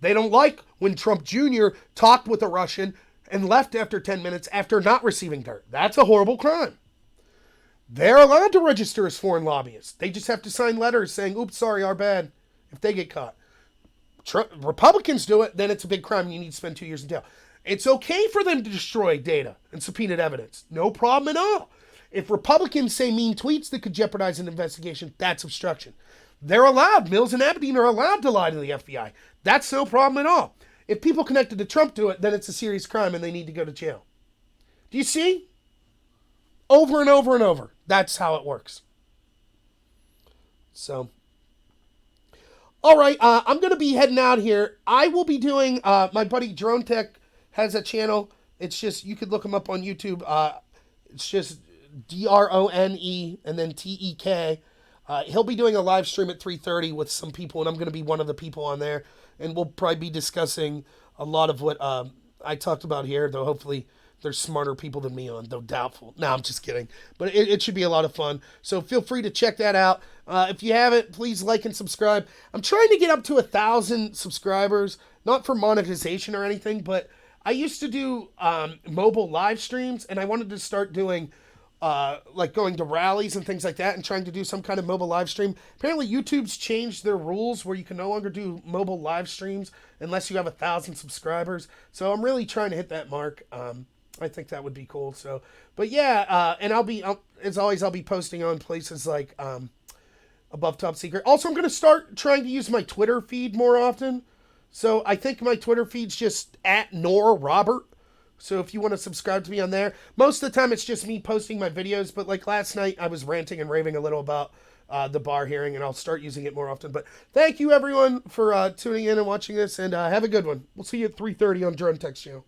Speaker 1: They don't like when Trump Jr. talked with a Russian and left after 10 minutes after not receiving dirt. That's a horrible crime. They're allowed to register as foreign lobbyists. They just have to sign letters saying, oops, sorry, our bad, if they get caught. Republicans do it, then it's a big crime and you need to spend 2 years in jail. It's okay for them to destroy data and subpoenaed evidence. No problem at all. If Republicans say mean tweets that could jeopardize an investigation, that's obstruction. They're allowed. Mills and Abedin are allowed to lie to the FBI. That's no problem at all. If people connected to Trump do it, then it's a serious crime and they need to go to jail. Do you see? Over and over and over. That's how it works. So, all right, I'm going to be heading out here. I will be doing, my buddy Drone Tech has a channel. It's just, you could look him up on YouTube. It's just DRONE and then TEK. He'll be doing a live stream at 3:30 with some people, and I'm going to be one of the people on there. And we'll probably be discussing a lot of what I talked about here, though hopefully there's smarter people than me on, though doubtful. No, I'm just kidding. But it should be a lot of fun. So feel free to check that out. If you haven't, please like and subscribe. I'm trying to get up to 1,000 subscribers, not for monetization or anything, but I used to do mobile live streams, and I wanted to start doing like going to rallies and things like that and trying to do some kind of mobile live stream. Apparently YouTube's changed their rules where you can no longer do mobile live streams unless you have 1,000 subscribers. So I'm really trying to hit that mark. I think that would be cool. So, but yeah, and as always, I'll be posting on places like Above Top Secret. Also, I'm going to start trying to use my Twitter feed more often. So I think my Twitter feed's just @NorRobert. So if you want to subscribe to me on there, most of the time it's just me posting my videos. But like last night, I was ranting and raving a little about the Barr hearing, and I'll start using it more often. But thank you, everyone, for tuning in and watching this, and have a good one. We'll see you at 3:30 on Drone Tech's channel.